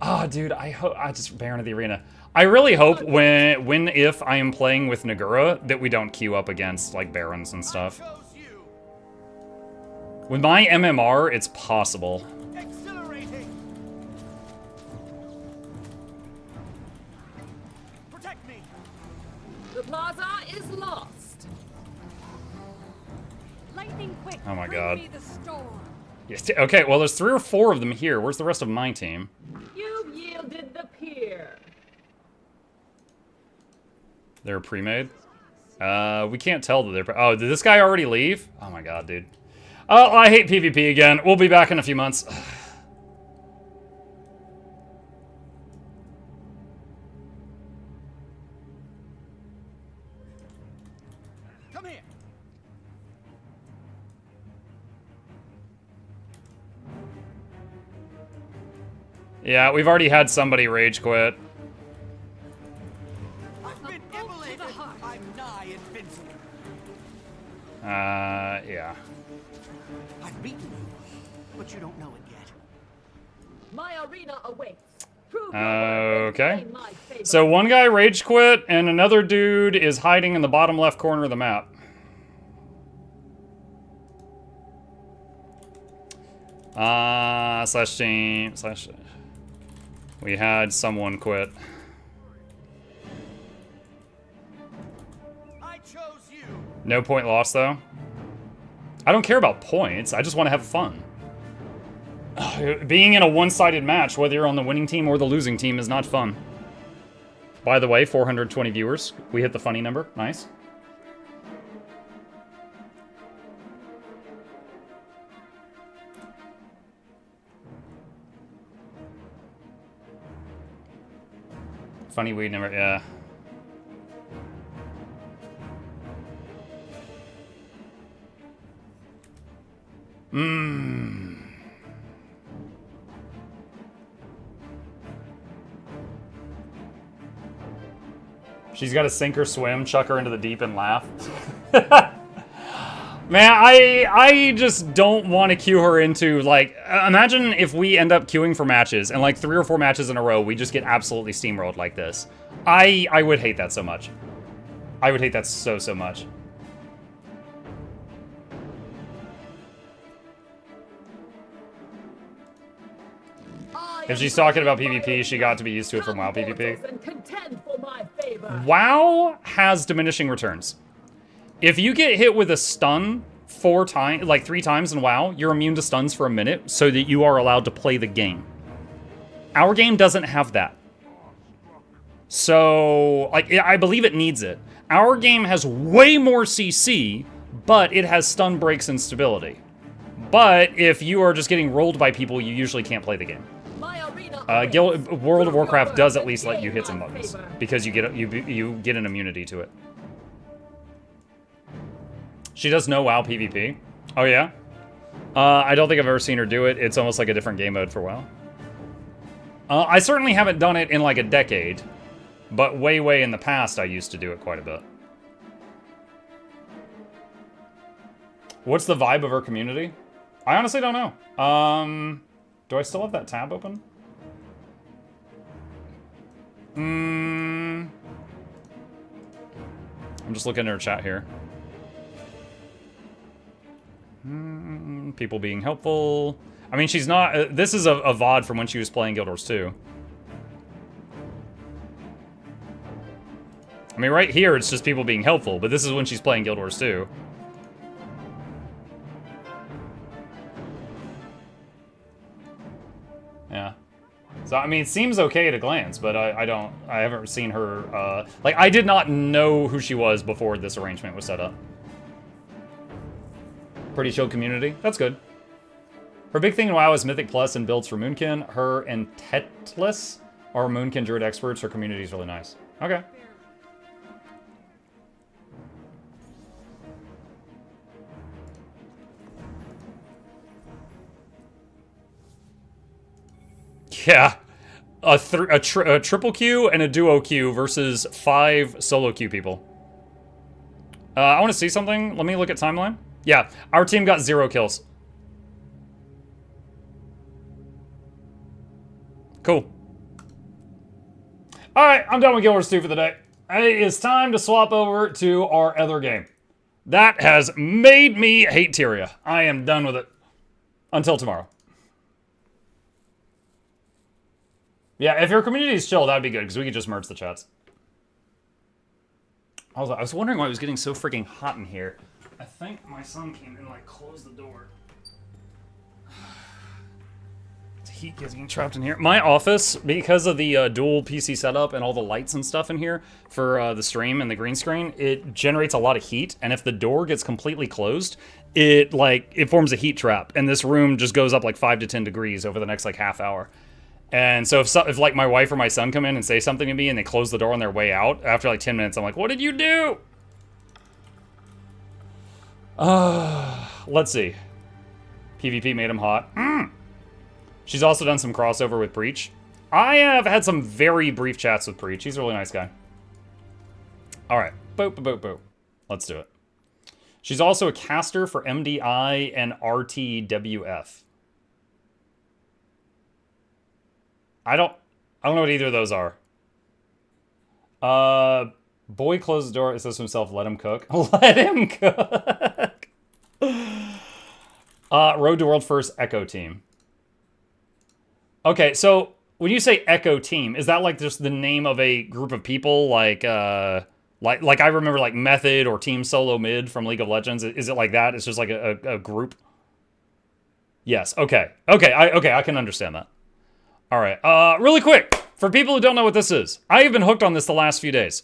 Oh, dude, I just Baron of the Arena. I really hope if I am playing with Nagura that we don't queue up against like Barons and stuff. With my MMR, it's possible. exhilarating? Protect me. The plaza is lost. Lightning quick. Oh my bring god. me the storm. Yes, okay, well there's 3 or 4 of them here. Where's the rest of my team? You've yielded the pier. They're pre-made? We can't tell that they're oh, did this guy already leave? Oh my god, dude. Oh, I hate PvP again. We'll be back in a few months. Come here. Yeah, we've already had somebody rage quit. I've been immolated. I'm nigh invincible. Yeah. I've beaten you, but you don't know it yet. My arena awaits. Prove your worth and Okay. gain my favor. So one guy rage quit, and another dude is hiding in the bottom left corner of the map. Slash team, slash... We had someone quit. I chose you. No point lost, though. I don't care about points. I just want to have fun. Being in a one-sided match, whether you're on the winning team or the losing team, is not fun. By the way, 420 viewers. We hit the funny number. Nice. Funny weed number, yeah. She's got to sink or swim, chuck her into the deep and laugh. Man, I just don't want to queue her into, like, imagine if we end up queuing for matches, and like 3 or 4 matches in a row, we just get absolutely steamrolled like this. I would hate that so much. I would hate that so much. If she's talking about PvP, she got to be used to it from WoW PvP. WoW has diminishing returns. If you get hit with a stun 3 times in WoW, you're immune to stuns for a minute so that you are allowed to play the game. Our game doesn't have that. So, like, I believe it needs it. Our game has way more CC, but it has stun breaks and stability. But if you are just getting rolled by people, you usually can't play the game. World of Warcraft does at least let you hit some buttons because you get an immunity to it. She does no WoW PvP. Oh yeah? I don't think I've ever seen her do it. It's almost like a different game mode for WoW. I certainly haven't done it in like a decade, but way in the past I used to do it quite a bit. What's the vibe of her community? I honestly don't know. Do I still have that tab open? I'm just looking at her chat here. People being helpful. I mean, she's not... this is a VOD from when she was playing Guild Wars 2. I mean, right here, it's just people being helpful, but this is when she's playing Guild Wars 2. Yeah. So, I mean, it seems okay at a glance, but I haven't seen her, like, I did not know who she was before this arrangement was set up. Pretty chill community. That's good. Her big thing in WoW is Mythic Plus and builds for Moonkin. Her and Tetlis are Moonkin Druid experts. Her community is really nice. Okay. Yeah. A triple queue and a duo queue versus 5 solo queue people. I want to see something. Let me look at timeline. Yeah, our team got 0 kills. Cool. Alright, I'm done with Guild Wars 2 for the day. It is time to swap over to our other game. That has made me hate Tyria. I am done with it. Until tomorrow. Yeah, if your community is chill, that'd be good, because we could just merge the chats. I was wondering why it was getting so freaking hot in here. I think my son came in and, like, closed the door. The heat getting trapped in here. My office, because of the dual PC setup and all the lights and stuff in here for the stream and the green screen, it generates a lot of heat, and if the door gets completely closed, it forms a heat trap, and this room just goes up like 5 to 10 degrees over the next, like, half hour. And so if like my wife or my son come in and say something to me and they close the door on their way out, after like 10 minutes, I'm like, what did you do? Let's see. PvP made him hot. She's also done some crossover with Preach. I have had some very brief chats with Preach. He's a really nice guy. All right. Boop, boop, boop. Let's do it. She's also a caster for MDI and RTWF. I don't know what either of those are. Boy closed the door. It says to himself, let him cook. Let him cook. Road to World First Echo Team. Okay, so when you say Echo Team, is that like just the name of a group of people? Like I remember like Method or Team Solo Mid from League of Legends. Is it like that? It's just like a group? Yes, okay. Okay, I can understand that. All right, really quick, for people who don't know what this is, I have been hooked on this the last few days.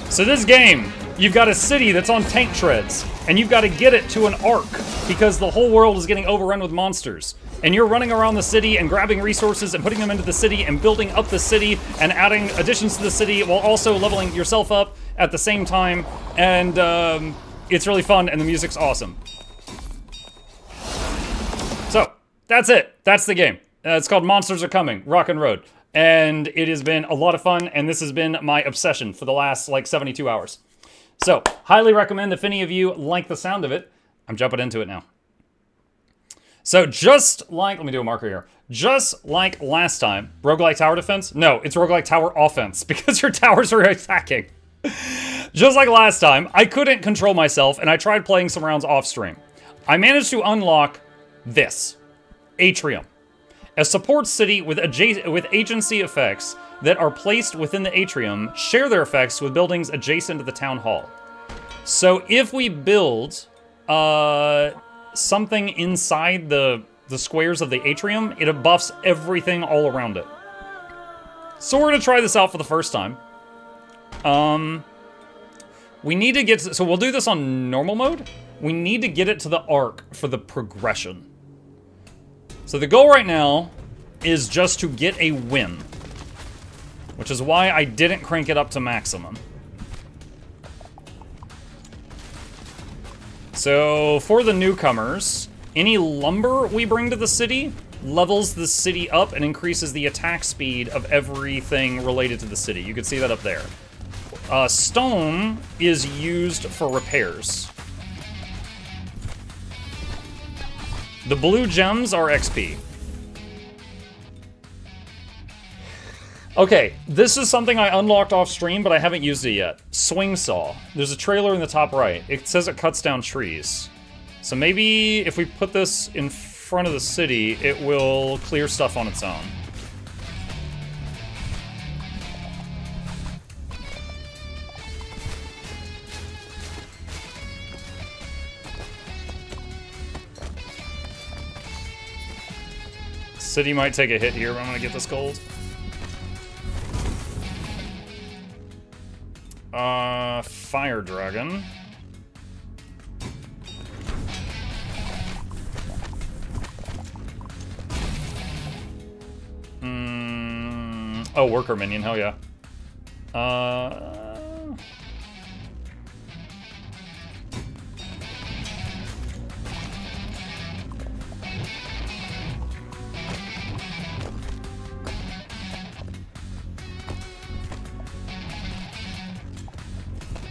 So this game, you've got a city that's on tank treads, and you've got to get it to an arc, because the whole world is getting overrun with monsters. And you're running around the city and grabbing resources and putting them into the city and building up the city and adding additions to the city while also leveling yourself up at the same time. And it's really fun, and the music's awesome. So, that's it. That's the game. It's called Monsters Are Coming, Rock and Road. And it has been a lot of fun, and this has been my obsession for the last, like, 72 hours. So, highly recommend if any of you like the sound of it. I'm jumping into it now. So, just like, let me do a marker here. Just like last time, roguelike tower defense? No, it's roguelike tower offense, because your towers are attacking. Just like last time, I couldn't control myself, and I tried playing some rounds off stream. I managed to unlock this. Atrium. A support city with agency effects that are placed within the atrium share their effects with buildings adjacent to the town hall. So if we build something inside the squares of the atrium, it buffs everything all around it. So we're gonna try this out for the first time. We need to get to, so we'll do this on normal mode. We need to get it to the arc for the progression. So the goal right now is just to get a win, which is why I didn't crank it up to maximum. So for the newcomers, any lumber we bring to the city levels the city up and increases the attack speed of everything related to the city. You can see that up there. Stone is used for repairs. The blue gems are XP. Okay, this is something I unlocked off stream, but I haven't used it yet. Swing saw. There's a trailer in the top right. It says it cuts down trees. So maybe if we put this in front of the city, it will clear stuff on its own. City might take a hit here, but I'm gonna get this gold. Fire Dragon. Oh, Worker Minion, hell yeah.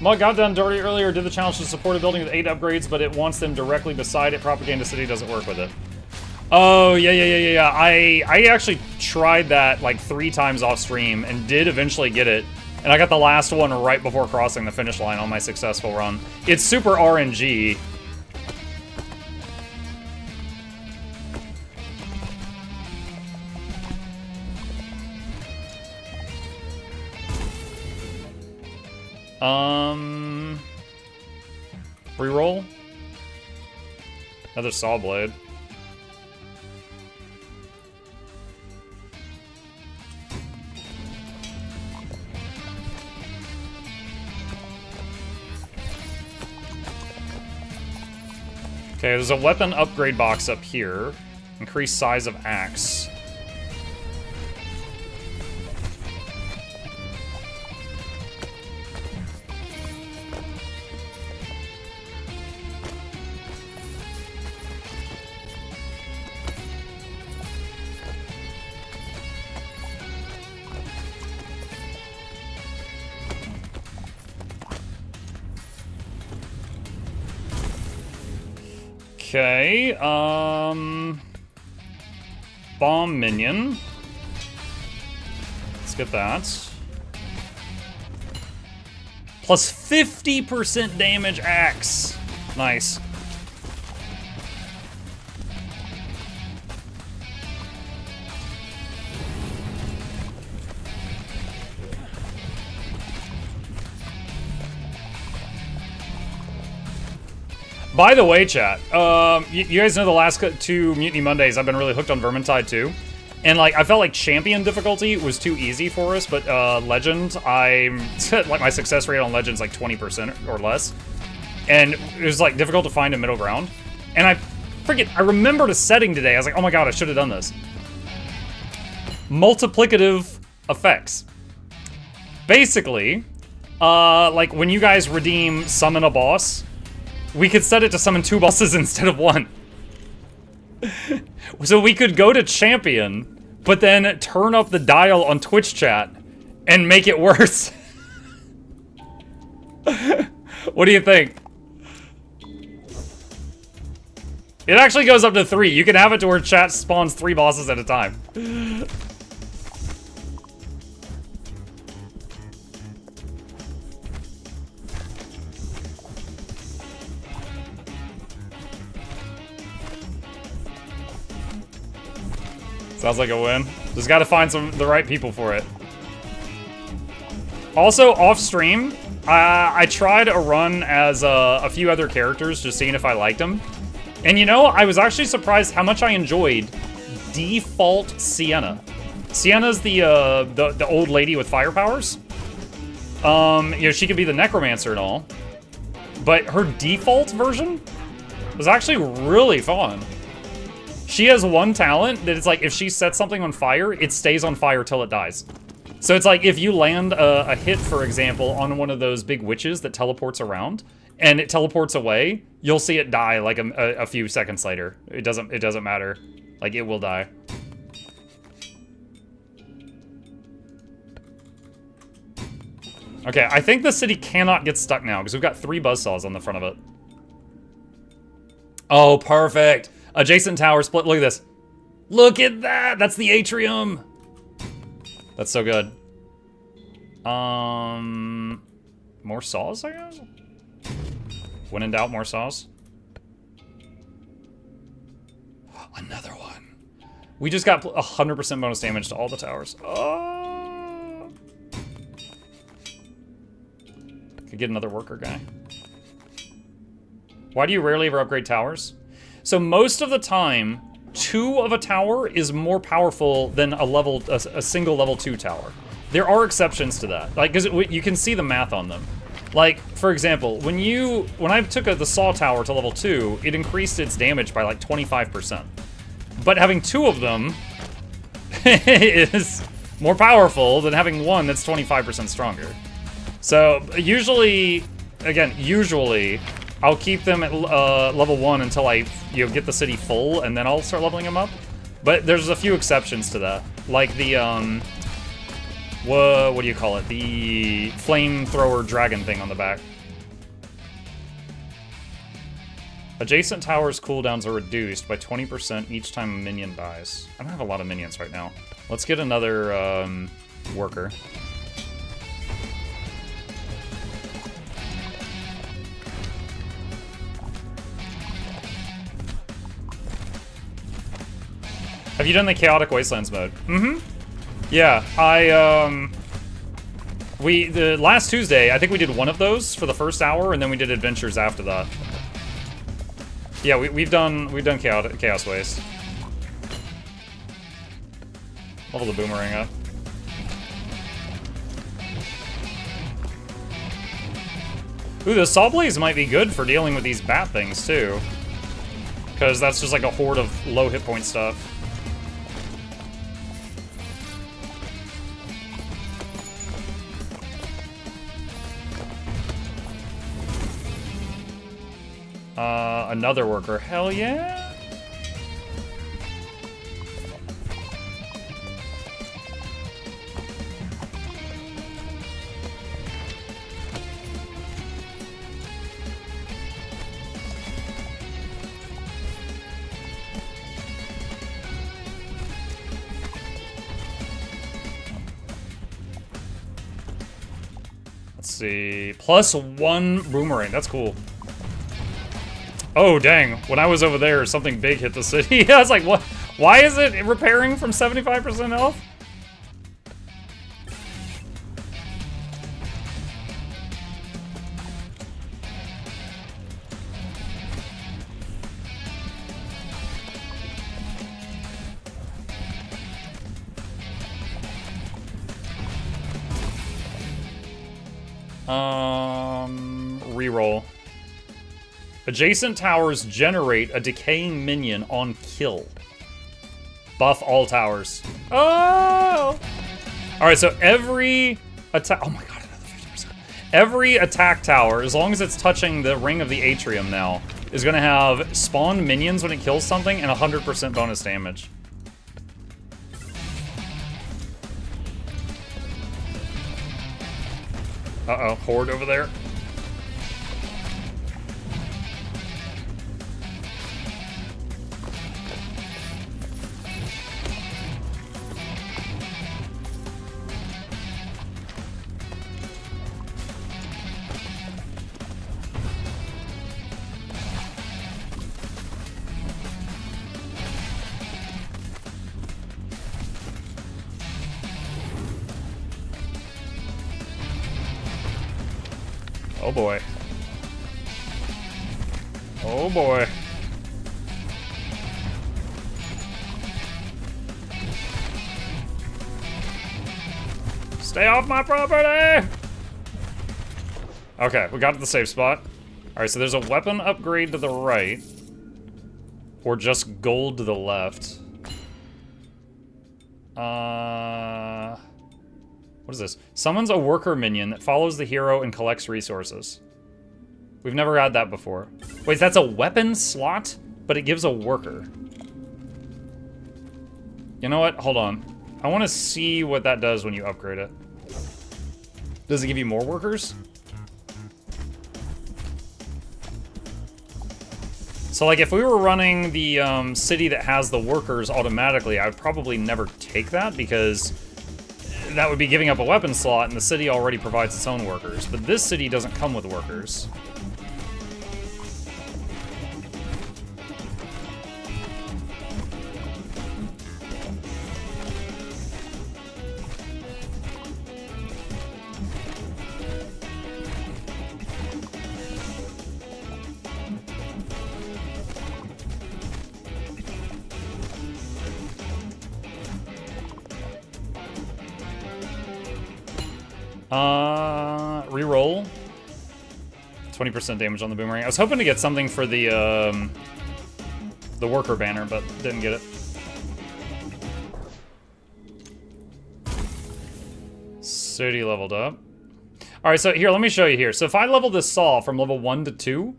Mug got done dirty earlier, did the challenge to support a building with 8 upgrades, but it wants them directly beside it. Propaganda City doesn't work with it. Oh, yeah. I actually tried that like 3 times off stream and did eventually get it. And I got the last one right before crossing the finish line on my successful run. It's super RNG. Reroll. Another saw blade. Okay, there's a weapon upgrade box up here. Increased size of axe. Okay, bomb minion. Let's get that. Plus 50% damage axe. Nice. By the way, chat, you guys know the last 2 Mutiny Mondays I've been really hooked on Vermintide 2. And, like, I felt like Champion difficulty was too easy for us, but, Legend, like, my success rate on Legend's like 20% or less. And it was, like, difficult to find a middle ground. And I remembered a setting today. I was like, oh my god, I should have done this. Multiplicative effects. Basically, like, when you guys summon a boss, we could set it to summon 2 bosses instead of 1. So we could go to champion, but then turn up the dial on Twitch chat and make it worse. What do you think? It actually goes up to 3. You can have it to where chat spawns 3 bosses at a time. Sounds like a win. Just gotta find the right people for it. Also, off stream, I tried a run as a few other characters, just seeing if I liked them. And you know, I was actually surprised how much I enjoyed default Sienna. Sienna's the old lady with fire powers. You know, she could be the necromancer and all, but her default version was actually really fun. She has one talent that it's like if she sets something on fire, it stays on fire till it dies. So it's like if you land a hit, for example, on one of those big witches that teleports around, and it teleports away, you'll see it die like a few seconds later. It doesn't matter. Like, it will die. Okay, I think the city cannot get stuck now because we've got 3 buzzsaws on the front of it. Oh, perfect. Adjacent tower split. Look at this. Look at that. That's the atrium. That's so good. More saws, I guess? When in doubt, more saws. Another one. We just got 100% bonus damage to all the towers. Oh. Could get another worker guy. Why do you rarely ever upgrade towers? So most of the time, 2 of a tower is more powerful than a single level 2 tower. There are exceptions to that, like, because you can see the math on them. Like, for example, when I took the saw tower to level 2, it increased its damage by like 25%. But having 2 of them is more powerful than having 1 that's 25% stronger. So usually, I'll keep them at level 1 until I get the city full, and then I'll start leveling them up. But there's a few exceptions to that, like the what do you call it? The flamethrower dragon thing on the back. Adjacent towers' cooldowns are reduced by 20% each time a minion dies. I don't have a lot of minions right now. Let's get another worker. Have you done the Chaotic Wastelands mode? Mm-hmm. Yeah, the last Tuesday, I think we did one of those for the first hour, and then we did adventures after that. Yeah, we've done Chaos Waste. Level the boomerang up. Ooh, the Saw Blaze might be good for dealing with these bat things, too. Because that's just like a horde of low hit point stuff. Another worker. Hell yeah! Let's see. +1 boomerang. That's cool. Oh, dang. When I was over there, something big hit the city. I was like, what? Why is it repairing from 75% health? Reroll. Adjacent towers generate a decaying minion on kill. Buff all towers. Oh! Alright, so every attack... Oh my god, another 50%. every attack tower, as long as it's touching the ring of the atrium now, is going to have spawned minions when it kills something and 100% bonus damage. Uh-oh, horde over there. Oh boy. Oh boy. Stay off my property! Okay, we got to the safe spot. Alright, so there's a weapon upgrade to the right. Or just gold to the left. What is this? Summons a worker minion that follows the hero and collects resources. We've never had that before. Wait, that's a weapon slot? But it gives a worker. You know what? Hold on. I want to see what that does when you upgrade it. Does it give you more workers? So, like, if we were running the city that has the workers automatically, I would probably never take that because that would be giving up a weapon slot, and the city already provides its own workers. But this city doesn't come with workers. Reroll. 20% damage on the boomerang. I was hoping to get something for the worker banner, but didn't get it. City leveled up. Alright, so here, let me show you here. So if I level this saw from level 1 to 2,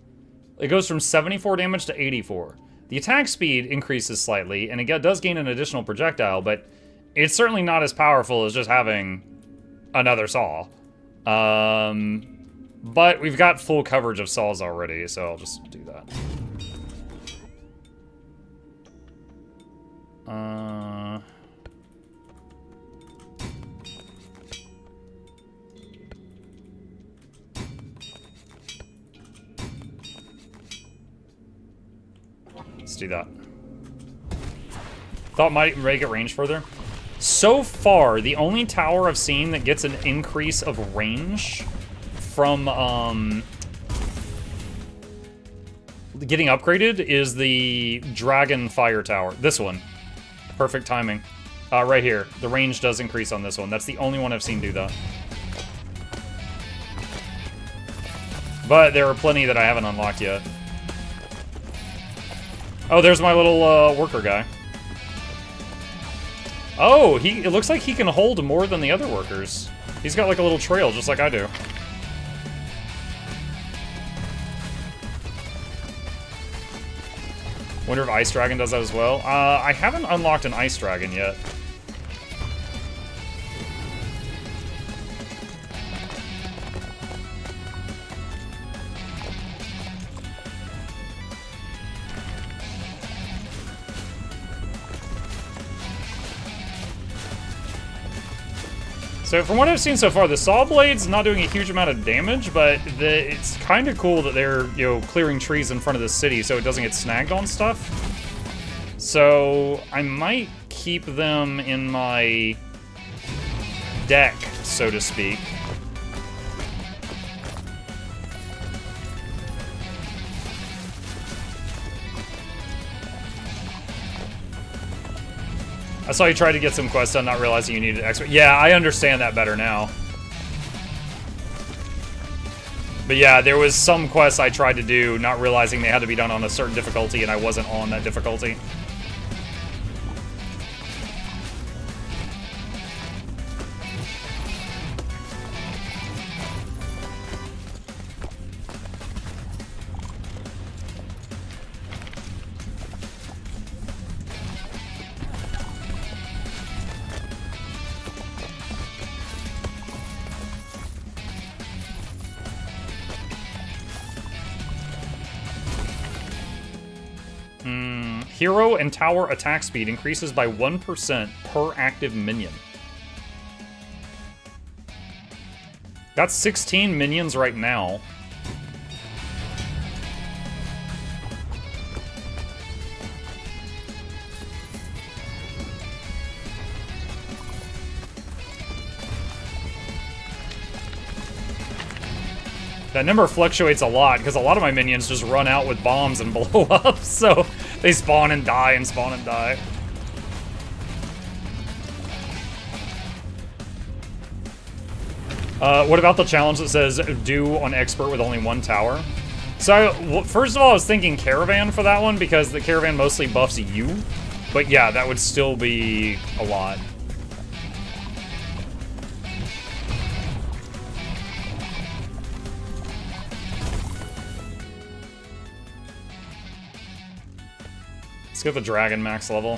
it goes from 74 damage to 84. The attack speed increases slightly, and it does gain an additional projectile, but it's certainly not as powerful as just having another saw. But we've got full coverage of saws already, so I'll just do that. Let's do that. Thought might make it range further. So far, the only tower I've seen that gets an increase of range from getting upgraded is the Dragon Fire Tower. This one. Perfect timing. Right here. The range does increase on this one. That's the only one I've seen do that. But there are plenty that I haven't unlocked yet. Oh, there's my little worker guy. Oh, it looks like he can hold more than the other workers. He's got like a little trail, just like I do. Wonder if Ice Dragon does that as well. I haven't unlocked an Ice Dragon yet. So from what I've seen so far, the saw blade's not doing a huge amount of damage, but it's kind of cool that they're, you know, clearing trees in front of the city so it doesn't get snagged on stuff. So I might keep them in my deck, so to speak. I saw you try to get some quests done, not realizing you needed extra. Yeah, I understand that better now. But yeah, there was some quests I tried to do, not realizing they had to be done on a certain difficulty, and I wasn't on that difficulty. Hero and tower attack speed increases by 1% per active minion. Got 16 minions right now. That number fluctuates a lot, because a lot of my minions just run out with bombs and blow up, so they spawn and die and spawn and die. What about the challenge that says do on expert with only 1 tower? So, well, first of all, I was thinking caravan for that one, because the caravan mostly buffs you. But yeah, that would still be a lot. Let's get the dragon max level.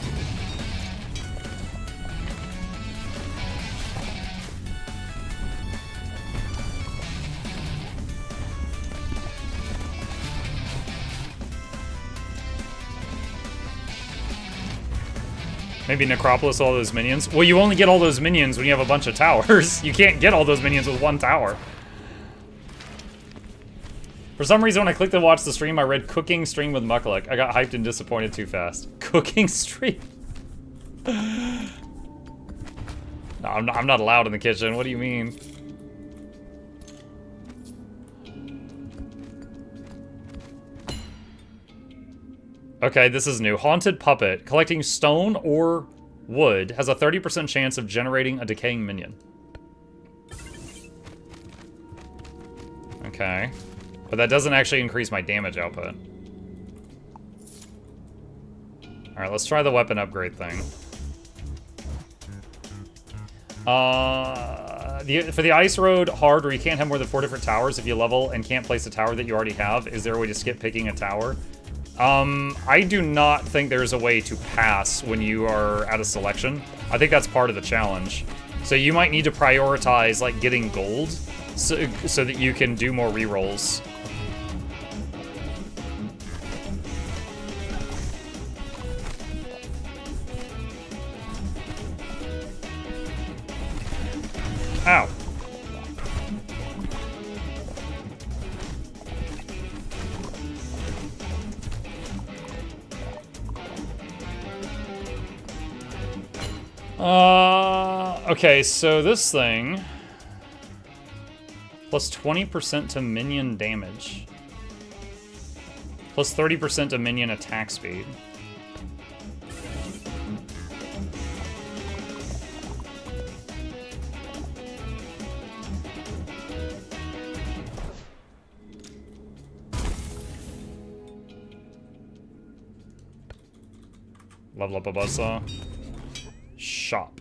Maybe Necropolis all those minions. Well, you only get all those minions when you have a bunch of towers. You can't get all those minions with 1 tower. For some reason, when I clicked to watch the stream, I read cooking stream with Mukluk. I got hyped and disappointed too fast. Cooking stream? No, I'm not allowed in the kitchen. What do you mean? Okay, this is new. Haunted Puppet. Collecting stone or wood has a 30% chance of generating a decaying minion. Okay. But that doesn't actually increase my damage output. Alright, let's try the weapon upgrade thing. For the Ice Road hard, where you can't have more than 4 different towers if you level and can't place a tower that you already have, is there a way to skip picking a tower? I do not think there's a way to pass when you are at a selection. I think that's part of the challenge. So you might need to prioritize, like, getting gold so that you can do more rerolls. Ow. Okay, so this thing plus 20% to minion damage, plus 30% to minion attack speed. Level up a buzzsaw. Shop.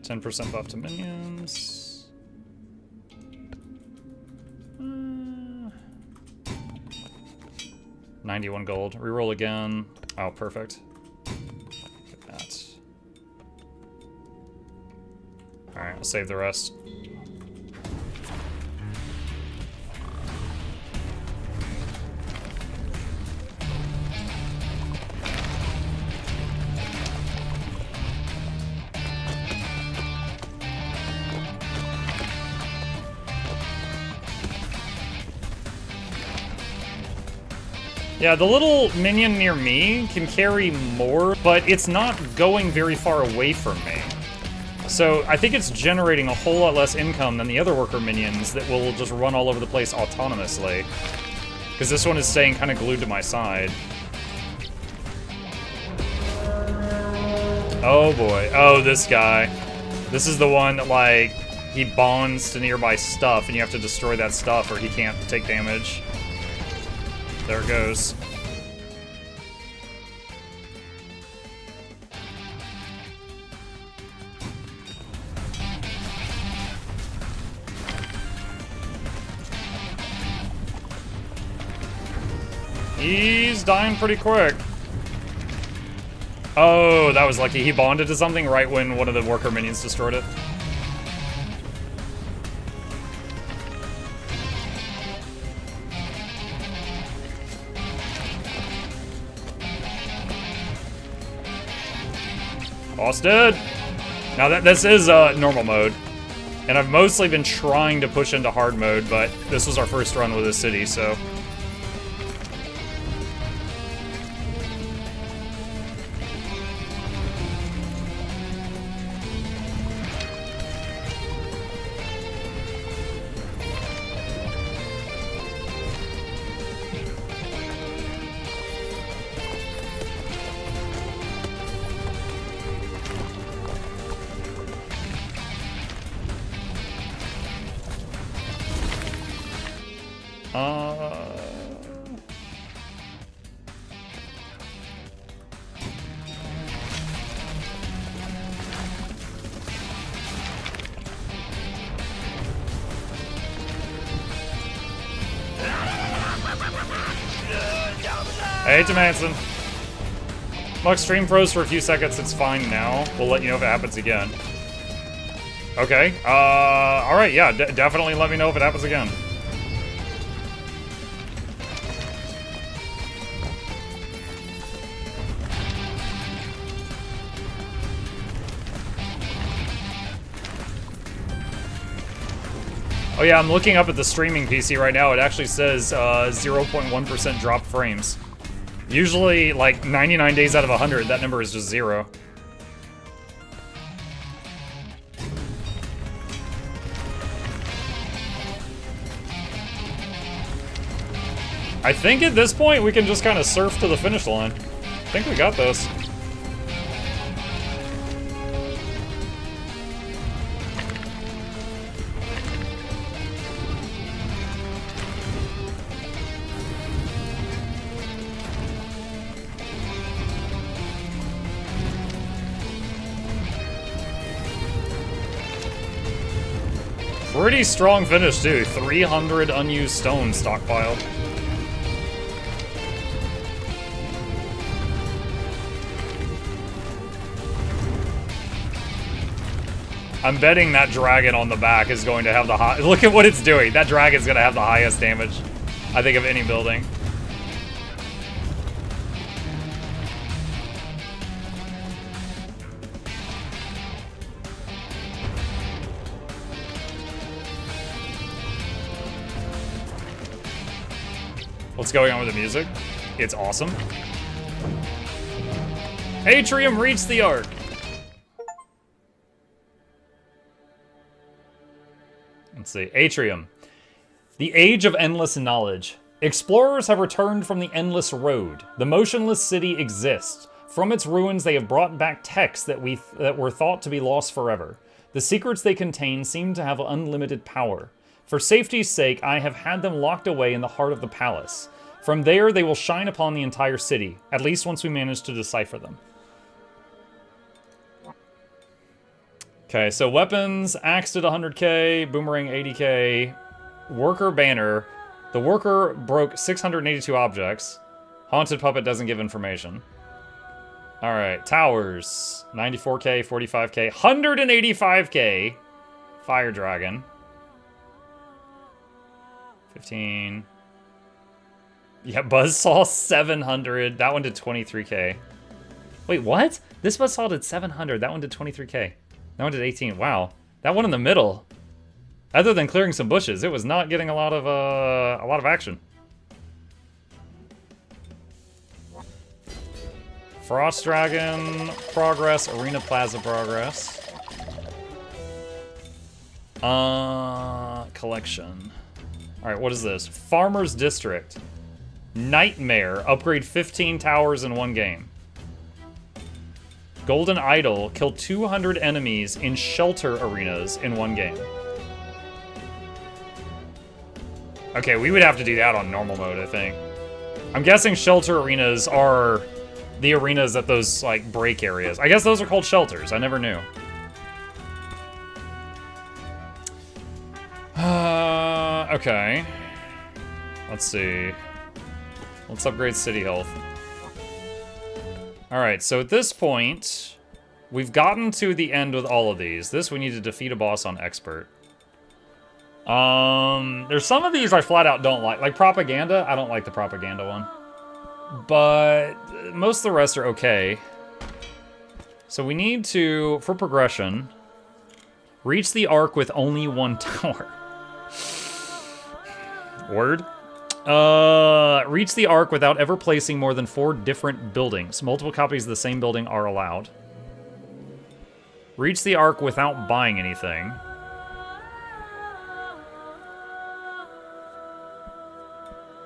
%10 buff to minions. 91 gold. Reroll again. Oh, perfect. Get that. Alright, I'll save the rest. Yeah, the little minion near me can carry more, but it's not going very far away from me. So I think it's generating a whole lot less income than the other worker minions that will just run all over the place autonomously. Because this one is staying kind of glued to my side. Oh boy. Oh, this guy. This is the one that, like, he bonds to nearby stuff and you have to destroy that stuff or he can't take damage. There it goes. He's dying pretty quick. Oh, that was lucky. He bonded to something right when one of the worker minions destroyed it. Boss dead. Now this is normal mode. And I've mostly been trying to push into hard mode, but this was our first run with this city, so. Hey, Manson. Muk, stream froze for a few seconds. It's fine now. We'll let you know if it happens again. Okay. Alright, yeah. Definitely let me know if it happens again. Oh yeah, I'm looking up at the streaming PC right now. It actually says 0.1% drop frames. Usually, like 99 days out of 100, that number is just 0. I think at this point we can just kind of surf to the finish line. I think we got this. Pretty strong finish, too. 300 unused stone stockpiled. I'm betting that dragon on the back is going to have the high. Look at what it's doing. That dragon's going to have the highest damage, I think, of any building. What's going on with the music? It's awesome. Atrium reached the Ark. Let's see. Atrium. The age of endless knowledge. Explorers have returned from the endless road. The motionless city exists. From its ruins, they have brought back texts that were thought to be lost forever. The secrets they contain seem to have unlimited power. For safety's sake, I have had them locked away in the heart of the palace. From there, they will shine upon the entire city, at least once we manage to decipher them. Okay, so weapons, axe did 100k, boomerang 80k, worker banner. The worker broke 682 objects. Haunted puppet doesn't give information. Alright, towers, 94k, 45k, 185k, fire dragon. 15. Yeah, buzzsaw 700. That one did 23k. Wait, what? This buzzsaw did 700. That one did 23k. That one did 18. Wow. That one in the middle. Other than clearing some bushes, it was not getting a lot of action. Frost Dragon progress, Arena Plaza progress. Collection. Alright, what is this? Farmer's District. Nightmare. Upgrade 15 towers in one game. Golden Idol. Kill 200 enemies in shelter arenas in one game. Okay, we would have to do that on normal mode, I think. I'm guessing shelter arenas are the arenas at those, like, break areas. I guess those are called shelters. I never knew. Okay. Let's see. Let's upgrade city health. Alright, so at this point, we've gotten to the end with all of these. This, we need to defeat a boss on expert. There's some of these I flat out don't like. Like propaganda, I don't like the propaganda one. But most of the rest are okay. So we need to, for progression, reach the arc with only one tower. Word? Reach the arc without ever placing more than 4 different buildings. Multiple copies of the same building are allowed. Reach the arc without buying anything.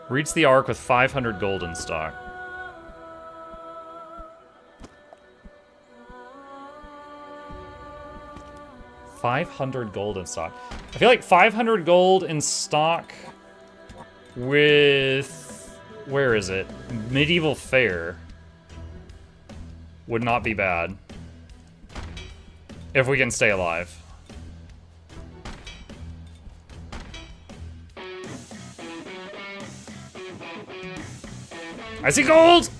Reach the arc with 500 gold in stock. $500 gold in stock. I feel like 500 gold in stock with... Where is it? Medieval Fair would not be bad. If we can stay alive. I see gold!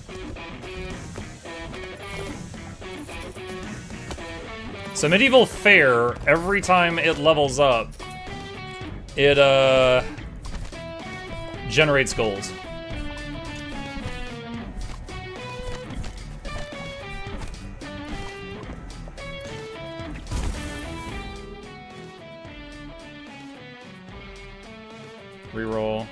So Medieval Fair, every time it levels up, it generates gold. Reroll.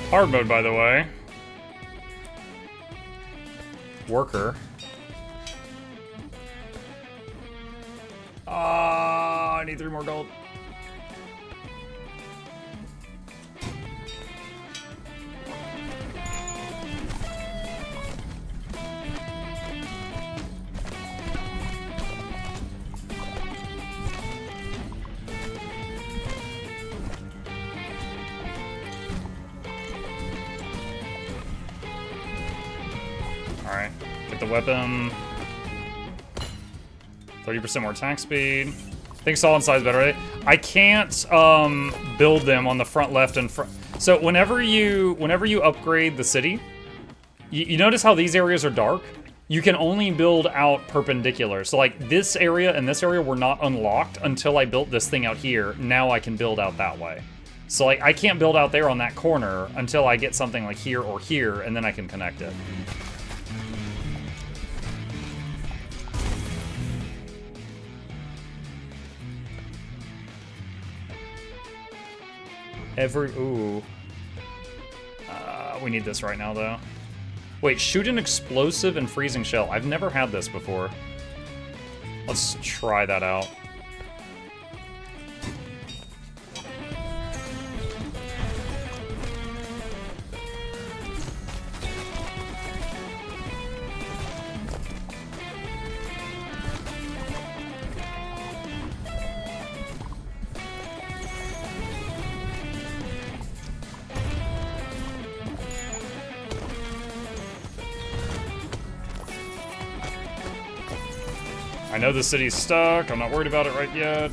Hard mode, by the way. Worker. I need 3 more gold. Alright, get the weapon. 30% more attack speed. I think solid size better, right? I can't build them on the front left and front. So whenever you upgrade the city, you notice how these areas are dark? You can only build out perpendicular. So like this area and this area were not unlocked until I built this thing out here. Now I can build out that way. So like I can't build out there on that corner until I get something like here or here, and then I can connect it. Ooh. We need this right now, though. Wait, shoot an explosive and freezing shell. I've never had this before. Let's try that out. I know the city's stuck. I'm not worried about it right yet.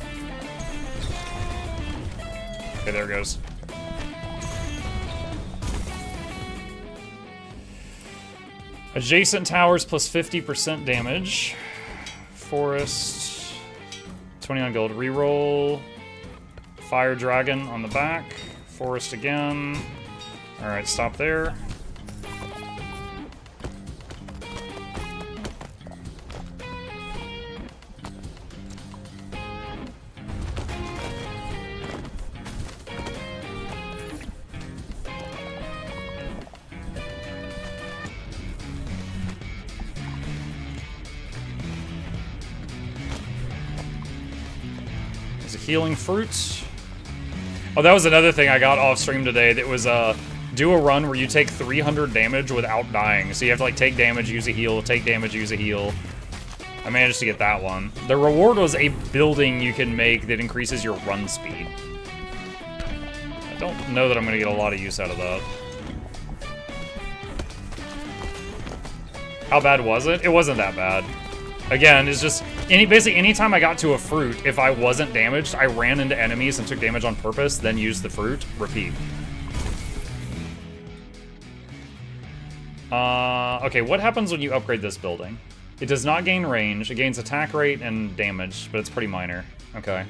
Okay, there it goes. Adjacent towers plus 50% damage. Forest. 29 gold. Reroll. Fire dragon on the back. Forest again. Alright, stop there. Healing fruits. Oh, that was another thing I got off stream today. That was do a run where you take 300 damage without dying. So you have to like take damage, use a heal, take damage, use a heal. I managed to get that one. The reward was a building you can make that increases your run speed. I don't know that I'm gonna get a lot of use out of that. How bad was it? It wasn't that bad. Again, it's just basically anytime I got to a fruit, if I wasn't damaged, I ran into enemies and took damage on purpose, then used the fruit. Repeat. Okay, what happens when you upgrade this building? It does not gain range. It gains attack rate and damage, but it's pretty minor. Okay.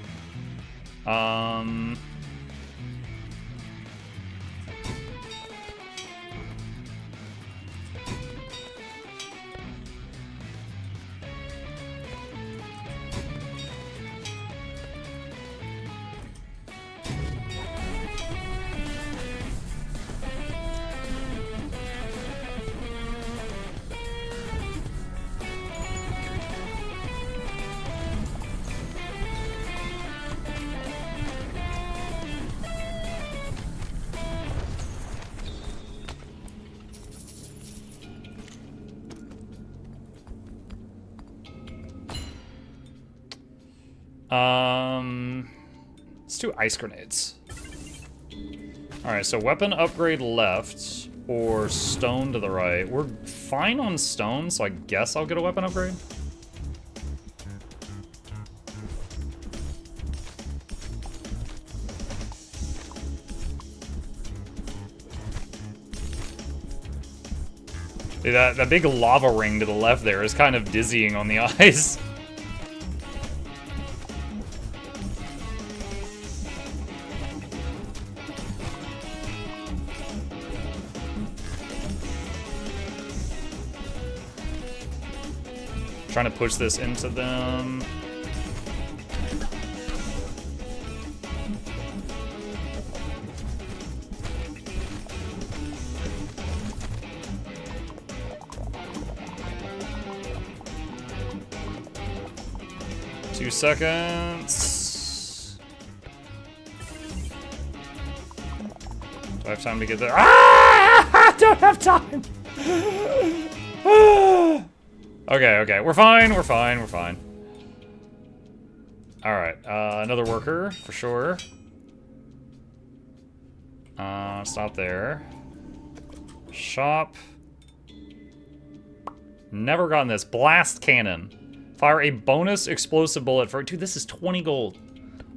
Let's do ice grenades. Alright, so weapon upgrade left, or stone to the right. We're fine on stone, so I guess I'll get a weapon upgrade. Dude, that big lava ring to the left there is kind of dizzying on the eyes. Trying to push this into them. Two seconds. Do I have time to get there? Ah! I don't have time! Okay, we're fine. Alright, another worker, for sure. Stop there. Shop. Never gotten this. Blast cannon. Fire a bonus explosive bullet for... Dude, this is 20 gold.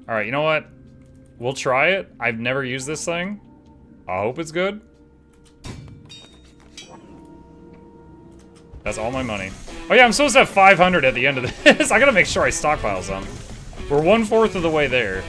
Alright, you know what? We'll try it. I've never used this thing. I hope it's good. That's all my money. Oh yeah, I'm supposed to have 500 at the end of this. I gotta make sure I stockpile some. We're 1/4 of the way there.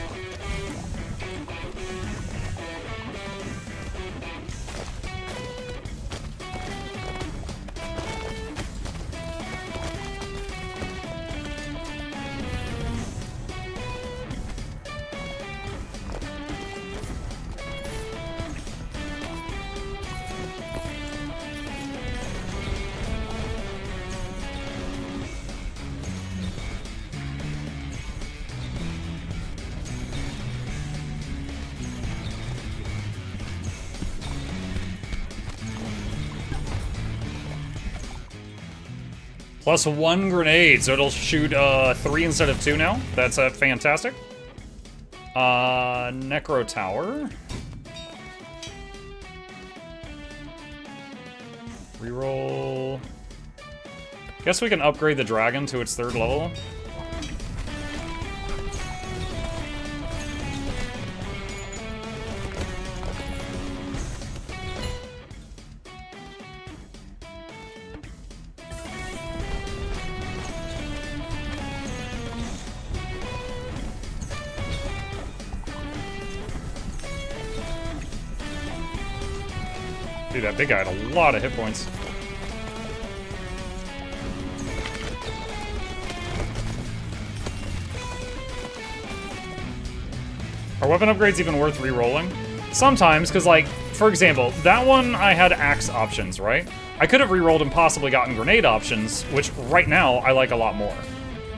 +1 grenade, so it'll shoot 3 instead of 2 now. That's fantastic. Necro Tower. Reroll. Guess we can upgrade the dragon to its 3rd level. Dude, that big guy had a lot of hit points. Are weapon upgrades even worth re-rolling? Sometimes, because like, for example, that one I had axe options, right? I could have re-rolled and possibly gotten grenade options, which right now I like a lot more.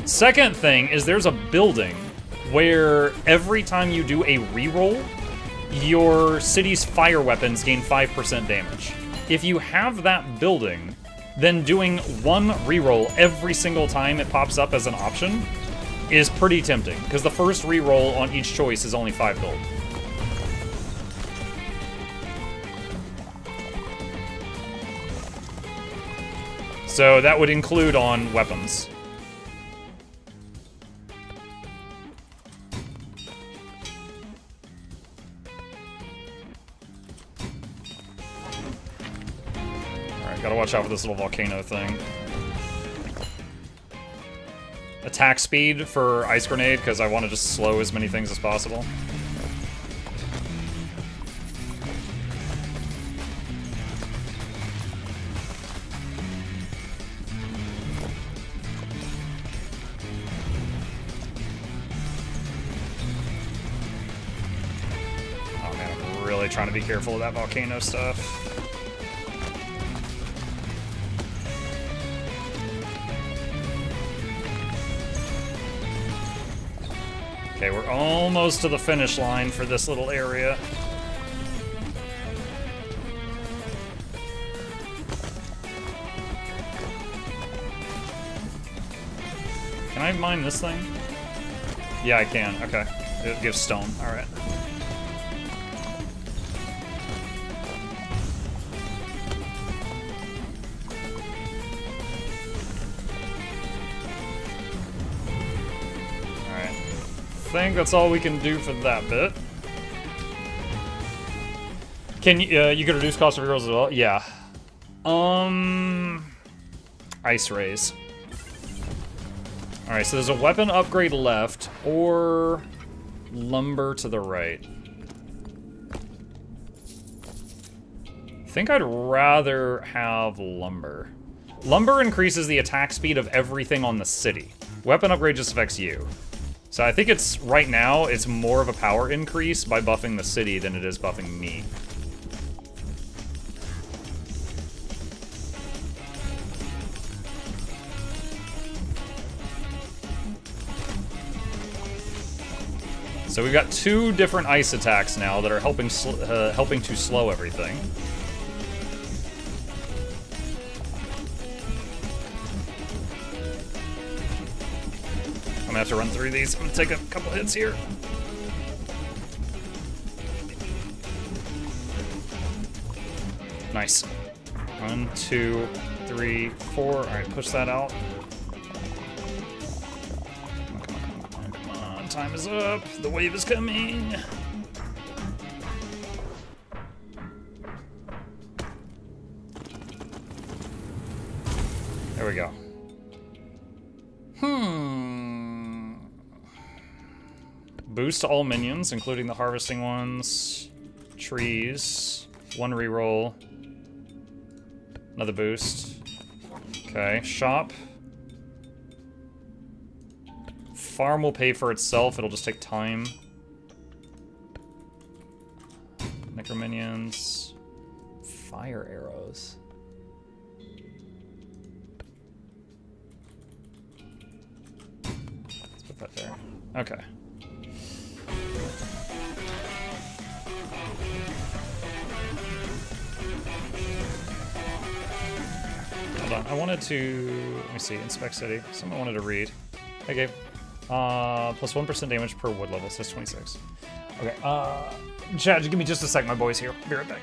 Second thing is there's a building where every time you do a re-roll, your city's fire weapons gain 5% damage. If you have that building, then doing one reroll every single time it pops up as an option is pretty tempting, because the first reroll on each choice is only 5 gold. So that would include on weapons. Alright, gotta watch out for this little volcano thing. Attack speed for ice grenade, because I want to just slow as many things as possible. Oh man, I'm really trying to be careful of that volcano stuff. Okay, we're almost to the finish line for this little area. Can I mine this thing? Yeah, I can. Okay. It gives stone. Alright. I think that's all we can do for that bit. Can you could reduce cost of heroes as well? Yeah. Ice rays. Alright, so there's a weapon upgrade left, or lumber to the right. I think I'd rather have lumber. Lumber increases the attack speed of everything on the city. Weapon upgrade just affects you. So I think it's, right now, it's more of a power increase by buffing the city than it is buffing me. So we've got two different ice attacks now that are helping to slow everything. I'm gonna have to run through these. I'm gonna take a couple hits here. Nice. 1, 2, 3, 4. Alright, push that out. Come on, time is up. The wave is coming. There we go. Boost to all minions, including the harvesting ones. Trees. 1 reroll. Another boost. Okay, shop. Farm will pay for itself, it'll just take time. Necro minions. Fire arrows. Let's put that there. Okay. Hold on, I wanted to, let me see, inspect city. Something I wanted to read. Okay. Plus 1% damage per wood level, says 26. Okay, Chad, give me just a sec, my boy's here. Be right back.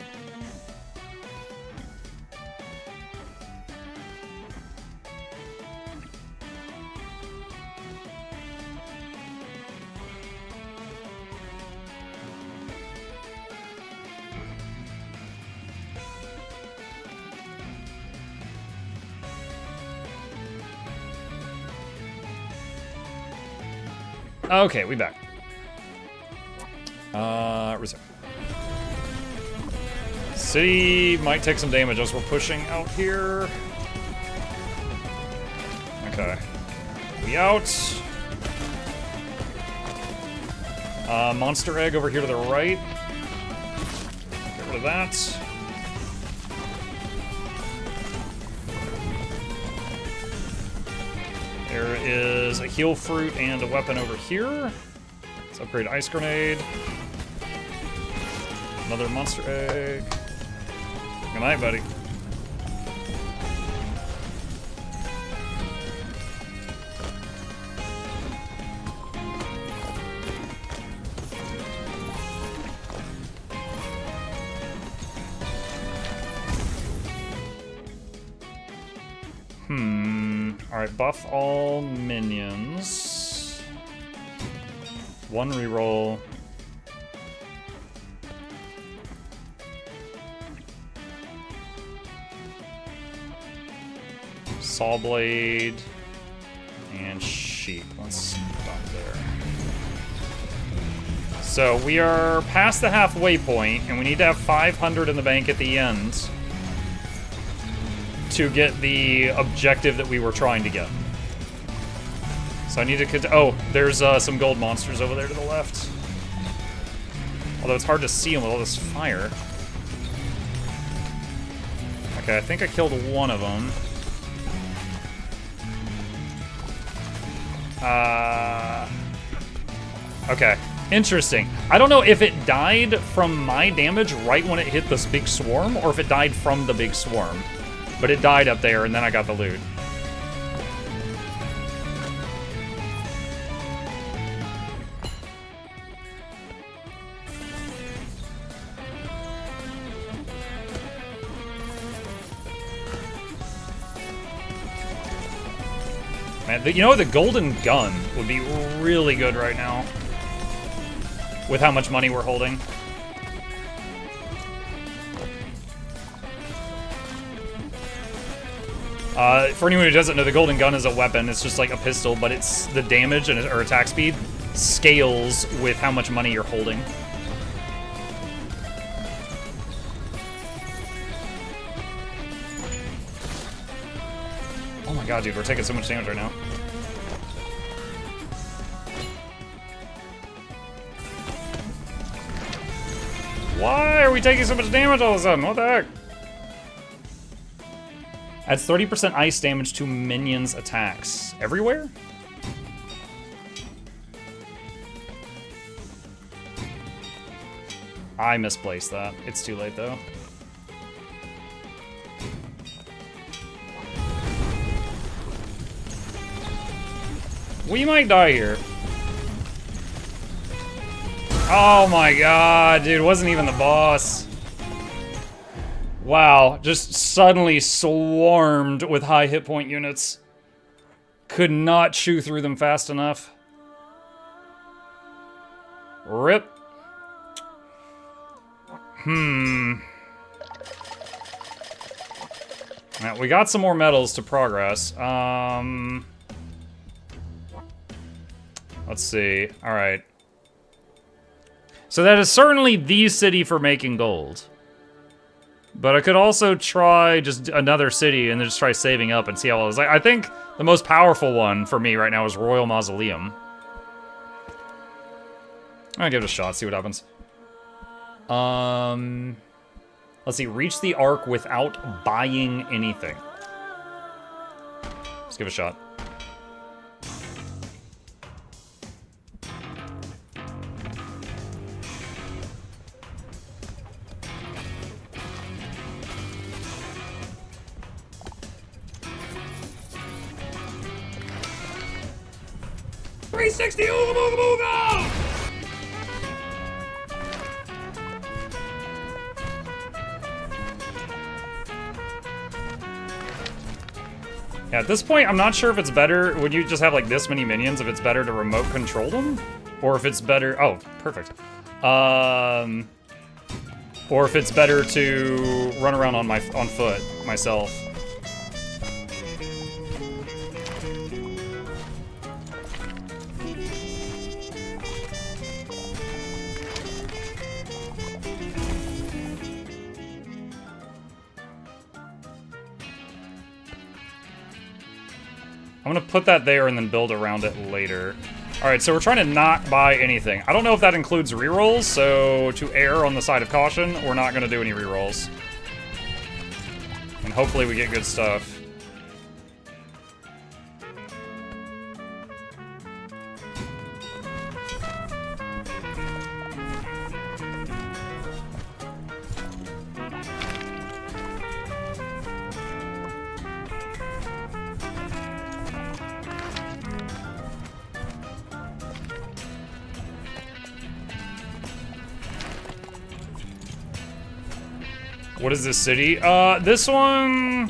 Okay, we back. Resume. City might take some damage as we're pushing out here. Okay. We out. Monster egg over here to the right. Get rid of that. There is a heal fruit and a weapon over here. Let's upgrade ice grenade. Another monster egg. Good night, buddy. Alright, buff all minions. 1 reroll. Saw blade. And sheep. Let's stop there. So we are past the halfway point, and we need to have 500 in the bank at the end to get the objective that we were trying to get. So I need to oh, there's some gold monsters over there to the left. Although it's hard to see them with all this fire. Okay, I think I killed one of them. Okay, interesting. I don't know if it died from my damage right when it hit this big swarm, or if it died from the big swarm. But it died up there, and then I got the loot. Man, you know, the golden gun would be really good right now. With how much money we're holding. For anyone who doesn't know, the golden gun is a weapon. It's just like a pistol, but it's the damage and or attack speed scales with how much money you're holding. Oh my god, dude, we're taking so much damage right now. Why are we taking so much damage all of a sudden? What the heck? Adds 30% ice damage to minions' attacks. Everywhere? I misplaced that. It's too late, though. We might die here. Oh my god, dude, wasn't even the boss. Wow, just suddenly swarmed with high hit point units. Could not chew through them fast enough. Rip. Now, we got some more medals to progress. Let's see. Alright. So that is certainly the city for making gold. But I could also try just another city and then just try saving up and see how it is. I think the most powerful one for me right now is Royal Mausoleum. I'm gonna give it a shot, see what happens. Let's see, reach the Ark without buying anything. Let's give it a shot. Yeah, at this point, I'm not sure if it's better when you just have like this many minions, if it's better to remote control them, or if it's better. Oh, perfect. Or if it's better to run around on foot myself. I'm gonna put that there and then build around it later. Alright, so we're trying to not buy anything. I don't know if that includes rerolls, so to err on the side of caution, we're not gonna do any rerolls. And hopefully we get good stuff. What is this city? This one...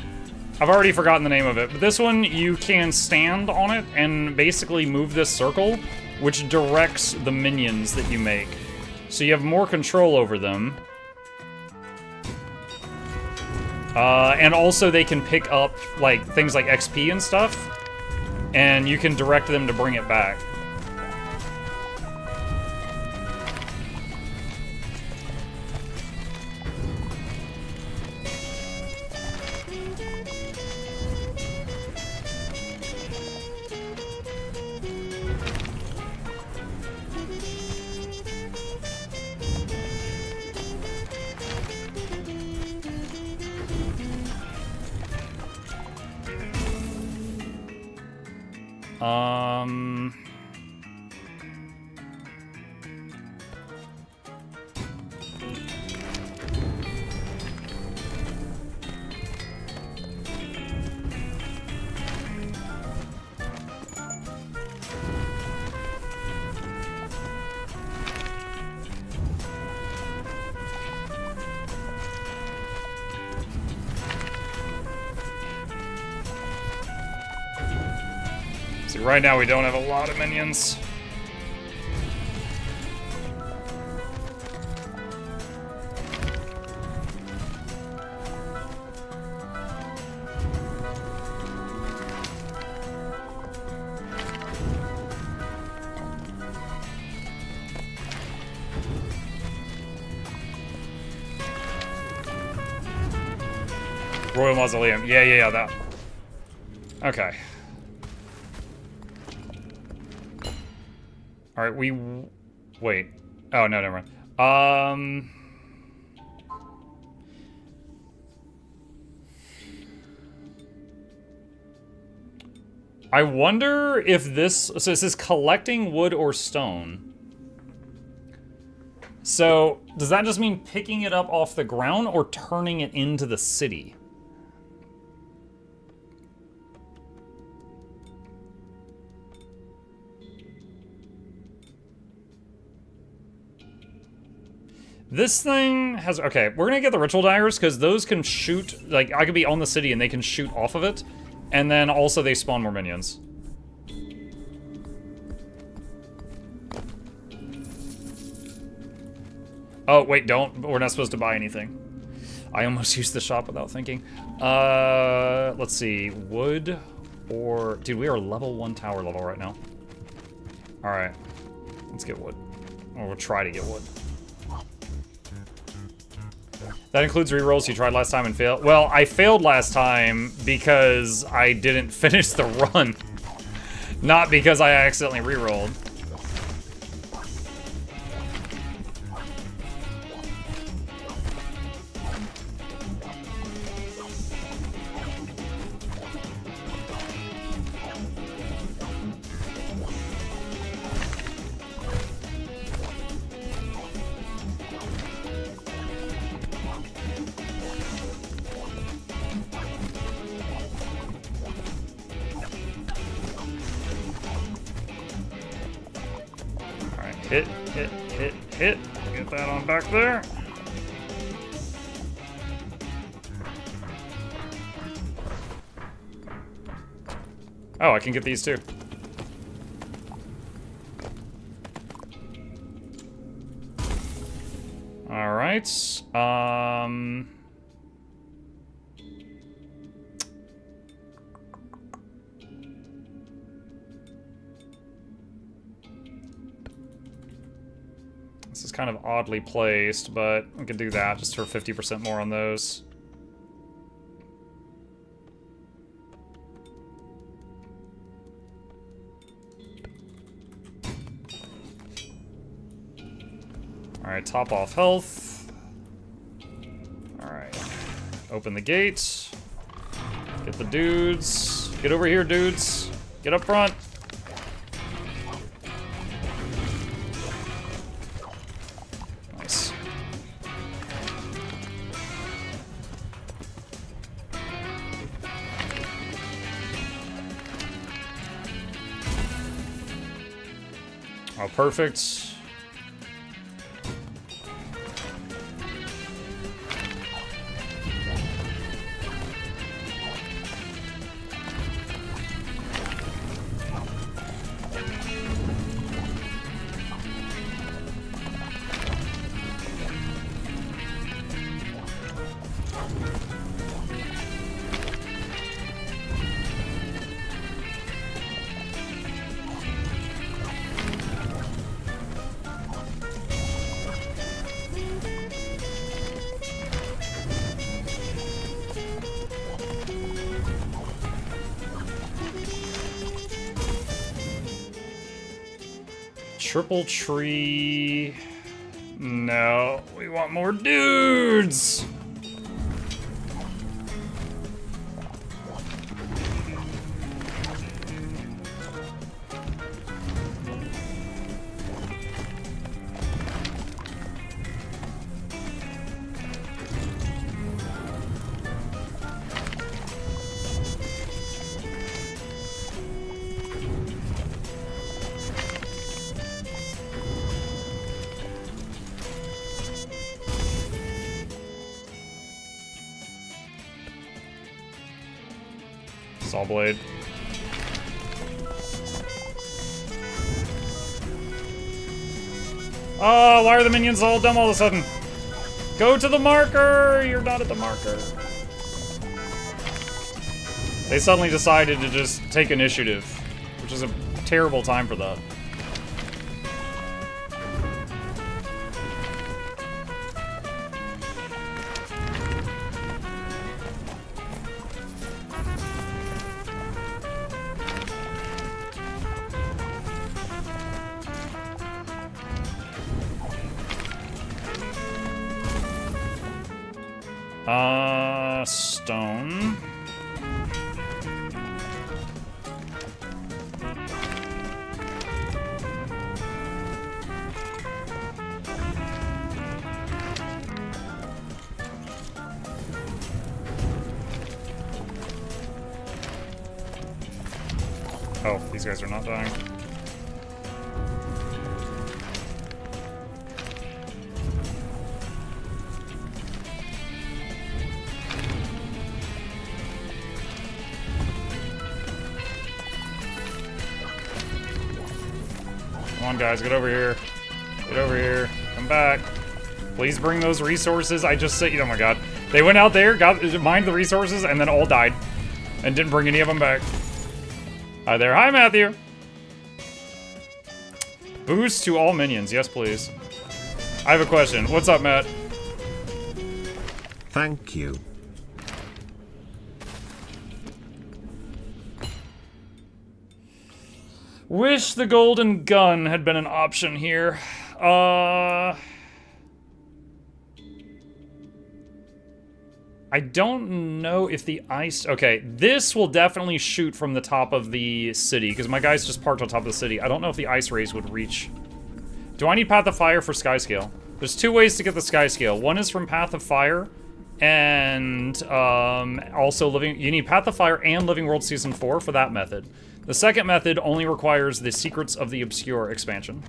I've already forgotten the name of it, but this one, you can stand on it and basically move this circle, which directs the minions that you make. So you have more control over them. And also they can pick up, like, things like XP and stuff, and you can direct them to bring it back. See, right now we don't have a lot of minions. Royal Mausoleum. Yeah, that. Okay. Alright, wait. Oh, no, never mind. I wonder if this... So it says collecting wood or stone. So, does that just mean picking it up off the ground or turning it into the city? This thing has... Okay, we're gonna get the ritual daggers, because those can shoot... Like, I could be on the city and they can shoot off of it. And then also they spawn more minions. Oh, wait, don't. We're not supposed to buy anything. I almost used the shop without thinking. Let's see. Wood or... Dude, we are level 1 tower level right now. Alright. Let's get wood. Or we'll try to get wood. That includes rerolls you tried last time and failed. Well, I failed last time because I didn't finish the run. Not because I accidentally rerolled. Hit, hit, hit, hit. Get that on back there. Oh, I can get these too. All right. This is kind of oddly placed, but we could do that just for 50% more on those. Alright, top off health. Alright. Open the gate. Get the dudes. Get over here, dudes. Get up front. Nice. Oh, perfect. triple tree. No, we want more dudes. Saw blade. Oh, why are the minions all dumb all of a sudden? Go to the marker! You're not at the marker. They suddenly decided to just take initiative, which is a terrible time for that. Stone. Oh, these guys are not dying. Come on, guys, get over here. Get over here. Come back. Please bring those resources. I just said, oh my god. They went out there, mined the resources, and then all died. And didn't bring any of them back. Hi there. Hi, Matthew. Boost to all minions. Yes, please. I have a question. What's up, Matt? Thank you. Wish the golden gun had been an option here. I don't know if the ice... Okay, this will definitely shoot from the top of the city, because my guy's just parked on top of the city. I don't know if the ice rays would reach. Do I need Path of Fire for Sky Scale? There's two ways to get the Sky Scale. One is from Path of Fire, and also you need Path of Fire and Living World Season 4 for that method. The second method only requires the Secrets of the Obscure expansion.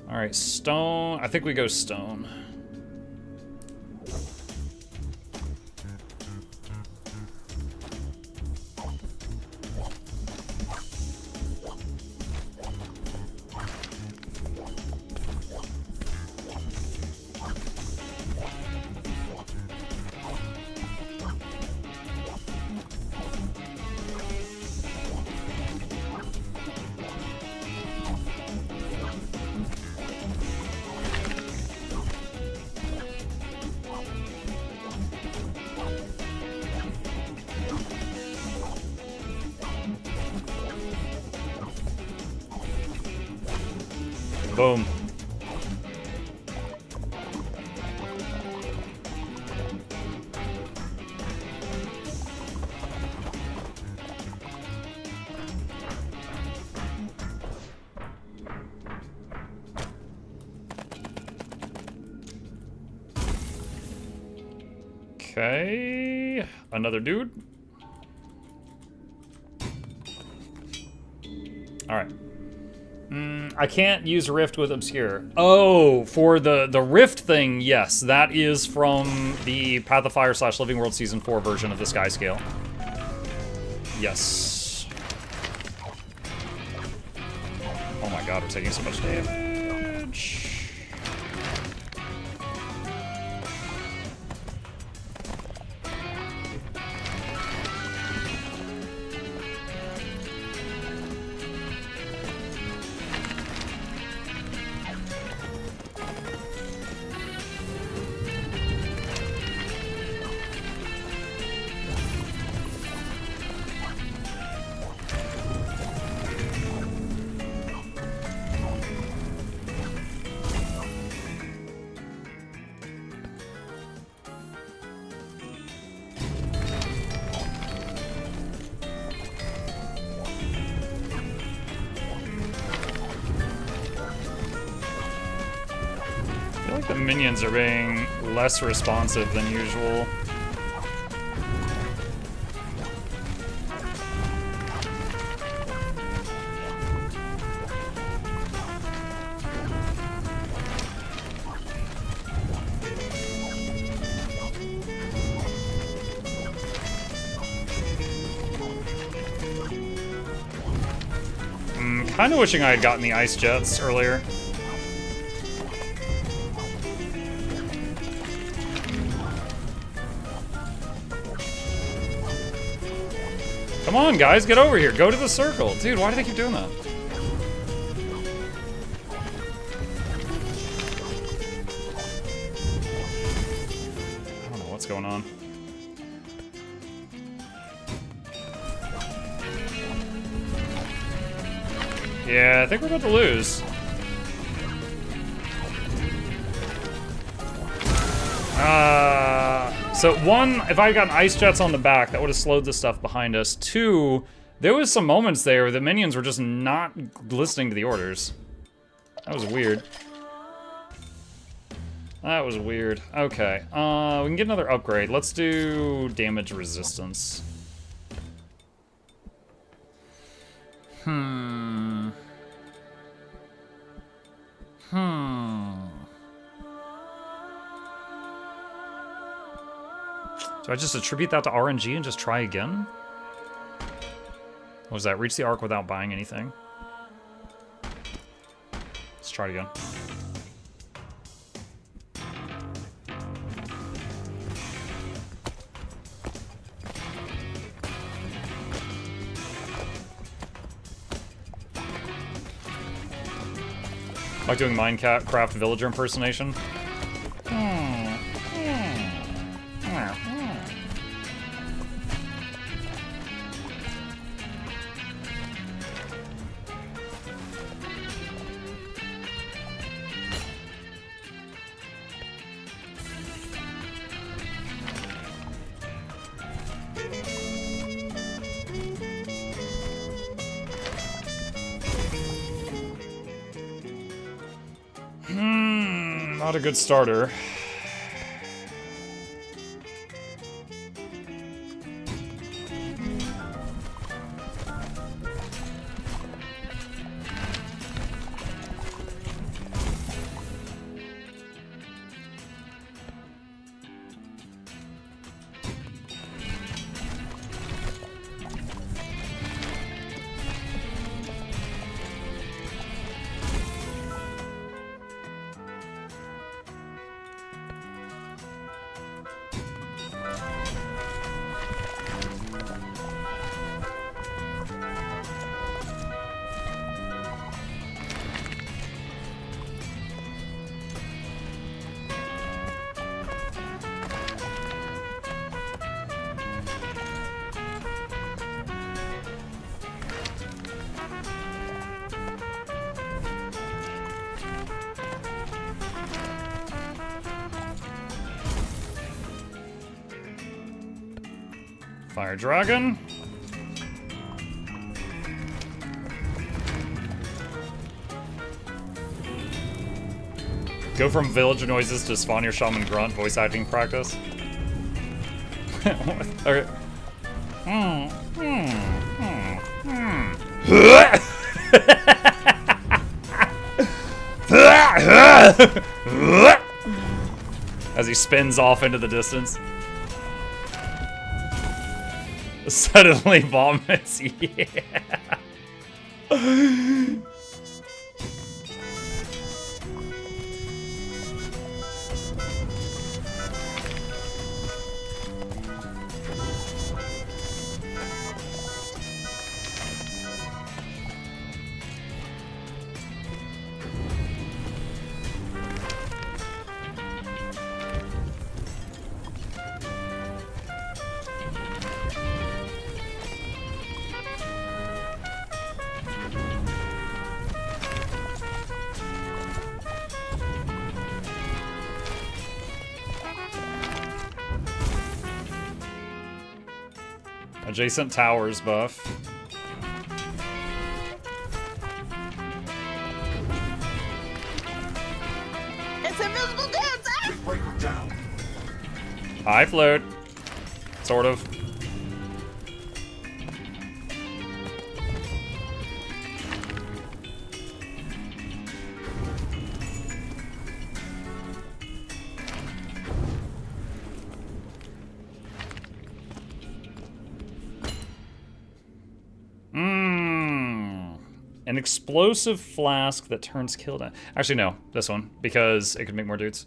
Alright, stone. I think we go stone. Boom. Okay, another dude. All right. I can't use Rift with Obscure. Oh, for the Rift thing, yes. That is from the Path of Fire / Living World Season 4 version of the Sky Scale. Yes. Oh my god, we're taking so much damage. The minions are being less responsive than usual. Kinda wishing I had gotten the ice jets earlier. Come on, guys, get over here. Go to the circle. Dude, why do they keep doing that? I don't know what's going on. Yeah, I think we're about to lose. So one, if I had gotten ice jets on the back, that would have slowed the stuff behind us. Two, there was some moments there where the minions were just not listening to the orders. That was weird. That was weird. Okay, we can get another upgrade. Let's do damage resistance. Do I just attribute that to RNG and just try again? What was that? Reach the arc without buying anything. Let's try it again. Like doing Minecraft villager impersonation. Not a good starter. Fire Dragon. Go from villager noises to spawn your shaman grunt voice acting practice. Okay. As he spins off into the distance. Suddenly vomits, yeah. Adjacent towers buff. It's invisible death! breaker down. I float. Sort of. An explosive flask that turns kill down. Actually, no, this one, because it could make more dudes.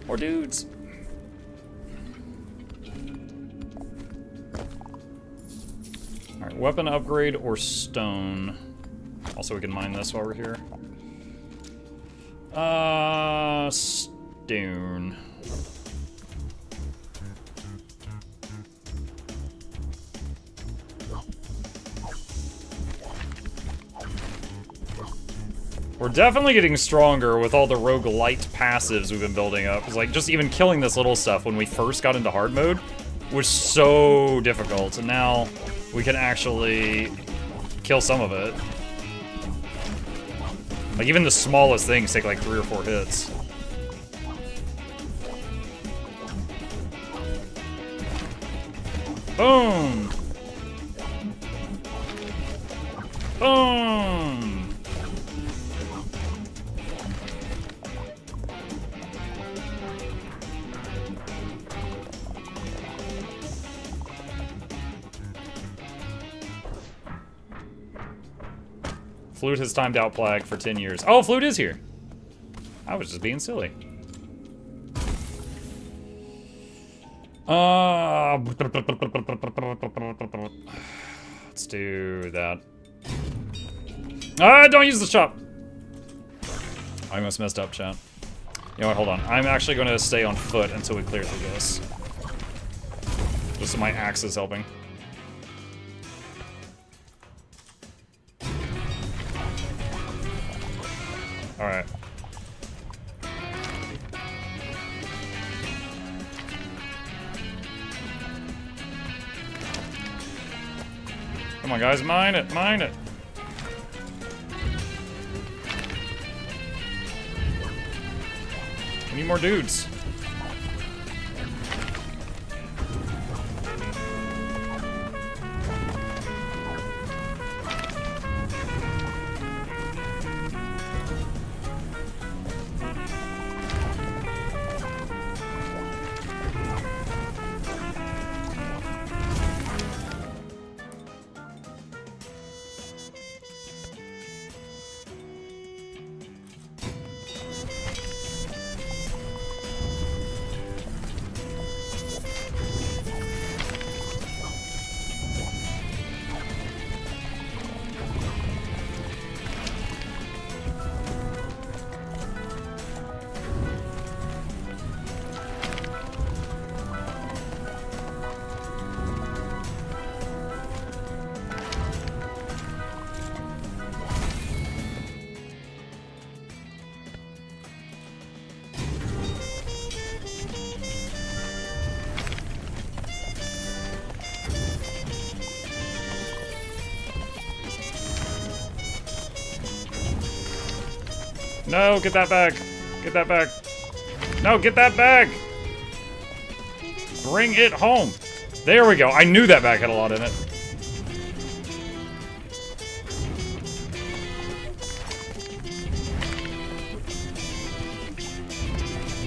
More dudes. All right, weapon upgrade or stone. Also, we can mine this while we're here. Stone. We're definitely getting stronger with all the roguelite passives we've been building up. It's like, just even killing this little stuff when we first got into hard mode was so difficult, and now we can actually kill some of it. Like, even the smallest things take like 3 or 4 hits. Boom! Boom! Flute has timed out Plague for 10 years. Oh, Flute is here. I was just being silly. Let's do that. Don't use the chop. I almost messed up, chat. You know what, hold on. I'm actually going to stay on foot until we clear through this. Just so my axe is helping. Alright. Come on, guys, mine it, mine it. We need more dudes. No, get that back. Get that back. No, get that back. Bring it home. There we go. I knew that bag had a lot in it.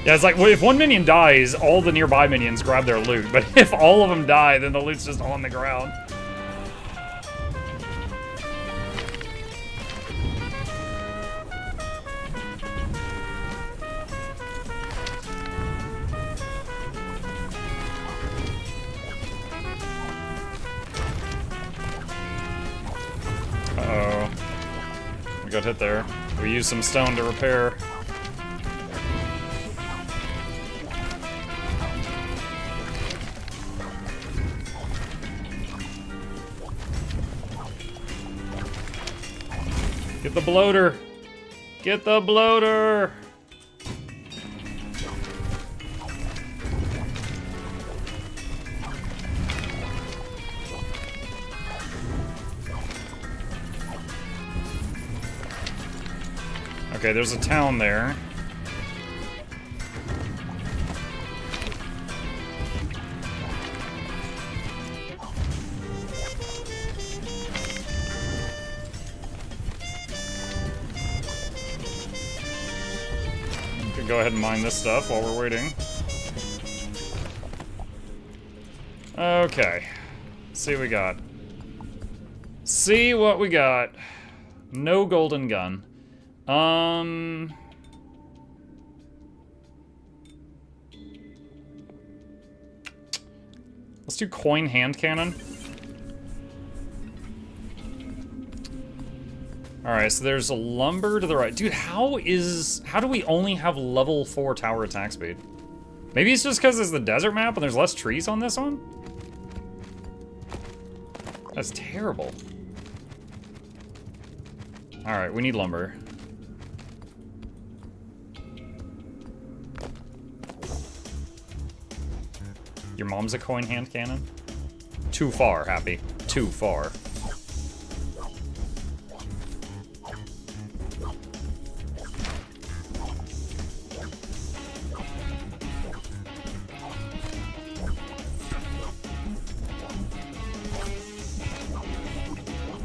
Yeah, it's like, well, if one minion dies, all the nearby minions grab their loot. But if all of them die, then the loot's just on the ground. Uh-oh. We got hit there. We used some stone to repair. Get the bloater! Get the bloater! Okay, there's a town there. can go ahead and mine this stuff while we're waiting. Okay. Let's see what we got. See what we got. No golden gun. Let's do coin hand cannon. Alright, so there's a lumber to the right. Dude, how do we only have level 4 tower attack speed? Maybe it's just because it's the desert map and there's less trees on this one? That's terrible. Alright, we need lumber. Your mom's a coin hand cannon? Too far, Happy. Too far.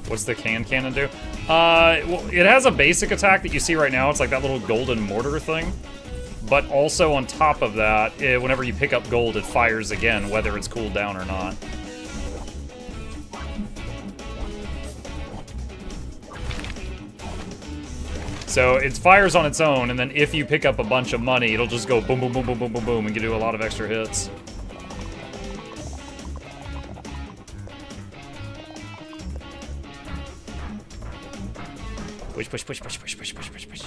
What's the cannon do? Well, it has a basic attack that you see right now. It's like that little golden mortar thing. But also on top of that, whenever you pick up gold, it fires again, whether it's cooled down or not. So it fires on its own, and then if you pick up a bunch of money, it'll just go boom, boom, boom, boom, boom, boom, boom, and give you a lot of extra hits. Push, push, push, push, push, push, push, push, push.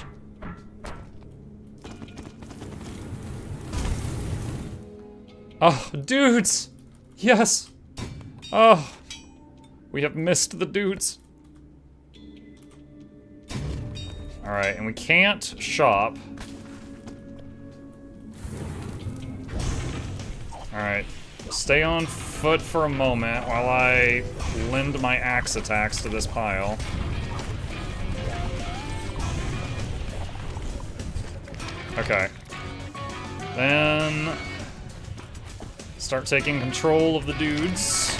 Oh, dudes! Yes! Oh, we have missed the dudes. Alright, and we can't shop. Alright, stay on foot for a moment while I lend my axe attacks to this pile. Okay. Then start taking control of the dudes.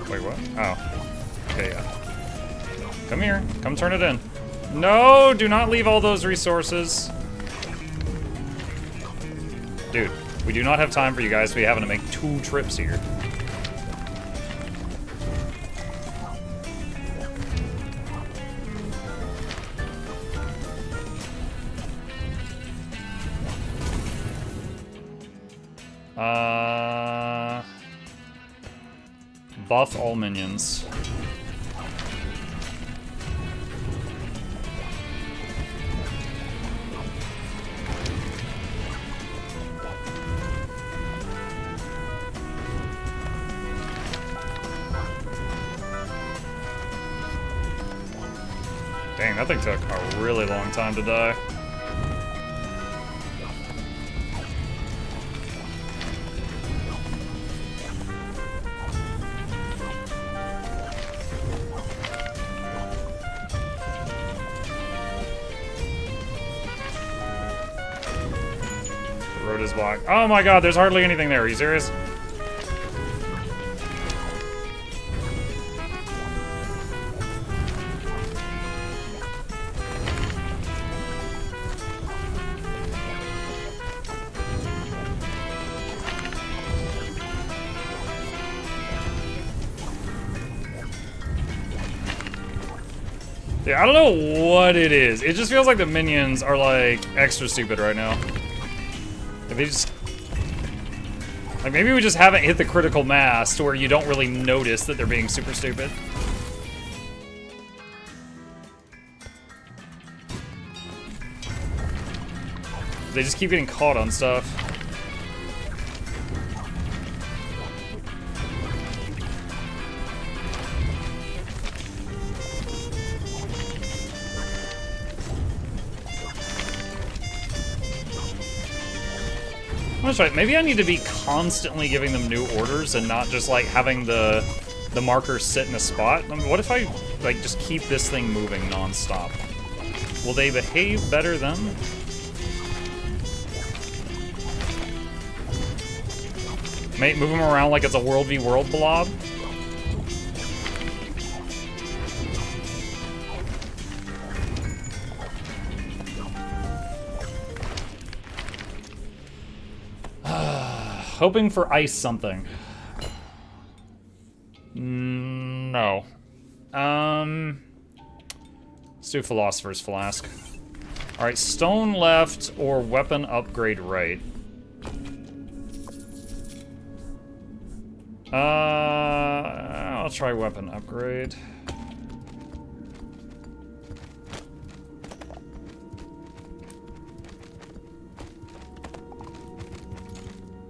Wait, what? Oh. Okay, yeah. Come here. Come turn it in. No, do not leave all those resources. Dude, we do not have time for you guys to be having to make 2 trips here. Buff all minions. Dang, that thing took a really long time to die. The road is blocked. Oh my god, there's hardly anything there. Are you serious? Yeah, I don't know what it is. It just feels like the minions are, like, extra stupid right now. Like, they just... Like, maybe we just haven't hit the critical mass to where you don't really notice that they're being super stupid. They just keep getting caught on stuff. That's right. Maybe I need to be constantly giving them new orders and not just like having the markers sit in a spot. I mean, what if I like just keep this thing moving non-stop? Will they behave better then? Mate, move him around like it's a world v world blob. Hoping for ice something. No. Let's do Philosopher's Flask. Alright, stone left or weapon upgrade right. I'll try weapon upgrade.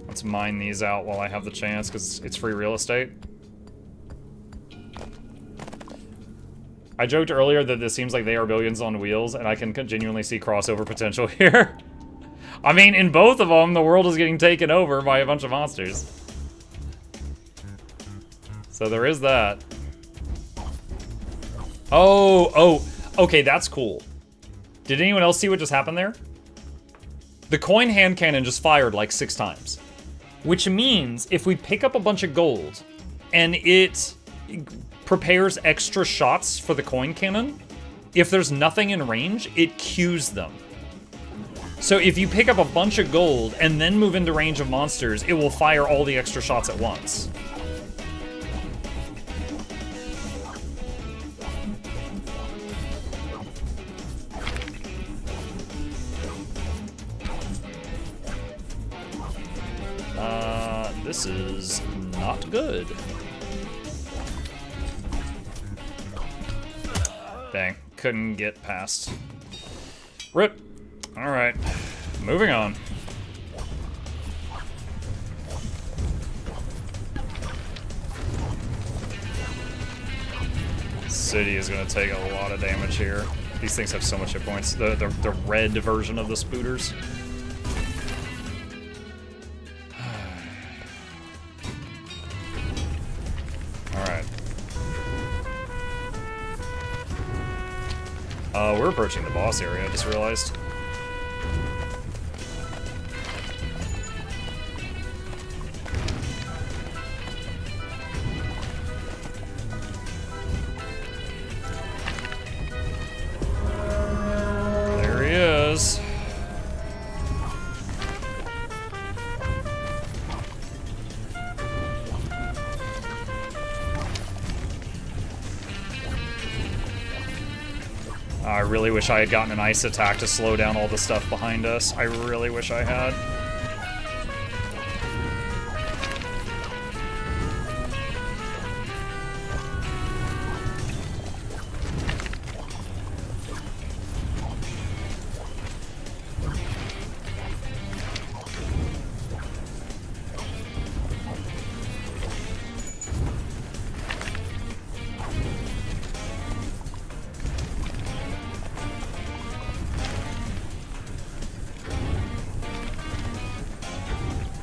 Let's mine these out while I have the chance, because it's free real estate. I joked earlier that this seems like they are billions on wheels, and I can genuinely see crossover potential here. I mean, in both of them, the world is getting taken over by a bunch of monsters. So there is that. Oh, okay, that's cool. Did anyone else see what just happened there? The coin hand cannon just fired like 6 times. Which means if we pick up a bunch of gold and it prepares extra shots for the coin cannon, if there's nothing in range, it queues them. So if you pick up a bunch of gold and then move into range of monsters, it will fire all the extra shots at once. This is not good. Dang, couldn't get past. Rip. All right, moving on. City is gonna take a lot of damage here. These things have so much hit points. The red version of the spooters. We're approaching the boss area, I just realized. There he is. I really wish I had gotten an ice attack to slow down all the stuff behind us. I really wish I had.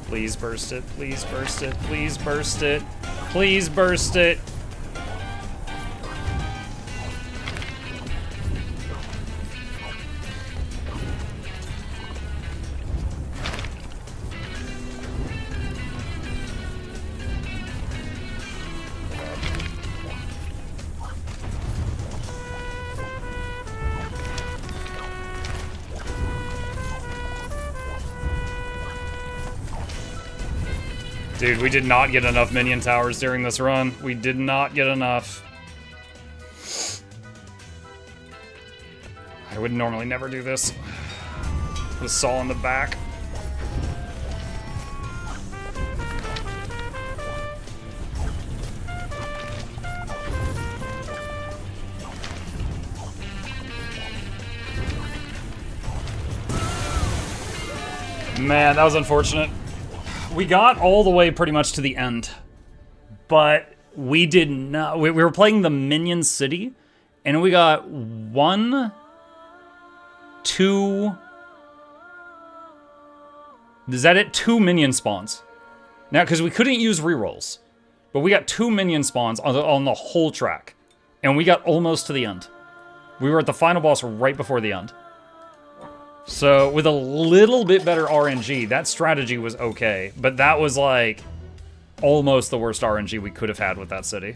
Please burst it, please burst it, please burst it, please burst it. Dude, we did not get enough minion towers during this run. We did not get enough. I would normally never do this. Put a saw in the back. Man, that was unfortunate. We got all the way pretty much to the end, but we did not. We were playing the minion city, and we got 1, 2. Is that it? 2 minion spawns. Now, because we couldn't use rerolls, but we got 2 minion spawns on the whole track, and we got almost to the end. We were at the final boss right before the end. So with a little bit better RNG, that strategy was okay. But that was like almost the worst RNG we could have had with that city.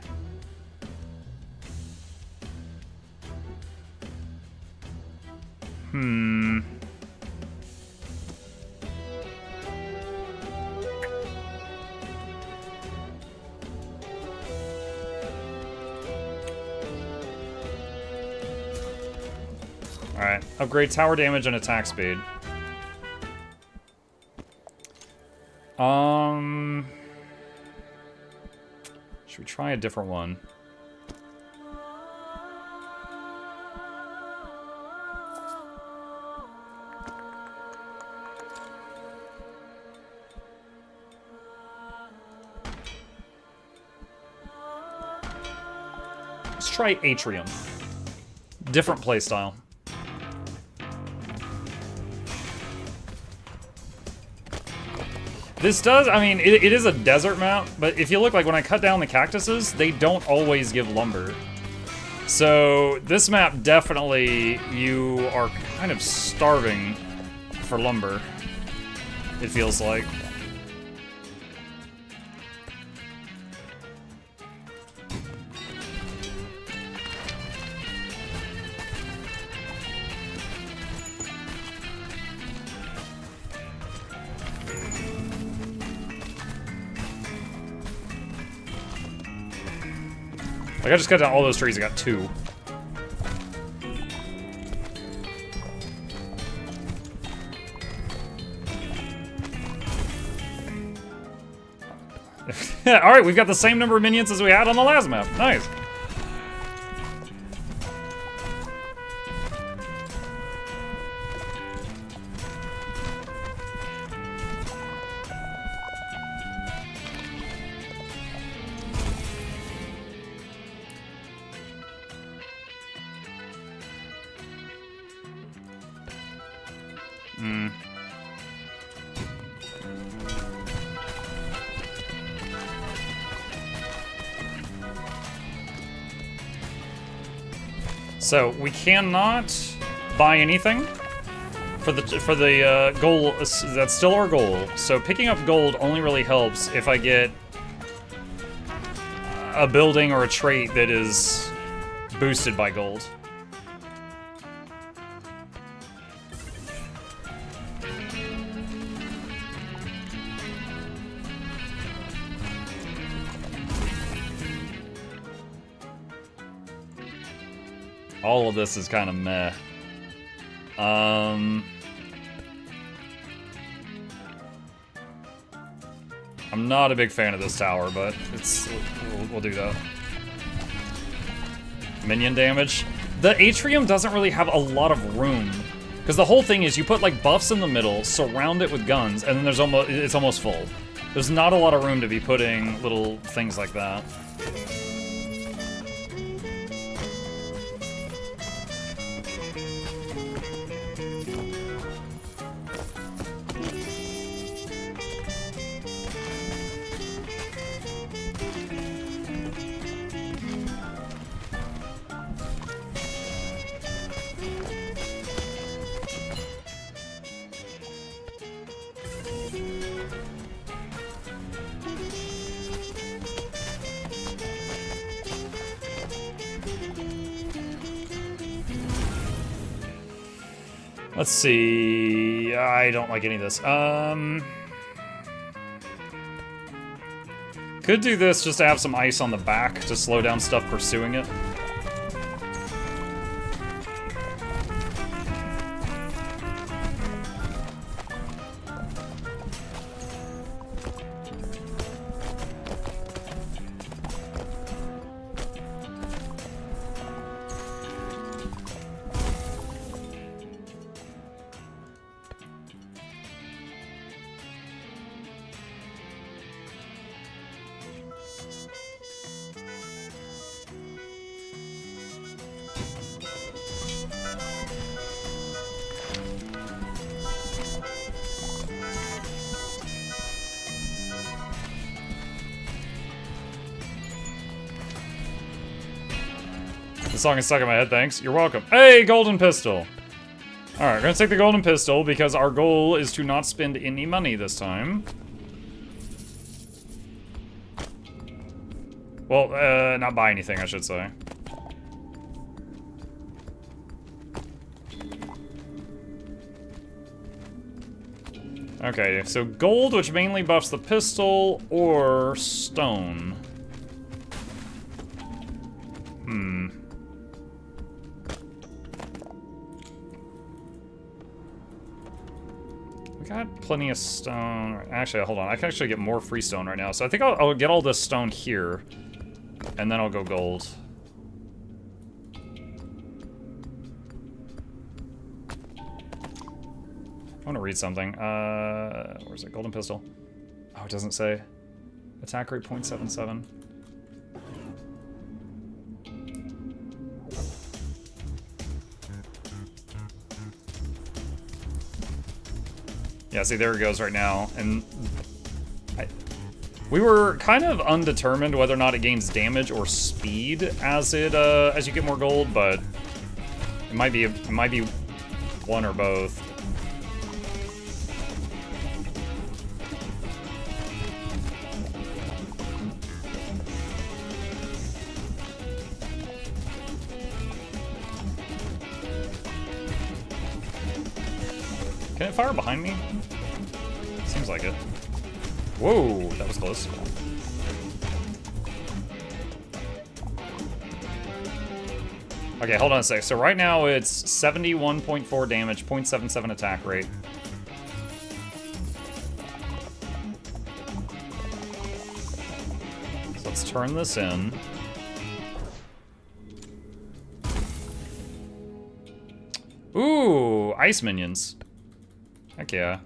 Alright, upgrade tower damage and attack speed. Should we try a different one? Let's try Atrium. Different playstyle. This does, I mean, it is a desert map, but if you look, like, when I cut down the cactuses, they don't always give lumber. So, this map definitely, you are kind of starving for lumber, it feels like. Like, I just cut down all those trees, I got 2. Alright, we've got the same number of minions as we had on the last map. Nice. So we cannot buy anything for the goal. That's still our goal. So picking up gold only really helps if I get a building or a trait that is boosted by gold. All of this is kind of meh. I'm not a big fan of this tower, but we'll do that. Minion damage. The atrium doesn't really have a lot of room, because the whole thing is you put like buffs in the middle, surround it with guns, and then it's almost full. There's not a lot of room to be putting little things like that. Let's see. I don't like any of this. Could do this just to have some ice on the back to slow down stuff pursuing it. The song is stuck in my head, thanks. You're welcome. Hey, golden pistol! Alright, we're gonna take the golden pistol because our goal is to not spend any money this time. Well, not buy anything, I should say. Okay, so gold, which mainly buffs the pistol, or stone. We got plenty of stone. Actually, hold on. I can actually get more free stone right now. So I think I'll get all this stone here, and then I'll go gold. I want to read something. Where's it? Golden pistol. Oh, it doesn't say. Attack rate 0.77. Yeah, see, there it goes right now. And we were kind of undetermined whether or not it gains damage or speed as you get more gold, but it might be one or both. Can it fire behind me? Seems like it. Whoa, that was close. Okay, hold on a sec. So right now it's 71.4 damage, 0.77 attack rate. So let's turn this in. Ooh, ice minions. Heck yeah.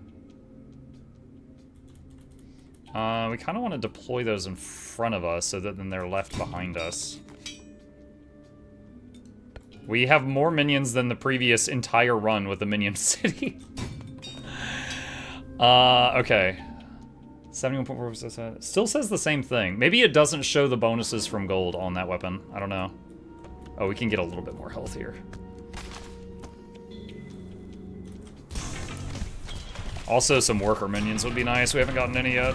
We kind of want to deploy those in front of us so that then they're left behind us. We have more minions than the previous entire run with the Minion City. Okay. 71.4%. Still says the same thing. Maybe it doesn't show the bonuses from gold on that weapon. I don't know. Oh, we can get a little bit more health here. Also, some worker minions would be nice. We haven't gotten any yet.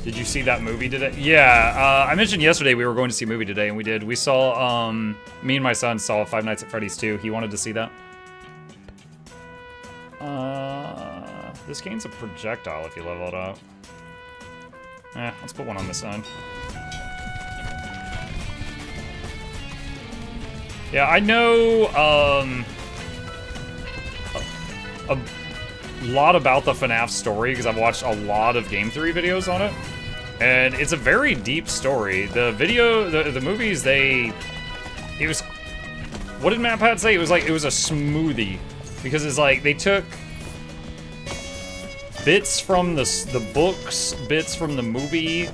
Did you see that movie today? Yeah, I mentioned yesterday we were going to see a movie today, and we did. We saw, me and my son saw Five Nights at Freddy's 2. He wanted to see that. This gains a projectile if you level it up. Let's put one on this side. Yeah, I know, a lot about the FNAF story because I've watched a lot of game theory videos on it, and it's a very deep story. The movies, it was, what did MatPat say? It was like, it was a smoothie, because it's like, they took bits from the books, bits from the movie,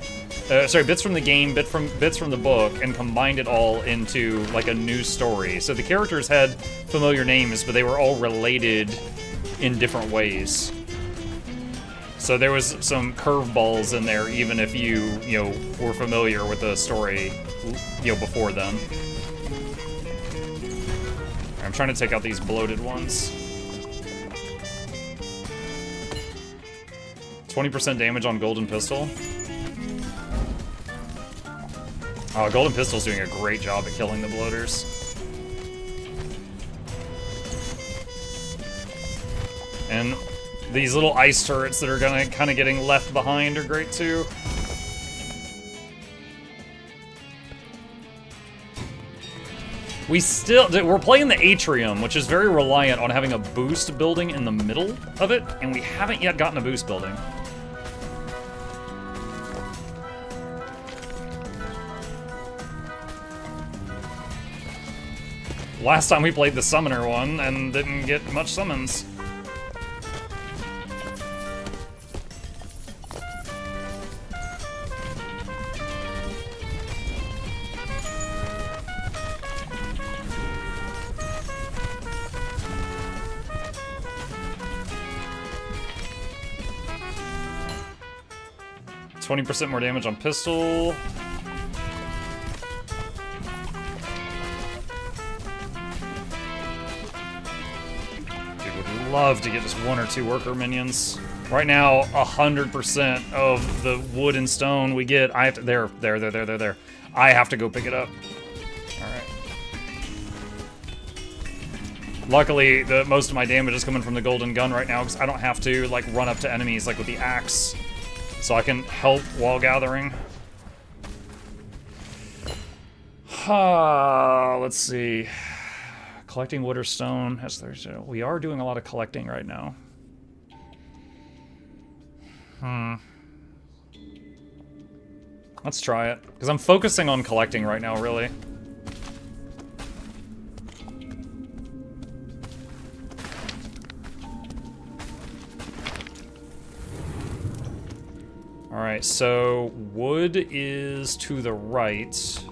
bits from the game, bits from the book, and combined it all into like a new story. So the characters had familiar names, but they were all related in different ways. So there was some curveballs in there, even if you were familiar with the story, before then. I'm trying to take out these bloated ones. 20% damage on Golden Pistol. Oh, Golden Pistol's doing a great job at killing the bloaters. And these little ice turrets that are kind of getting left behind are great too. We're playing the Atrium, which is very reliant on having a boost building in the middle of it, and we haven't yet gotten a boost building. last time we played the summoner one and didn't get much summons. %20 more damage on pistol. Dude, would love to get just 1 or 2 worker minions. Right now, 100% of the wood and stone we get, I have to, there. I have to go pick it up. Alright. Luckily, most of my damage is coming from the golden gun right now, because I don't have to, like, run up to enemies, like, with the axe. So I can help while gathering. Let's see. Collecting wood or stone. We are doing a lot of collecting right now. Let's try it. Because I'm focusing on collecting right now, really. Alright, so wood is to the right.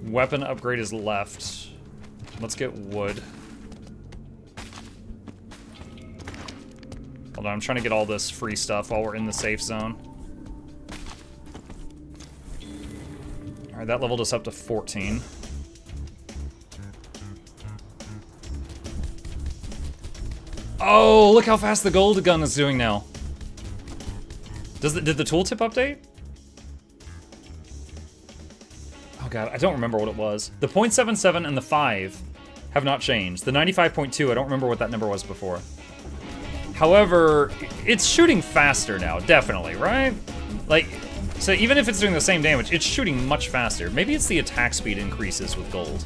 Weapon upgrade is left. Let's get wood. Hold on, I'm trying to get all this free stuff while we're in the safe zone. Alright, that leveled us up to 14. Oh, look how fast the gold gun is doing now. Did the tooltip update? Oh god, I don't remember what it was. The .77 and the 5 have not changed. The 95.2, I don't remember what that number was before. However, it's shooting faster now, definitely, right? Like, so even if it's doing the same damage, it's shooting much faster. Maybe it's the attack speed increases with gold.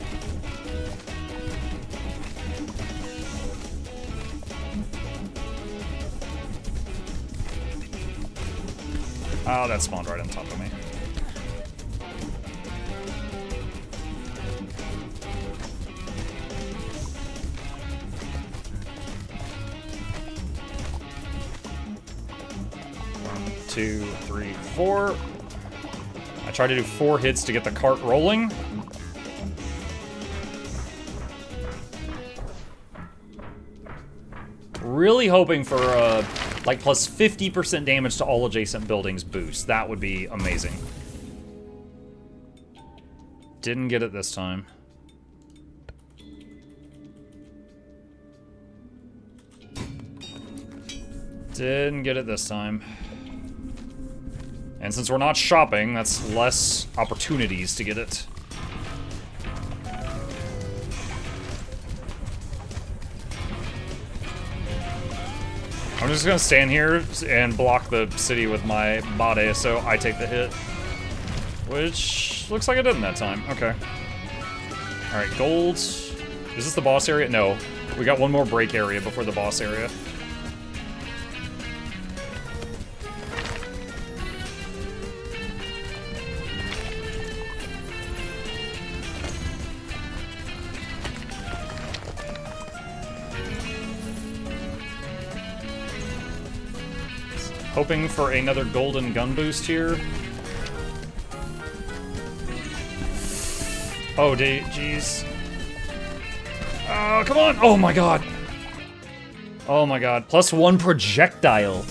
Oh, that spawned right on top of me. One, 2, 3, 4. I try to do 4 hits to get the cart rolling. Really hoping for a like plus 50% damage to all adjacent buildings boost. That would be amazing. Didn't get it this time. Didn't get it this time. And since we're not shopping, that's less opportunities to get it. I'm just gonna stand here and block the city with my body so I take the hit. Which looks like I didn't that time. Okay. Alright, gold. Is this the boss area? No. We got one more break area before the boss area. Hoping for another golden gun boost here. Oh, jeez. Oh, come on! Oh my god! Oh my god. +1 projectile.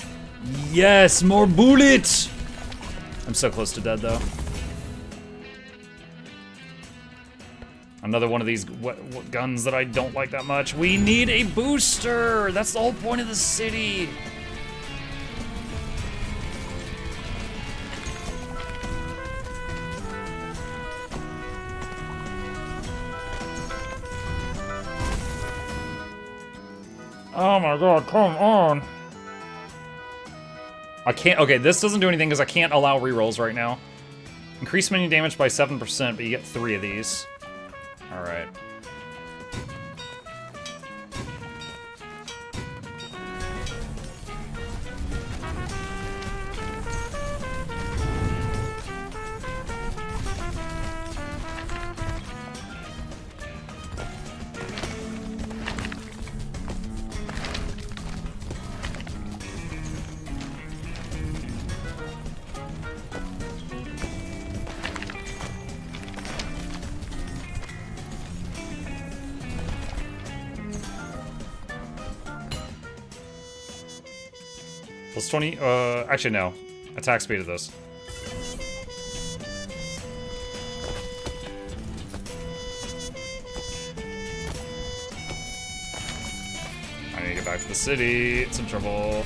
Yes, more bullets! I'm so close to dead, though. Another one of these guns that I don't like that much. We need a booster! That's the whole point of the city! Oh my god, come on. I can't, okay, this doesn't do anything because I can't allow rerolls right now. Increase minion damage by 7%, but you get 3 of these. Alright. Plus 20, actually no. Attack speed of this. I need to get back to the city. It's in trouble.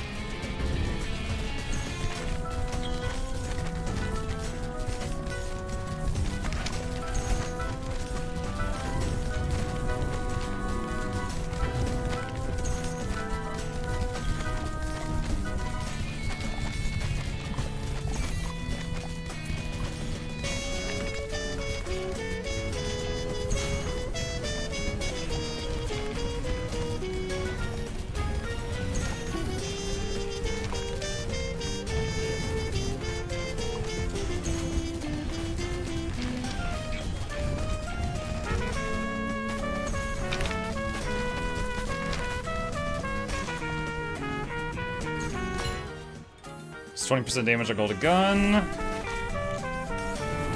It's 20% damage on gold gun.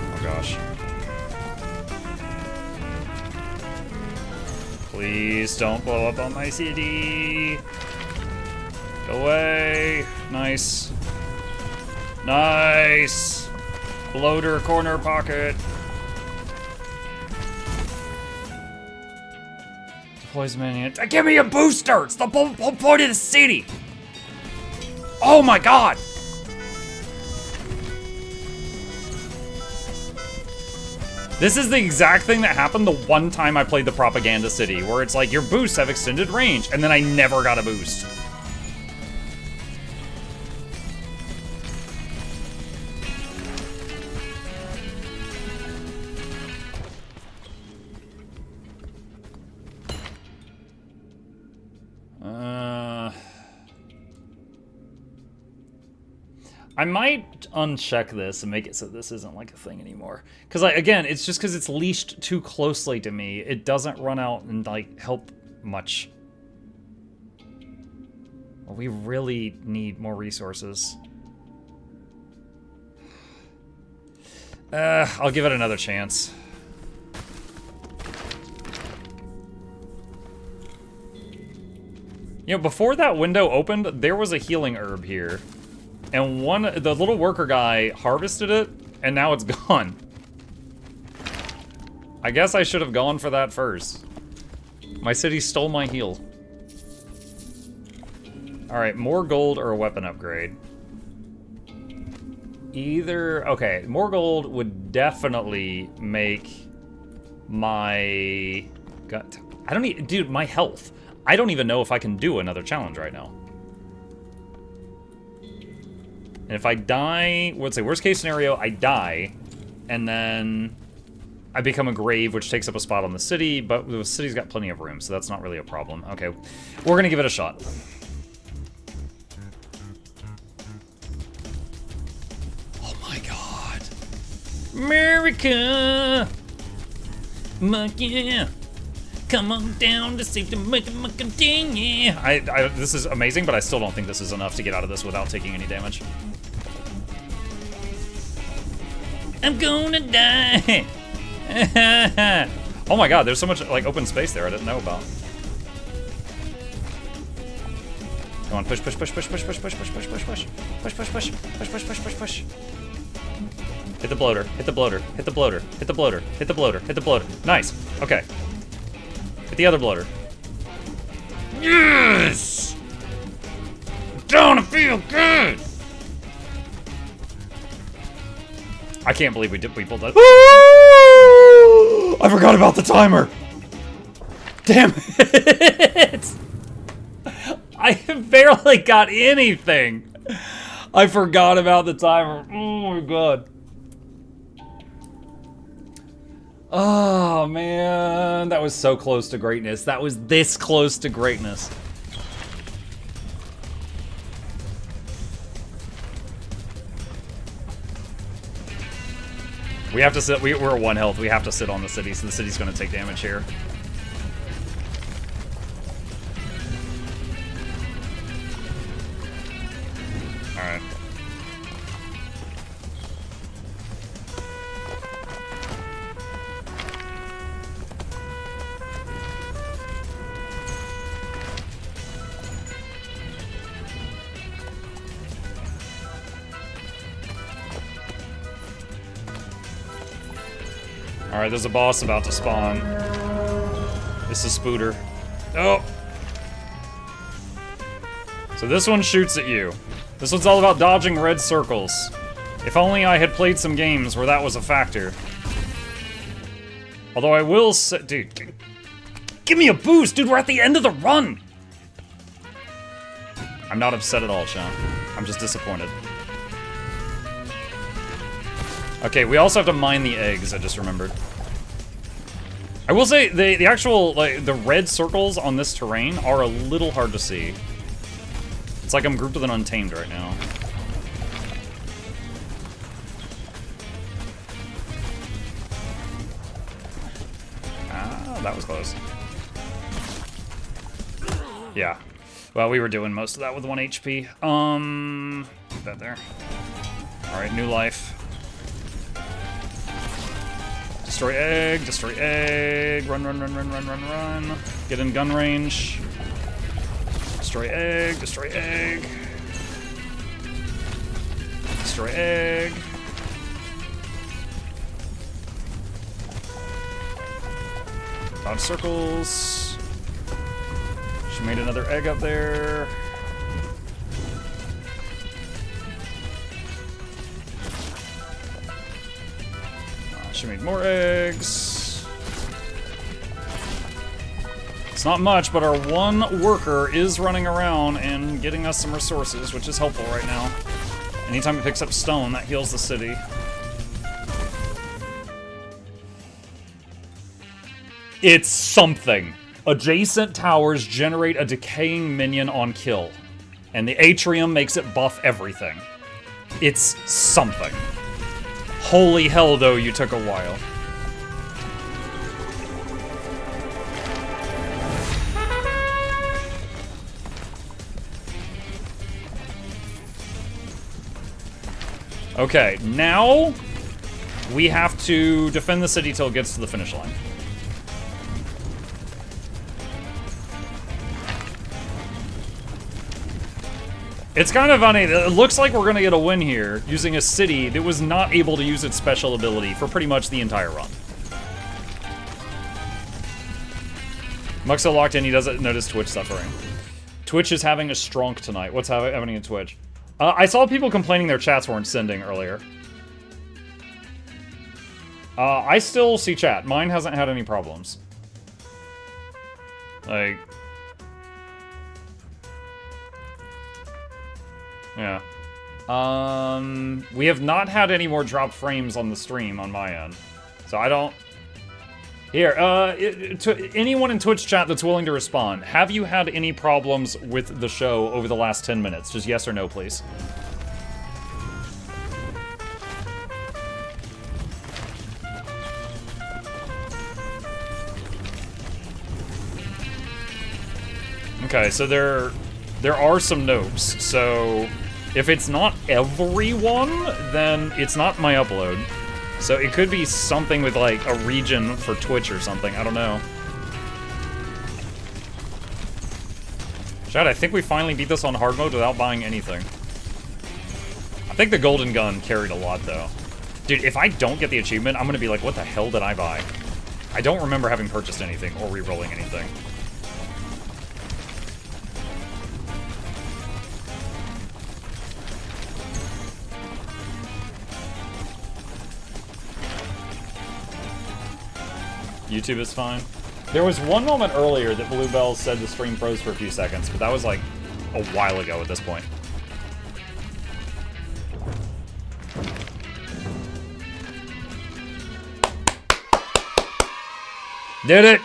Oh gosh. Please don't blow up on my city. Go away. Nice. Nice. Bloater corner pocket. Deploys minion. Give me a booster! It's the whole point of the city! Oh my god! This is the exact thing that happened the one time I played the Propaganda City, where it's like, your boosts have extended range, and then I never got a boost. I might uncheck this and make it so this isn't like a thing anymore. Because, like, again, it's just because it's leashed too closely to me. It doesn't run out and, like, help much. Well, we really need more resources. I'll give it another chance. You know, before that window opened, there was a healing herb here. And the little worker guy harvested it, and now it's gone. I guess I should have gone for that first. My city stole my heal. Alright, more gold or a weapon upgrade. Either... Okay, more gold would definitely make my... gut. I don't need... Dude, my health. I don't even know if I can do another challenge right now. And if I die, let's say worst case scenario, I die, and then I become a grave, which takes up a spot on the city, but the city's got plenty of room, so that's not really a problem. Okay, we're gonna give it a shot. Oh my god. America! Yeah. Come on down to save the yeah. This is amazing, but I still don't think this is enough to get out of this without taking any damage. I'm gonna die. Oh my god, there's so much like open space there I didn't know about. Come on, push, push, push, push, push, push, push, push, push, push, push, push, push, push, push, push, push, push, push. Hit the bloater, hit the bloater, hit the bloater, hit the bloater, hit the bloater, hit the bloater. Nice. Okay. Hit the other bloater. Yes! Don't feel good! I can't believe we pulled that. I forgot about the timer! Damn it! I barely got anything! I forgot about the timer. Oh my god. Oh man, that was so close to greatness. That was this close to greatness. We have to sit, we're at 1 health, we have to sit on the city, so the city's gonna take damage here. Alright. Alright, there's a boss about to spawn. This is Spooter. Oh! So this one shoots at you. This one's all about dodging red circles. If only I had played some games where that was a factor. Although I will say, dude, give me a boost, dude, we're at the end of the run! I'm not upset at all, Sean. I'm just disappointed. Okay, we also have to mine the eggs, I just remembered. I will say, the actual, like, the red circles on this terrain are a little hard to see. It's like I'm grouped with an Untamed right now. Ah, that was close. Yeah. Well, we were doing most of that with 1 HP. Put that there. Alright, new life. Destroy egg, destroy egg. Run, run, run, run, run, run, run. Get in gun range. Destroy egg, destroy egg. Destroy egg. Dodge circles. She made another egg up there. She made more eggs. It's not much, but our one worker is running around and getting us some resources, which is helpful right now. Anytime it picks up stone, that heals the city. It's something. Adjacent towers generate a decaying minion on kill, and the atrium makes it buff everything. It's something. Holy hell, though, you took a while. Okay, now we have to defend the city till it gets to the finish line. It's kind of funny. It looks like we're going to get a win here using a city that was not able to use its special ability for pretty much the entire run. Muxo locked in. He doesn't notice Twitch suffering. Twitch is having a stronk tonight. What's happening in Twitch? I saw people complaining their chats weren't sending earlier. I still see chat. Mine hasn't had any problems. Like... yeah. We have not had any more drop frames on the stream on my end. So I don't... Here, anyone in Twitch chat that's willing to respond, have you had any problems with the show over the last 10 minutes? Just yes or no, please. Okay, so there are some nopes, so if it's not everyone, then it's not my upload. So it could be something with, like, a region for Twitch or something. I don't know. Chad, I think we finally beat this on hard mode without buying anything. I think the golden gun carried a lot, though. Dude, if I don't get the achievement, I'm gonna be like, what the hell did I buy? I don't remember having purchased anything or re-rolling anything. YouTube is fine. There was one moment earlier that Bluebell said the stream froze for a few seconds, but that was like a while ago at this point. Did it!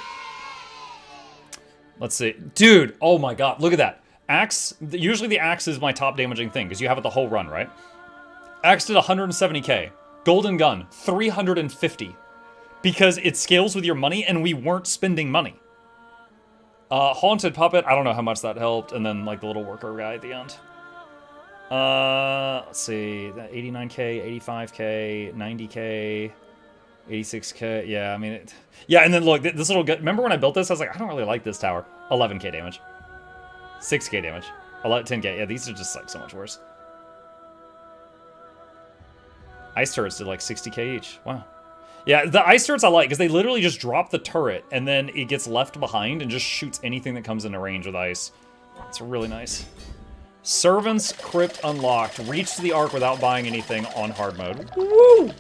Let's see. Dude, oh my god, look at that. Axe, usually the axe is my top damaging thing, because you have it the whole run, right? Axe did 170k. Golden gun, 350. Because it scales with your money, and we weren't spending money. Haunted Puppet, I don't know how much that helped, and then, like, the little worker guy at the end. Let's see, 89k, 85k, 90k, 86k, yeah, I mean, yeah, and then look, this little guy, remember when I built this? I was like, I don't really like this tower. 11k damage. 6k damage. 10k, yeah, these are just, like, so much worse. Ice turrets did, like, 60k each, wow. Yeah, the ice turrets I like, because they literally just drop the turret, and then it gets left behind and just shoots anything that comes into range with ice. It's really nice. Servant's Crypt unlocked. Reach the Ark without buying anything on hard mode. Woo!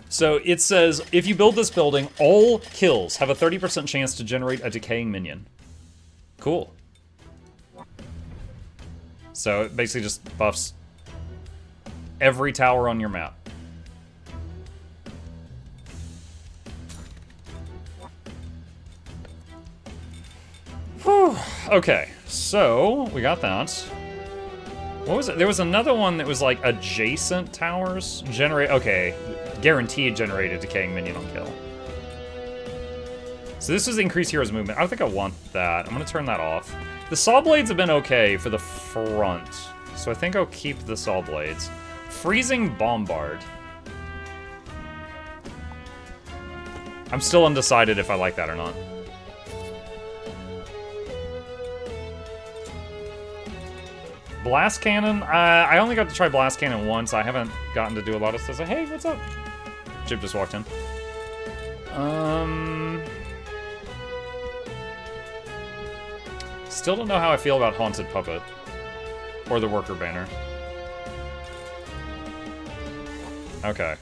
So it says, if you build this building, all kills have a 30% chance to generate a decaying minion. Cool. So it basically just buffs every tower on your map. Whew. Okay, so we got that. What was it? There was another one that was like adjacent towers. Okay, guaranteed generated decaying minion on kill. So this is increased heroes movement. I don't think I want that. I'm gonna turn that off. The saw blades have been okay for the front, so I think I'll keep the saw blades. Freezing bombard. I'm still undecided if I like that or not. Blast Cannon, I only got to try Blast Cannon once. I haven't gotten to do a lot of stuff. So, hey, what's up? Chip just walked in. Still don't know how I feel about Haunted Puppet. Or the Worker Banner. Okay.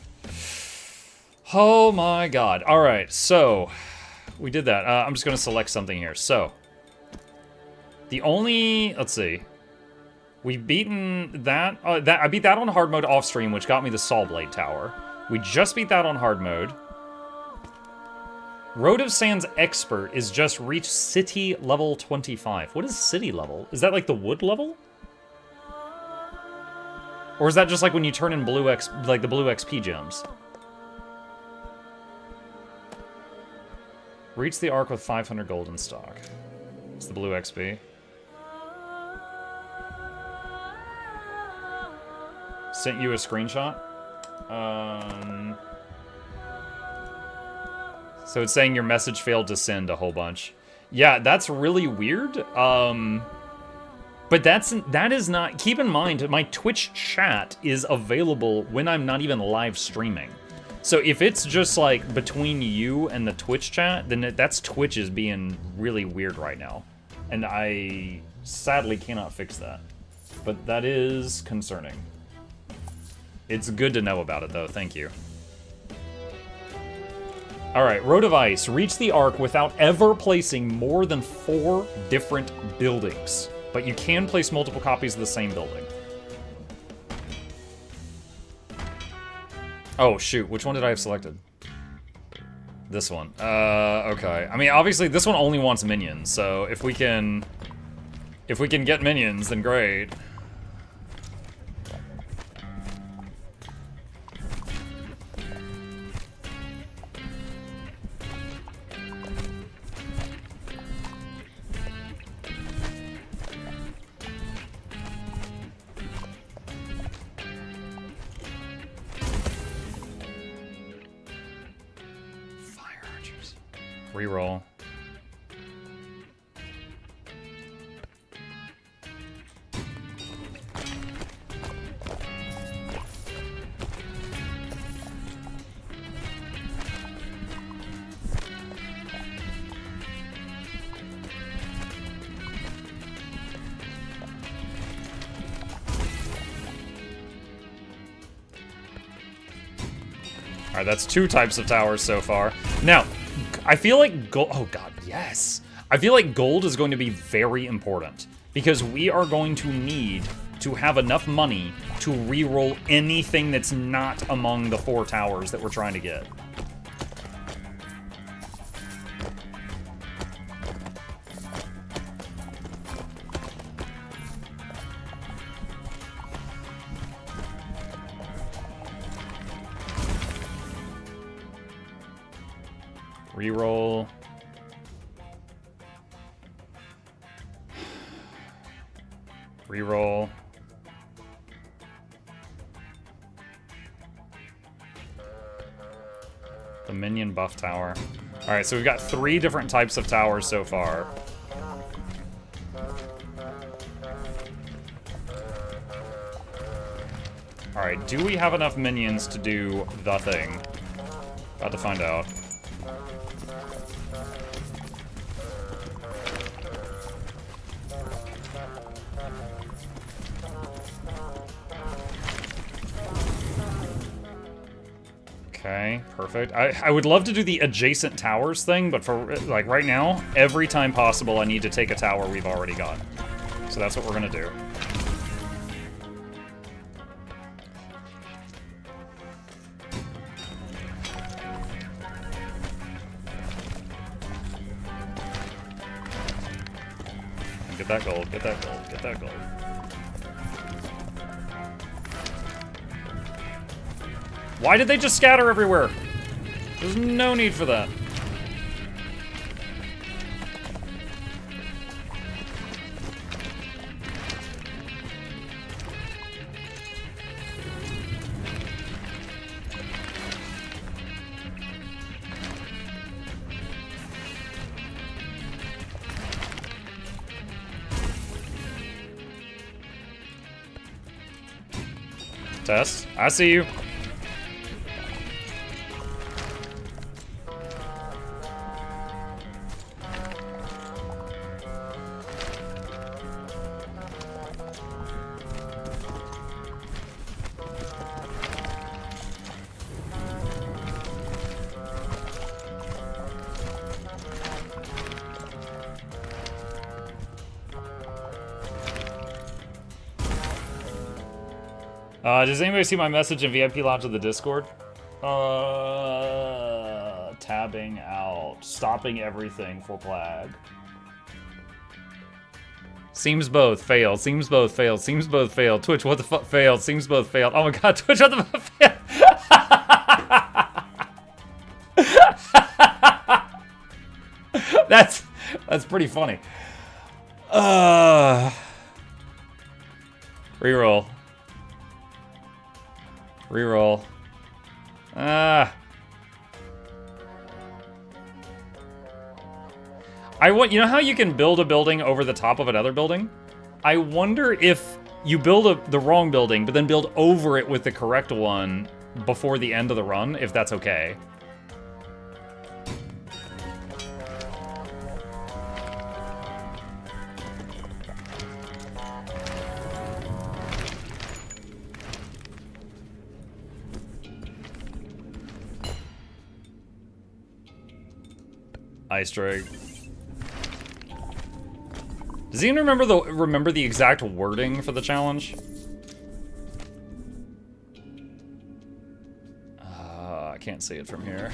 Oh my god. Alright, so we did that. I'm just going to select something here. So, the only... Let's see. We've beaten that, I beat that on hard mode off stream, which got me the Saw Blade Tower. We just beat that on hard mode. Road of Sands Expert is just reached city level 25. What is city level? Is that like the wood level? Or is that just like when you turn in blue like the blue XP gems? Reach the Ark with 500 gold in stock. It's the blue XP. Sent you a screenshot. So it's saying your message failed to send a whole bunch. Yeah, that's really weird. But that is not... Keep in mind, my Twitch chat is available when I'm not even live streaming. So if it's just like between you and the Twitch chat, then that's Twitch is being really weird right now. And I sadly cannot fix that. But that is concerning. It's good to know about it, though. Thank you. Alright, Road of Ice. Reach the Ark without ever placing more than 4 different buildings. But you can place multiple copies of the same building. Oh, shoot. Which one did I have selected? This one. Okay. I mean, obviously, this one only wants minions, so if we can get minions, then great. Reroll. Alright, that's 2 types of towers so far. Now, I feel like gold... Oh god, yes! I feel like gold is going to be very important. Because we are going to need to have enough money to reroll anything that's not among the 4 towers that we're trying to get. Reroll. Reroll. The minion buff tower. Alright, so we've got 3 different types of towers so far. Alright, do we have enough minions to do the thing? About to find out. Okay, perfect. I would love to do the adjacent towers thing, but for, like, right now, every time possible, I need to take a tower we've already got. So that's what we're gonna do. Get that gold, get that gold, get that gold. Why did they just scatter everywhere? There's no need for that. Tess, I see you. Does anybody see my message in VIP Lounge of the Discord? Tabbing out. Stopping everything for flag. Seems both failed. Seems both failed. Seems both failed. Twitch, what the fuck failed? Seems both failed. Oh my god, Twitch, what the fuck failed? That's pretty funny. Reroll. Reroll. You know how you can build a building over the top of another building? I wonder if you build the wrong building, but then build over it with the correct one before the end of the run, if that's okay. Ice Drake. Does anyone remember the exact wording for the challenge? I can't see it from here.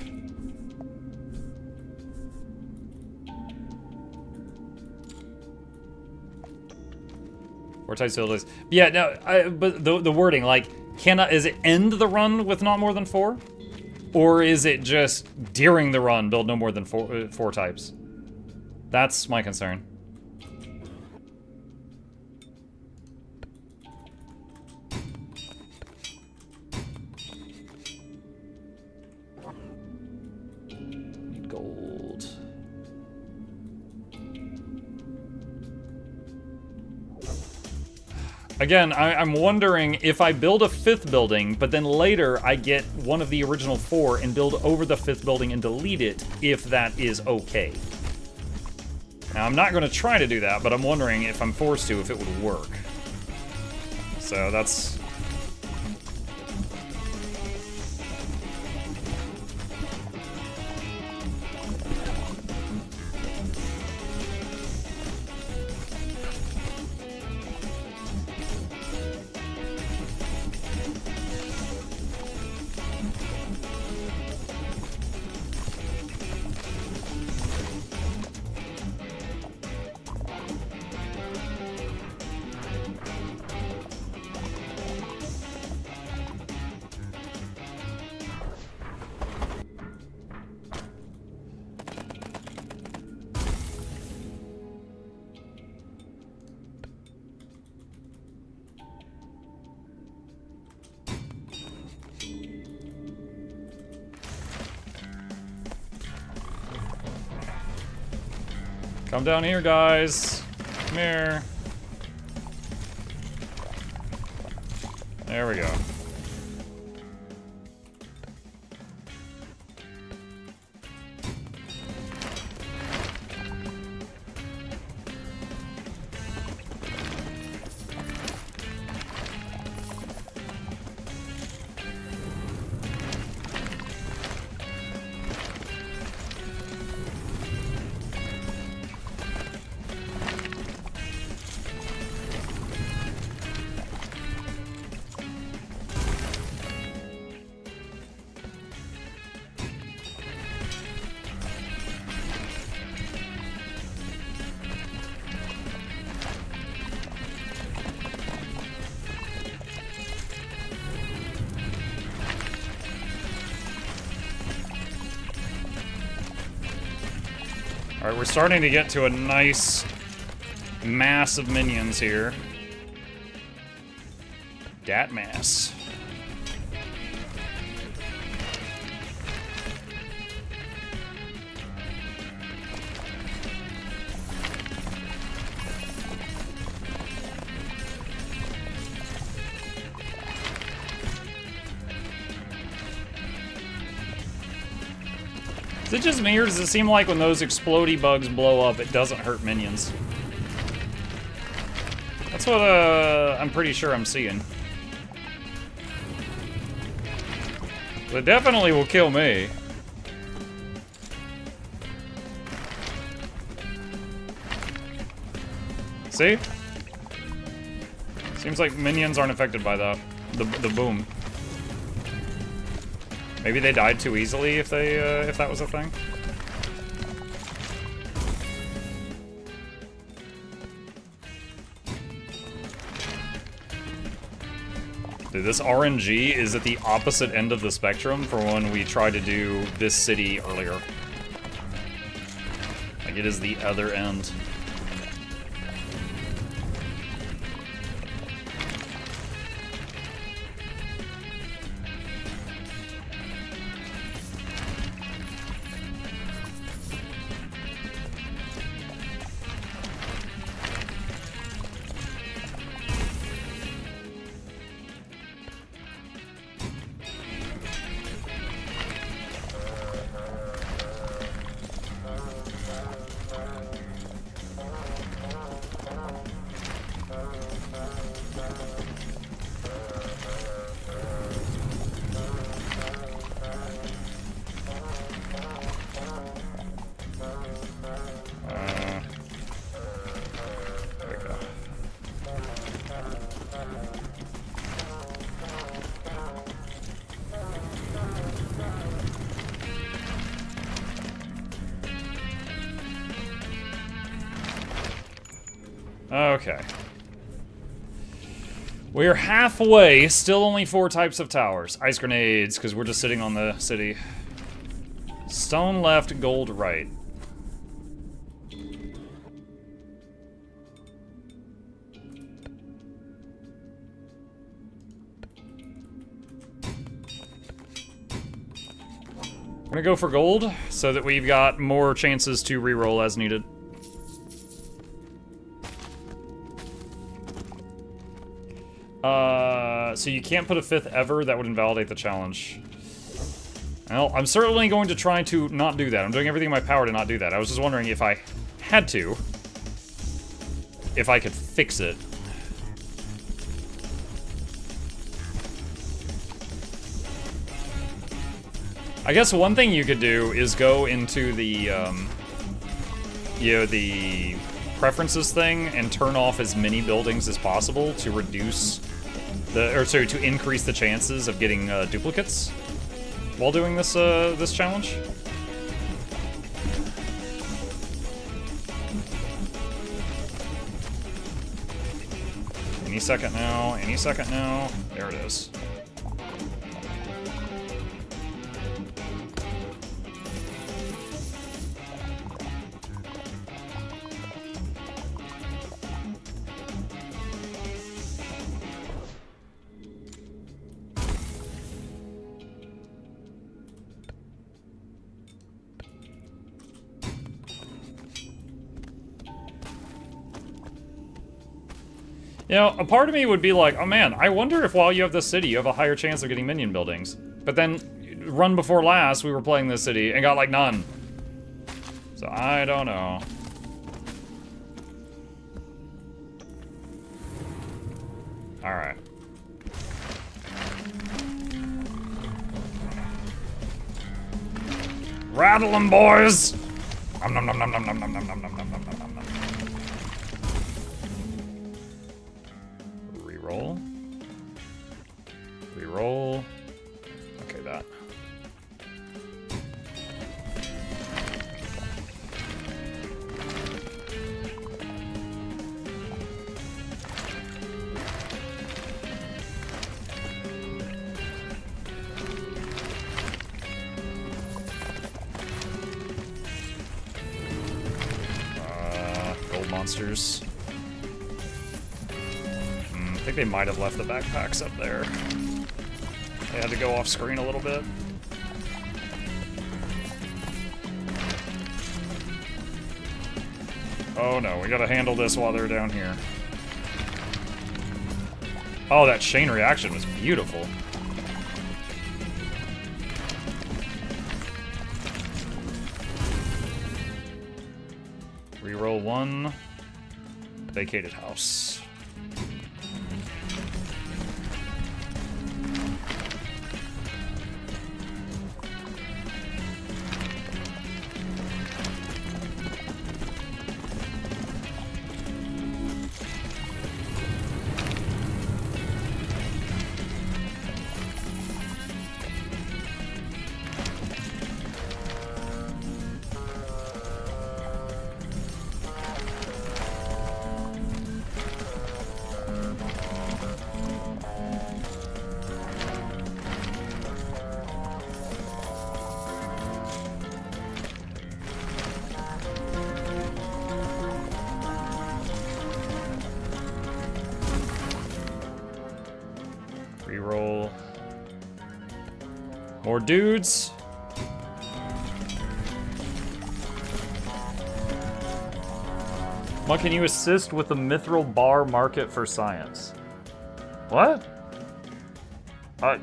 Vortex abilities. Yeah, no. But the wording, like, is it end the run with not more than 4? Or is it just during the run build no more than four types? That's my concern. Need gold. Again, I'm wondering if I build a 5th building, but then later I get one of the original 4 and build over the 5th building and delete it, if that is okay. Now, I'm not going to try to do that, but I'm wondering if I'm forced to, if it would work. So that's... Come down here, guys. Come here. There we go. Alright, we're starting to get to a nice mass of minions here. Dat mass. Is it just me, or does it seem like when those explodey bugs blow up, it doesn't hurt minions? That's what, I'm pretty sure I'm seeing. But it definitely will kill me. See? Seems like minions aren't affected by the boom. Maybe they died too easily if they if that was a thing. Dude, this RNG is at the opposite end of the spectrum for when we tried to do this city earlier. Like, it is the other end. Okay. We're halfway, still only 4 types of towers. Ice grenades, because we're just sitting on the city. Stone left, gold right. We're gonna go for gold, so that we've got more chances to reroll as needed. So you can't put a 5th ever, that would invalidate the challenge. Well, I'm certainly going to try to not do that. I'm doing everything in my power to not do that. I was just wondering if I had to, if I could fix it. I guess one thing you could do is go into the, you know, the preferences thing and turn off as many buildings as possible to reduce the, or sorry, to increase the chances of getting duplicates while doing this this challenge. Any second now, any second now. There it is. You know, a part of me would be like, oh man, I wonder if while you have this city, you have a higher chance of getting minion buildings. But then, run before last, we were playing this city and got like none. So I don't know. Alright. Rattle 'em, boys! Nom nom nom nom nom nom nom nom nom nom nom nom nom. Reroll. Reroll. Okay, that. monsters. I think they might have left the backpacks up there. They had to go off screen a little bit. Oh no, we gotta handle this while they're down here. Oh, that chain reaction was beautiful. Reroll 1. Vacated house. Reroll. More dudes. What can you assist with the mithril bar market for science? What? I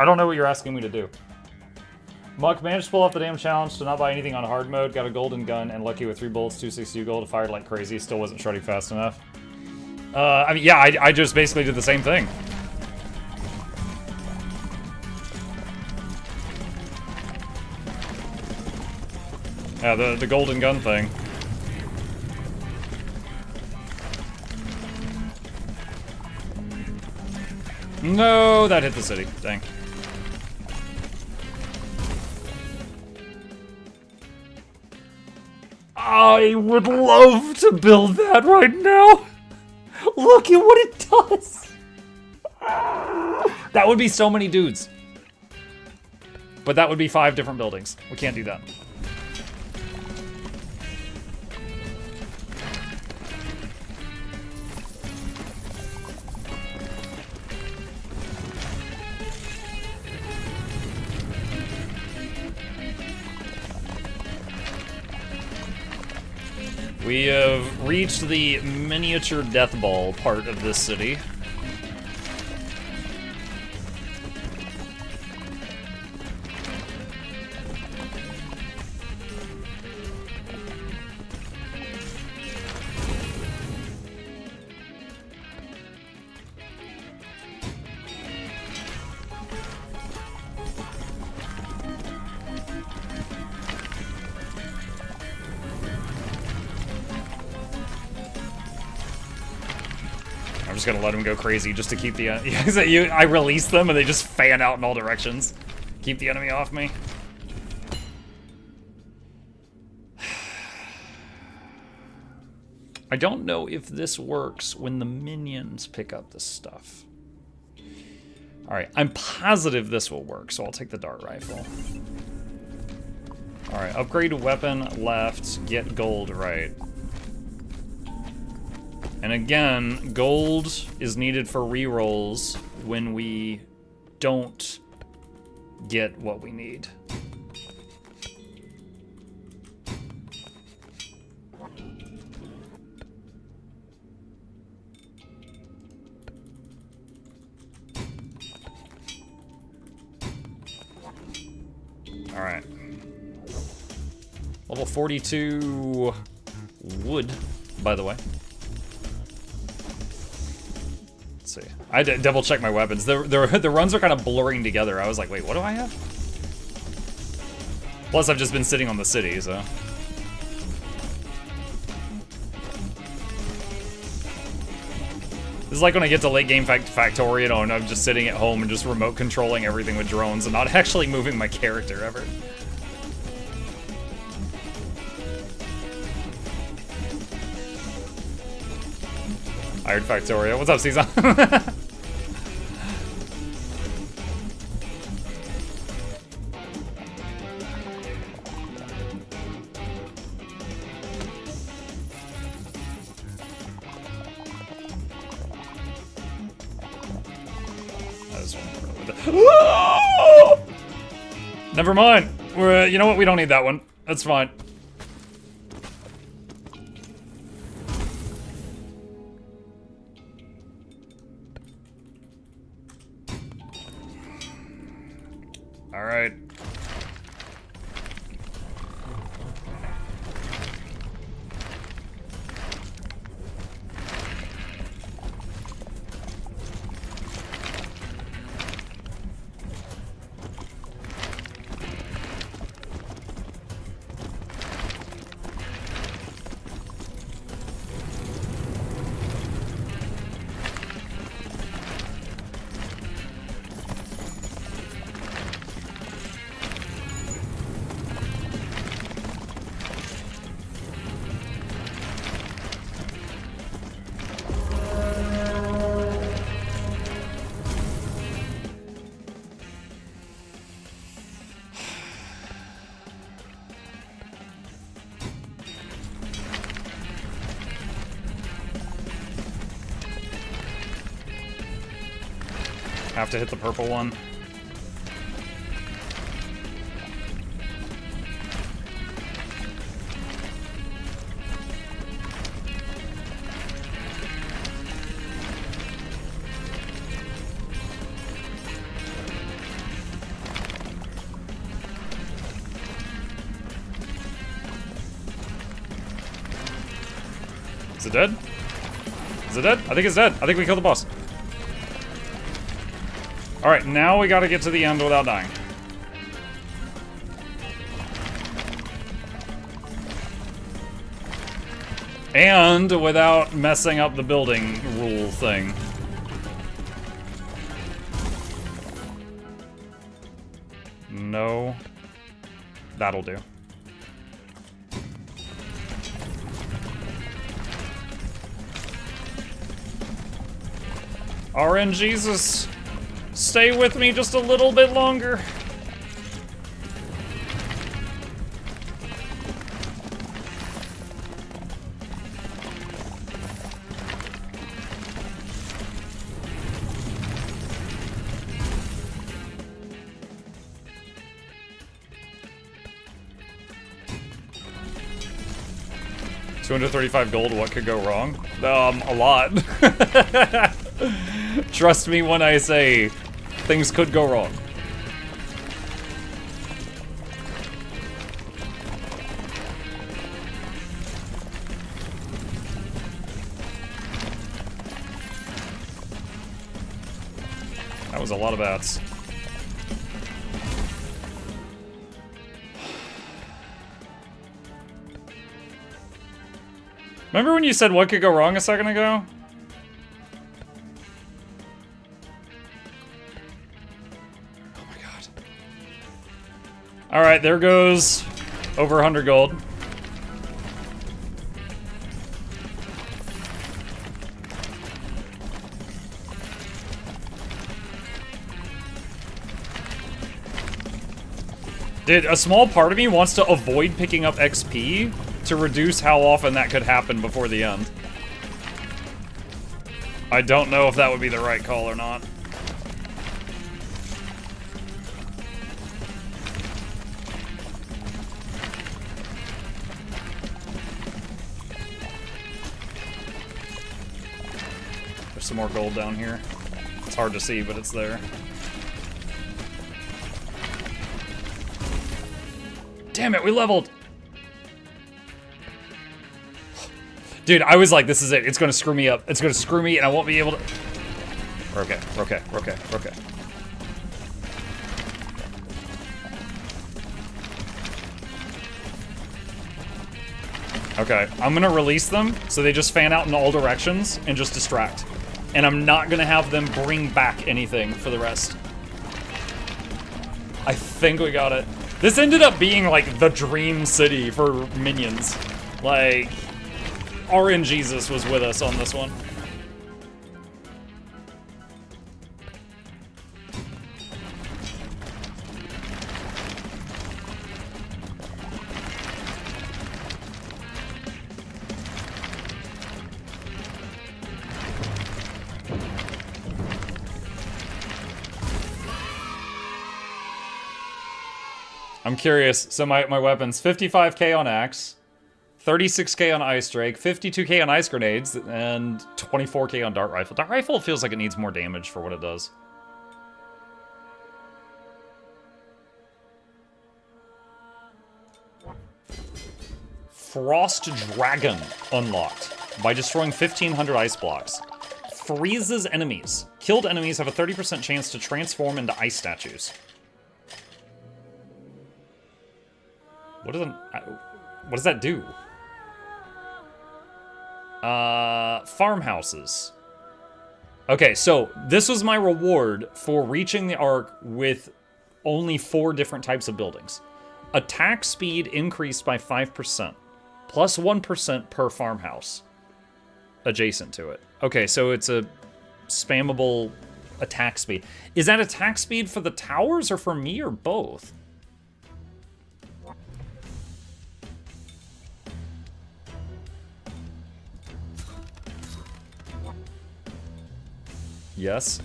don't know what you're asking me to do. Muck managed to pull off the damn challenge to not buy anything on hard mode, got a golden gun, and lucky with 3 bullets, 262 gold, fired like crazy, still wasn't shredding fast enough. I mean, yeah, I just basically did the same thing. Yeah, the golden gun thing. No, that hit the city. Dang. I would love to build that right now. Look at what it does. That would be so many dudes. But that would be 5 different buildings. We can't do that. We have reached the miniature death ball part of this city. I'm just gonna let them go crazy just to keep the... I release them and they just fan out in all directions. Keep the enemy off me. I don't know if this works when the minions pick up this stuff. Alright, I'm positive this will work, so I'll take the dart rifle. Alright, upgrade weapon left, get gold right. And again, gold is needed for rerolls when we don't get what we need. All right. Level 42 wood, by the way. See. I had to double check my weapons. The runs are kind of blurring together. I was like, wait, what do I have? Plus, I've just been sitting on the city, so. This is like when I get to late game Factorio and I'm just sitting at home and just remote controlling everything with drones and not actually moving my character ever. Hired Factorio. What's up, Caesar? Never mind. You know what? We don't need that one. That's fine. All right. Have to hit the purple one. Is it dead? Is it dead? I think it's dead. I think we killed the boss. Alright, now we gotta get to the end without dying. And without messing up the building rule thing. No. That'll do. RNGesus, stay with me just a little bit longer. $235 gold, what could go wrong? A lot. Trust me when I say things could go wrong. That was a lot of bats. Remember when you said what could go wrong a second ago? Oh my god. Alright, there goes over 100 gold. Dude, a small part of me wants to avoid picking up XP to reduce how often that could happen before the end. I don't know if that would be the right call or not. There's some more gold down here. It's hard to see, but it's there. Damn it, we leveled! Dude, I was like, this is it. It's gonna screw me up. It's gonna screw me and I won't be able to... Okay. Okay, I'm gonna release them so they just fan out in all directions and just distract. And I'm not gonna have them bring back anything for the rest. I think we got it. This ended up being like the dream city for minions. Like... RNGesus was with us on this one. I'm curious. So my weapons, 55k on axe, 36k on ice drake, 52k on ice grenades, and 24k on dart rifle. Dart rifle feels like it needs more damage for what it does. Frost Dragon unlocked by destroying 1500 ice blocks. Freezes enemies. Killed enemies have a 30% chance to transform into ice statues. What does that do? Farmhouses. Okay, so this was my reward for reaching the Ark with only 4 different types of buildings. Attack speed increased by 5%, plus 1% per farmhouse adjacent to it. Okay, so it's a spammable attack speed. Is that attack speed for the towers or for me or both? Yes.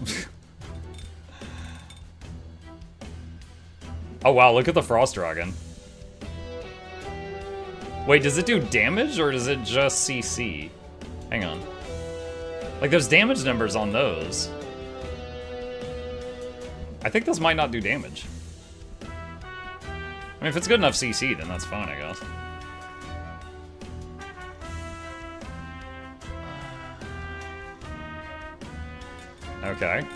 Oh wow, look at the Frost Dragon. Wait, does it do damage or does it just CC? Hang on. Like, there's damage numbers on those. I think those might not do damage. I mean, if it's good enough CC, then that's fine, I guess. Okay.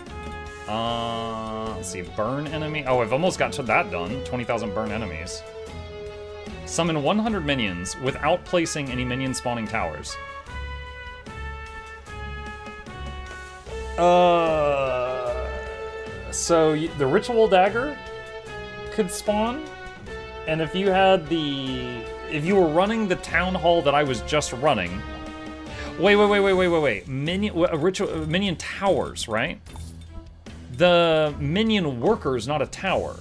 Let's see, burn enemy. Oh, I've almost got to that done. 20,000 burn enemies. Summon 100 minions without placing any minion spawning towers. So the ritual dagger could spawn, and if you had if you were running the town hall that I was just running. Wait. Minion towers, right? The minion worker is not a tower.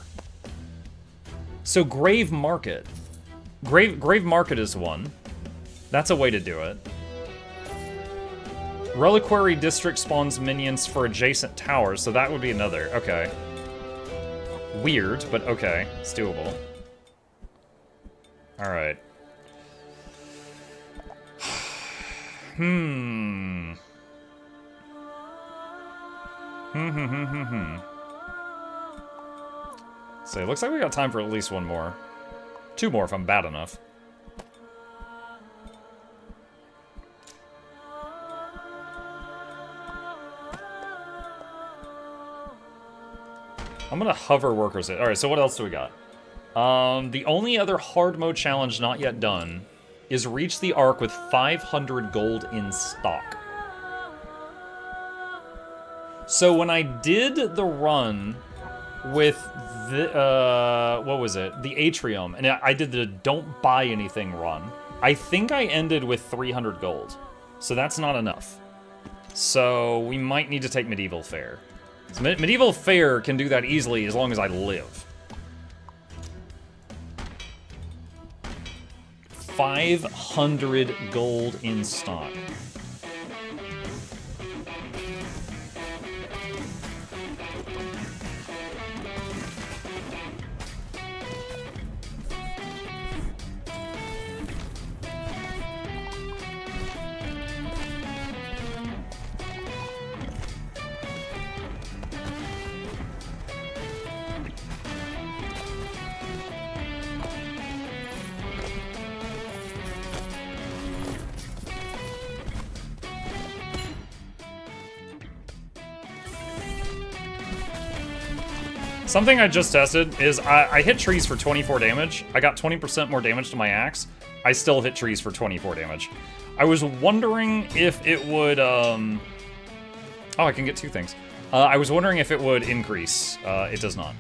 So Grave Market. Grave Market is one. That's a way to do it. Reliquary District spawns minions for adjacent towers, so that would be another. Okay. Weird, but okay. It's doable. Alright. So it looks like we got time for at least one more. 2 more if I'm bad enough. I'm gonna hover workers it. Alright, so what else do we got? The only other hard mode challenge not yet done is reach the Ark with 500 gold in stock. So when I did the run with the, what was it? The Atrium, and I did the don't buy anything run, I think I ended with 300 gold. So that's not enough. So we might need to take Medieval Fair. So Medieval Fair can do that easily as long as I live. 500 gold in stock. Something I just tested is I hit trees for 24 damage. I got 20% more damage to my axe. I still hit trees for 24 damage. I was wondering if it would, oh, I can get 2 things. I was wondering if it would increase. It does not.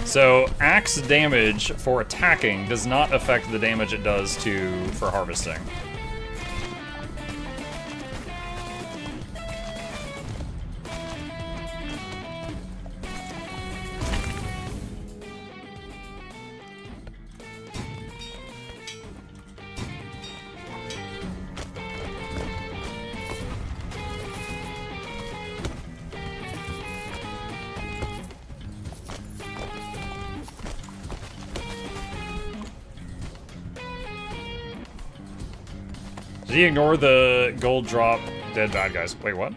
So, axe damage for attacking does not affect the damage it does for harvesting. Did he ignore the gold drop dead bad guys? Wait, what?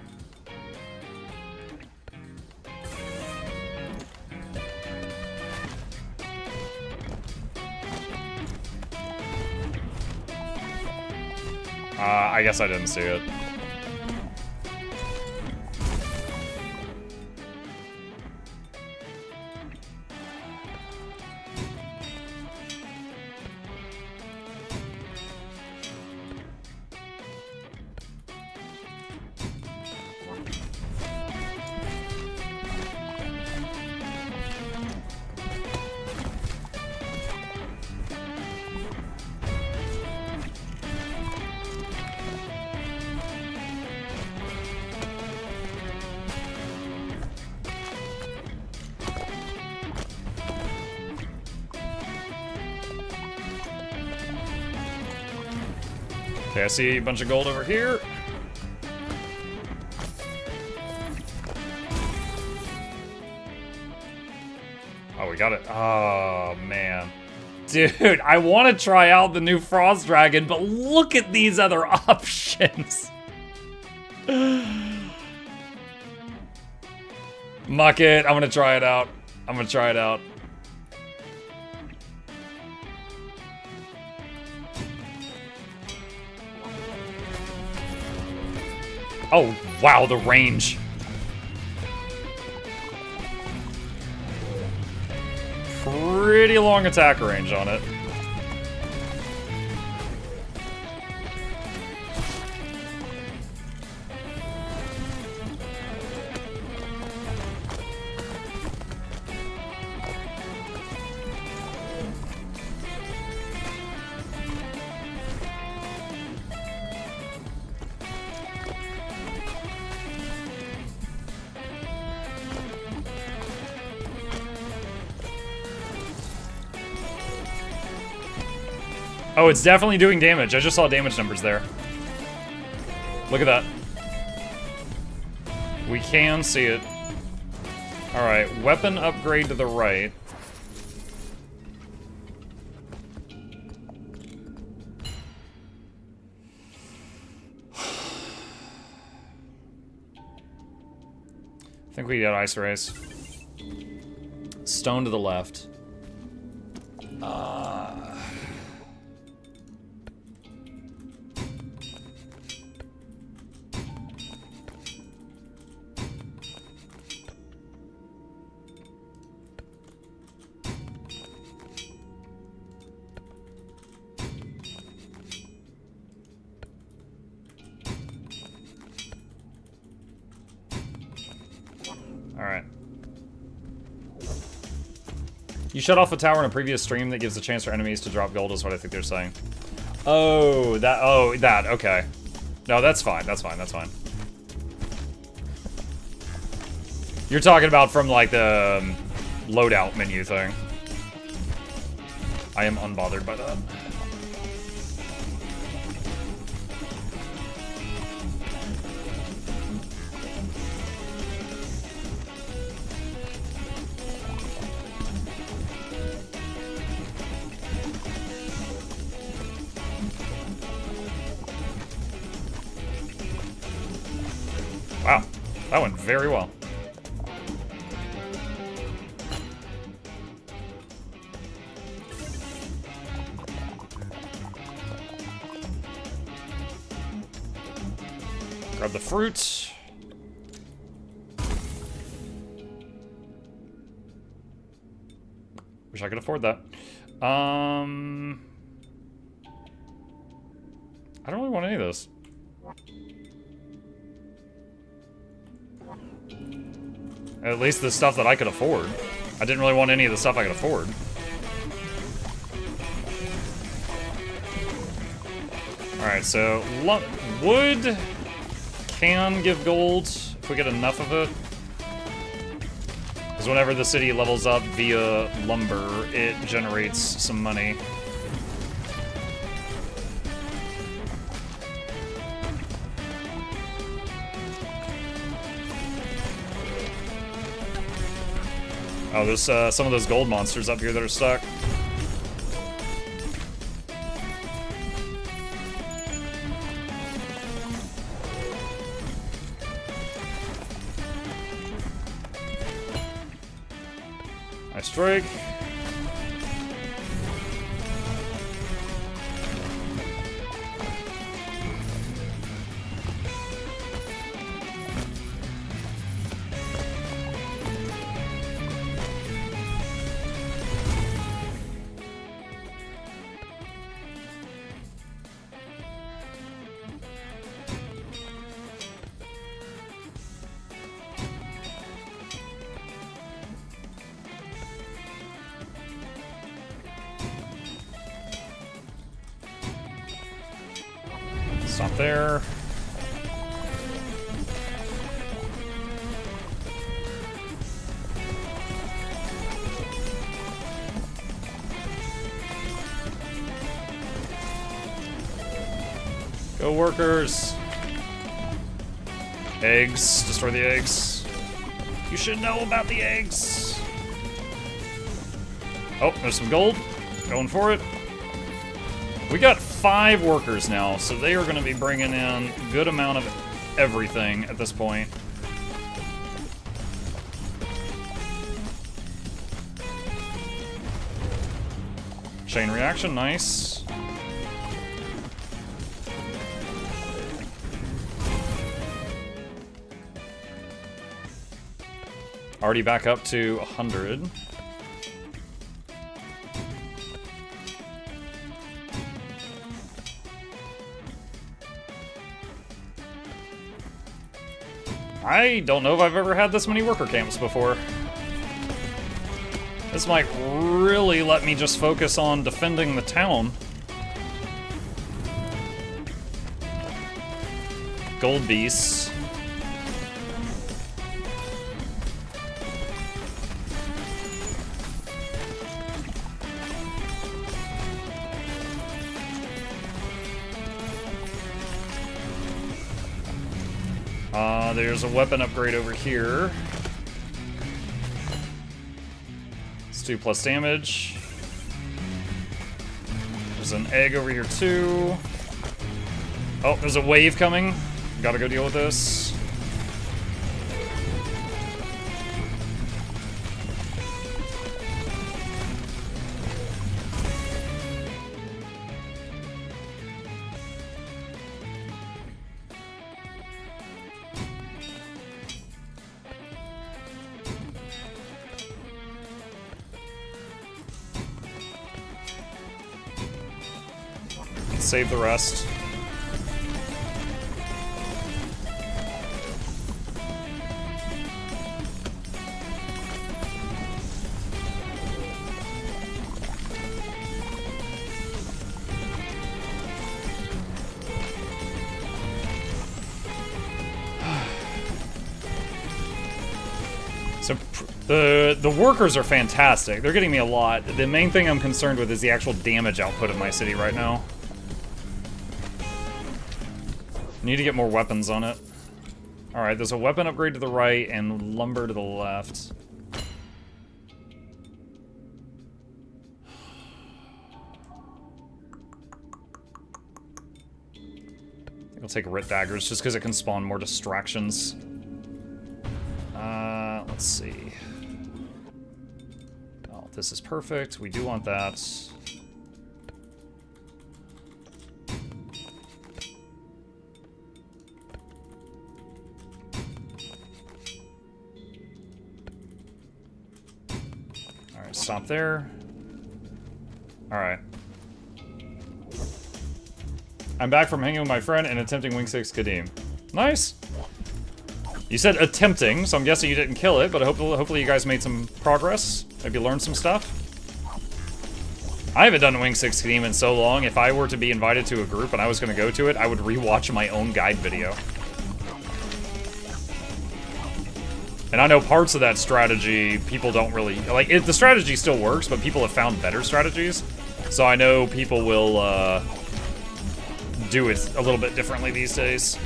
I guess I didn't see it. Okay, I see a bunch of gold over here. Oh, we got it. Oh, man. Dude, I want to try out the new Frost Dragon, but look at these other options. Muck it. I'm going to try it out. I'm going to try it out. Oh, wow, the range. Pretty long attack range on it. Oh, it's definitely doing damage. I just saw damage numbers there. Look at that. We can see it. Alright, weapon upgrade to the right. I think we got Ice Race. Stone to the left. Alright. You shut off a tower in a previous stream that gives a chance for enemies to drop gold is what I think they're saying. Oh, that, okay. No, that's fine, that's fine, that's fine. You're talking about from, like, the loadout menu thing. I am unbothered by that. Wow, that went very well. Grab the fruit. Wish I could afford that. I don't really want any of this. At least the stuff that I could afford. I didn't really want any of the stuff I could afford. Alright, so wood can give gold if we get enough of it. Because whenever the city levels up via lumber, it generates some money. Oh, there's some of those gold monsters up here that are stuck. I strike. Stop there. Go workers. Eggs. Destroy the eggs. You should know about the eggs. Oh, there's some gold. Going for it. We got 5 workers now, so they are going to be bringing in a good amount of everything at this point. Chain reaction, nice. Already back up to 100. I don't know if I've ever had this many worker camps before. This might really let me just focus on defending the town. Gold beasts. There's a weapon upgrade over here. It's 2+ damage. There's an egg over here too. Oh, there's a wave coming. Gotta go deal with this. Save the rest. So the workers are fantastic. They're getting me a lot. The main thing I'm concerned with is the actual damage output of my city right now. Need to get more weapons on it. Alright, there's a weapon upgrade to the right and lumber to the left. I'll take Writ Daggers just because it can spawn more distractions. Let's see. Oh, this is perfect. We do want that. Stop there. Alright. I'm back from hanging with my friend and attempting Wing 6 Kadim. Nice! You said attempting, so I'm guessing you didn't kill it, but hopefully you guys made some progress. Maybe learned some stuff. I haven't done Wing 6 Kadim in so long. If I were to be invited to a group and I was going to go to it, I would rewatch my own guide video. And I know parts of that strategy, people don't really... Like, the strategy still works, but people have found better strategies. So I know people will, do it a little bit differently these days.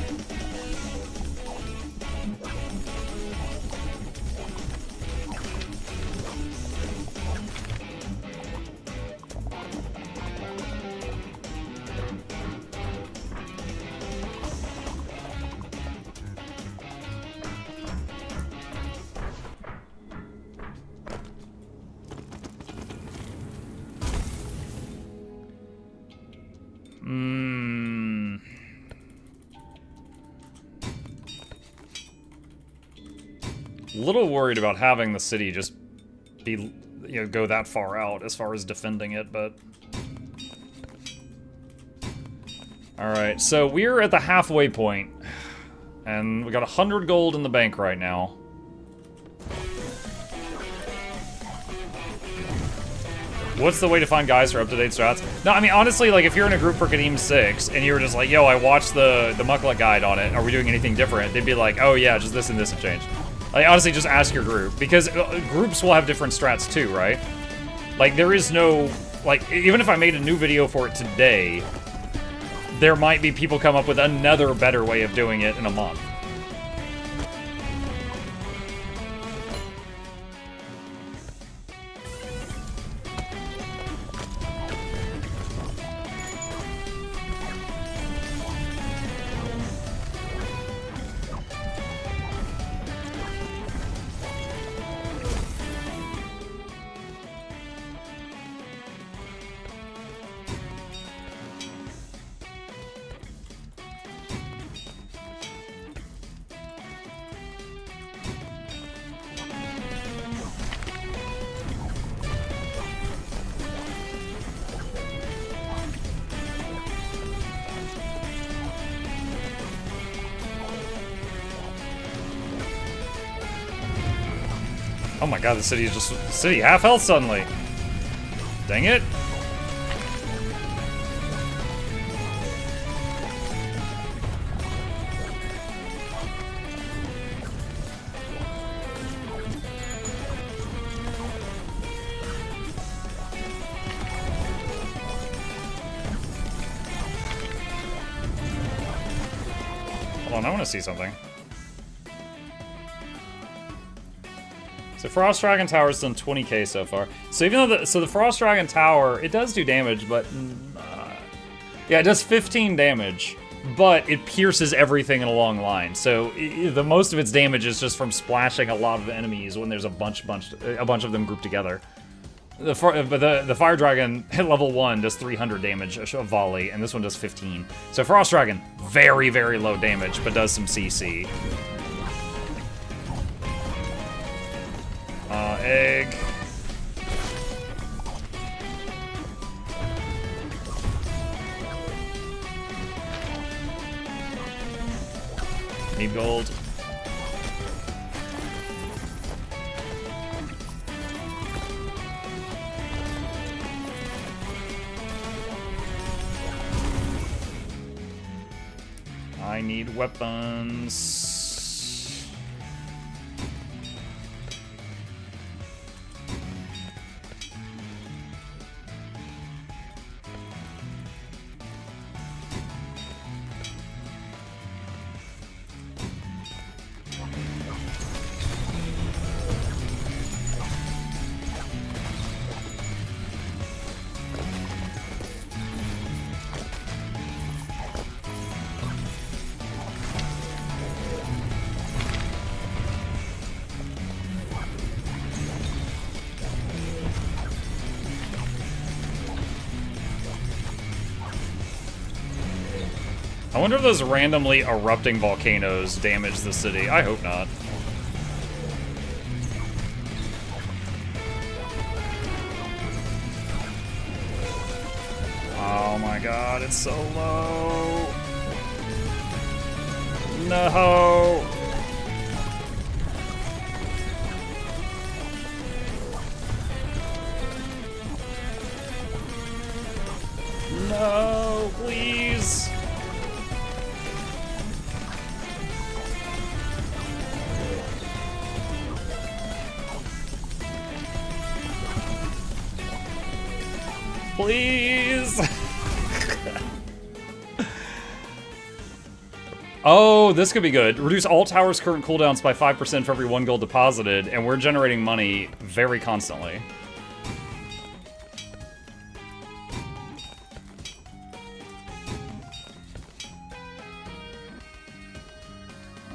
Hmm. A little worried about having the city just be, go that far out as far as defending it, but... Alright, so we're at the halfway point, and we got 100 gold in the bank right now. What's the way to find guys for up-to-date strats? No, I mean, honestly, like, if you're in a group for Kadeem 6, and you were just like, yo, I watched the Mukluk guide on it, are we doing anything different? They'd be like, oh yeah, just this and this have changed. Like, honestly, just ask your group, because groups will have different strats too, right? Like, there is no, like, even if I made a new video for it today, there might be people come up with another better way of doing it in a month. Oh my god, the city is just half health suddenly. Dang it. Hold on, I want to see something. So Frost Dragon Tower's done 20k so far. So even though the Frost Dragon Tower, it does do damage, but yeah, it does 15 damage, but it pierces everything in a long line. So the most of its damage is just from splashing a lot of enemies when there's a bunch of them grouped together. The Fire Dragon at level 1 does 300 damage a volley, and this one does 15. So Frost Dragon, very, very low damage, but does some CC. Egg. Need gold. I need weapons. I wonder if those randomly erupting volcanoes damage the city. I hope not. Oh my god, it's so low. No. No, please. Please! Oh, this could be good. Reduce all towers' current cooldowns by 5% for every 1 gold deposited, and we're generating money very constantly.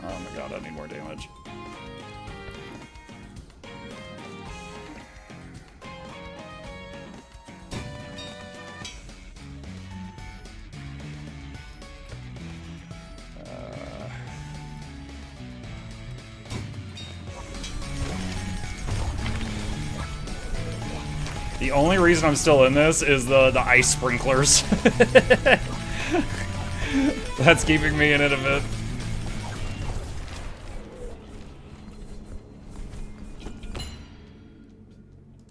Oh my god, I need more damage. The only reason I'm still in this is the ice sprinklers. That's keeping me in it a bit.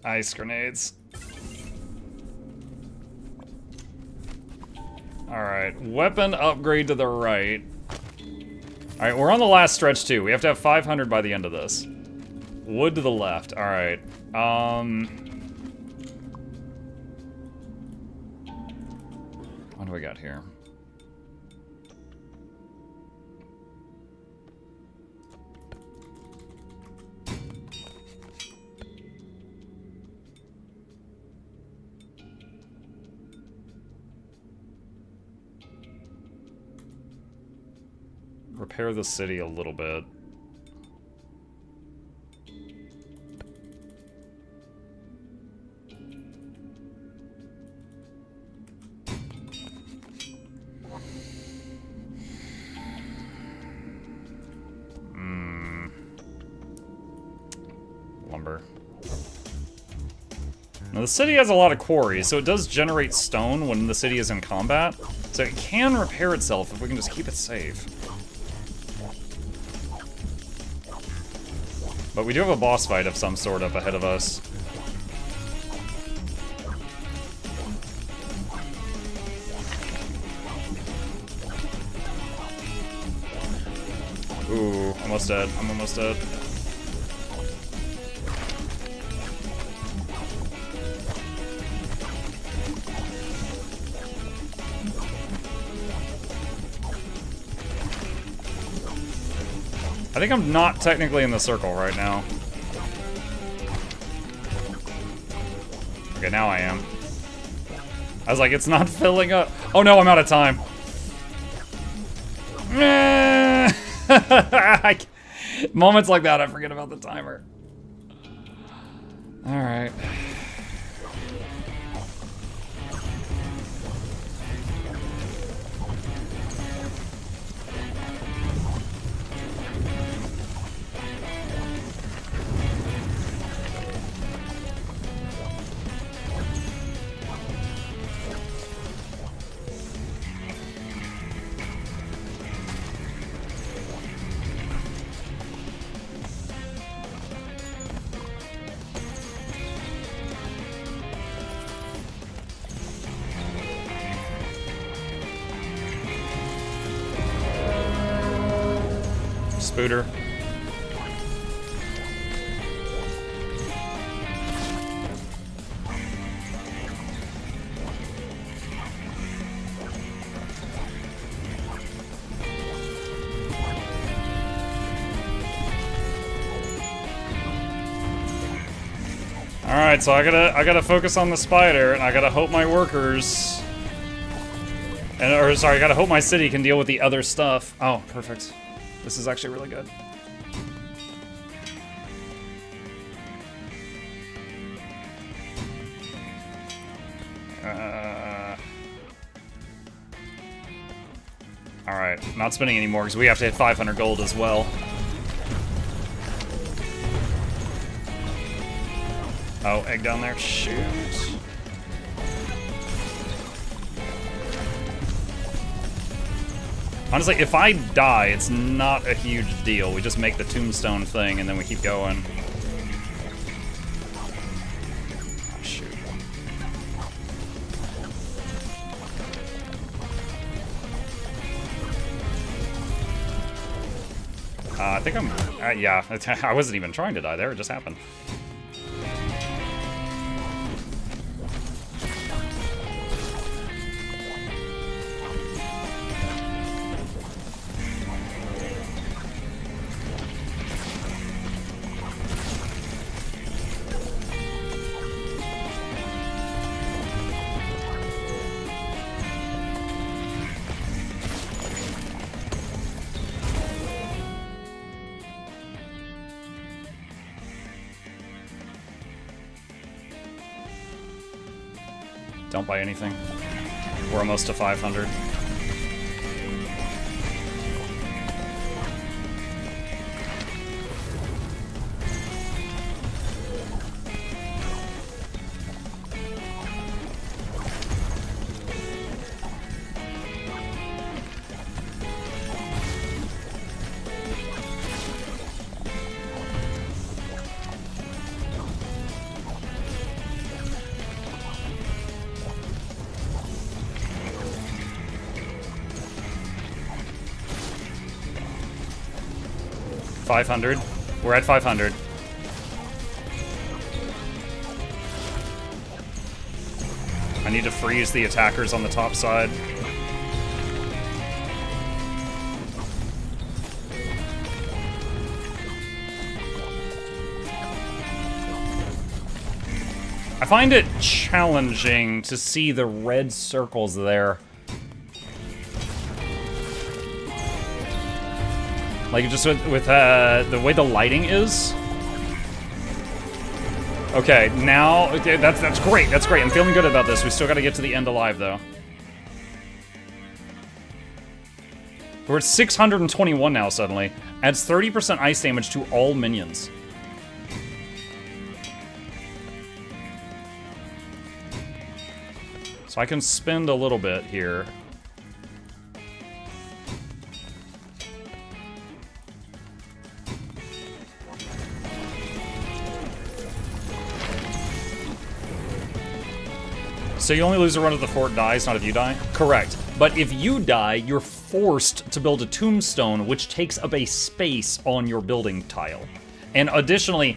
Ice grenades. Alright, weapon upgrade to the right. Alright, we're on the last stretch too. We have to have 500 by the end of this. Wood to the left. Alright. What do we got here? Repair the city a little bit. Lumber. Now the city has a lot of quarries, so it does generate stone when the city is in combat. So it can repair itself if we can just keep it safe. But we do have a boss fight of some sort up ahead of us. Ooh, almost dead. I'm almost dead. I think I'm not technically in the circle right now. Okay, now I am. I was like, it's not filling up. Oh no, I'm out of time. Moments like that, I forget about the timer. All right. Spooter. Alright, so I gotta focus on the spider, and I gotta hope my workers I gotta hope my city can deal with the other stuff. Oh, perfect. This is actually really good. Alright, not spending any more because we have to hit 500 gold as well. Oh, egg down there. Shoot. Honestly, if I die, it's not a huge deal. We just make the tombstone thing and then we keep going. Oh, shoot. I think I'm... yeah, I wasn't even trying to die there. It just happened. Don't buy anything. We're almost to 500. 500. We're at 500. I need to freeze the attackers on the top side. I find it challenging to see the red circles there. Like, just with the way the lighting is. Okay, now, okay, that's great, that's great. I'm feeling good about this. We still gotta get to the end alive, though. We're at 621 now, suddenly. Adds 30% ice damage to all minions. So I can spend a little bit here. So you only lose a run if the fort dies, not if you die? Correct. But if you die, you're forced to build a tombstone, which takes up a space on your building tile. And additionally,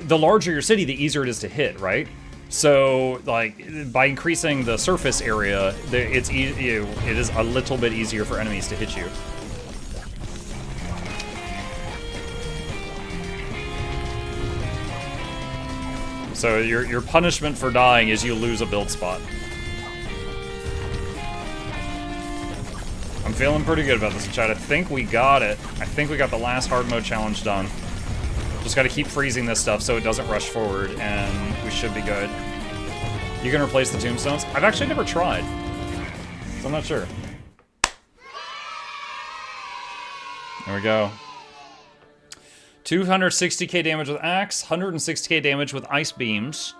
the larger your city, the easier it is to hit, right? So, like, by increasing the surface area, it is a little bit easier for enemies to hit you. So your punishment for dying is you lose a build spot. I'm feeling pretty good about this, chat. I think we got it. I think we got the last hard mode challenge done. Just gotta keep freezing this stuff so it doesn't rush forward, and we should be good. You can replace the tombstones? I've actually never tried, so I'm not sure. There we go. 260k damage with axe, 160k damage with ice beams,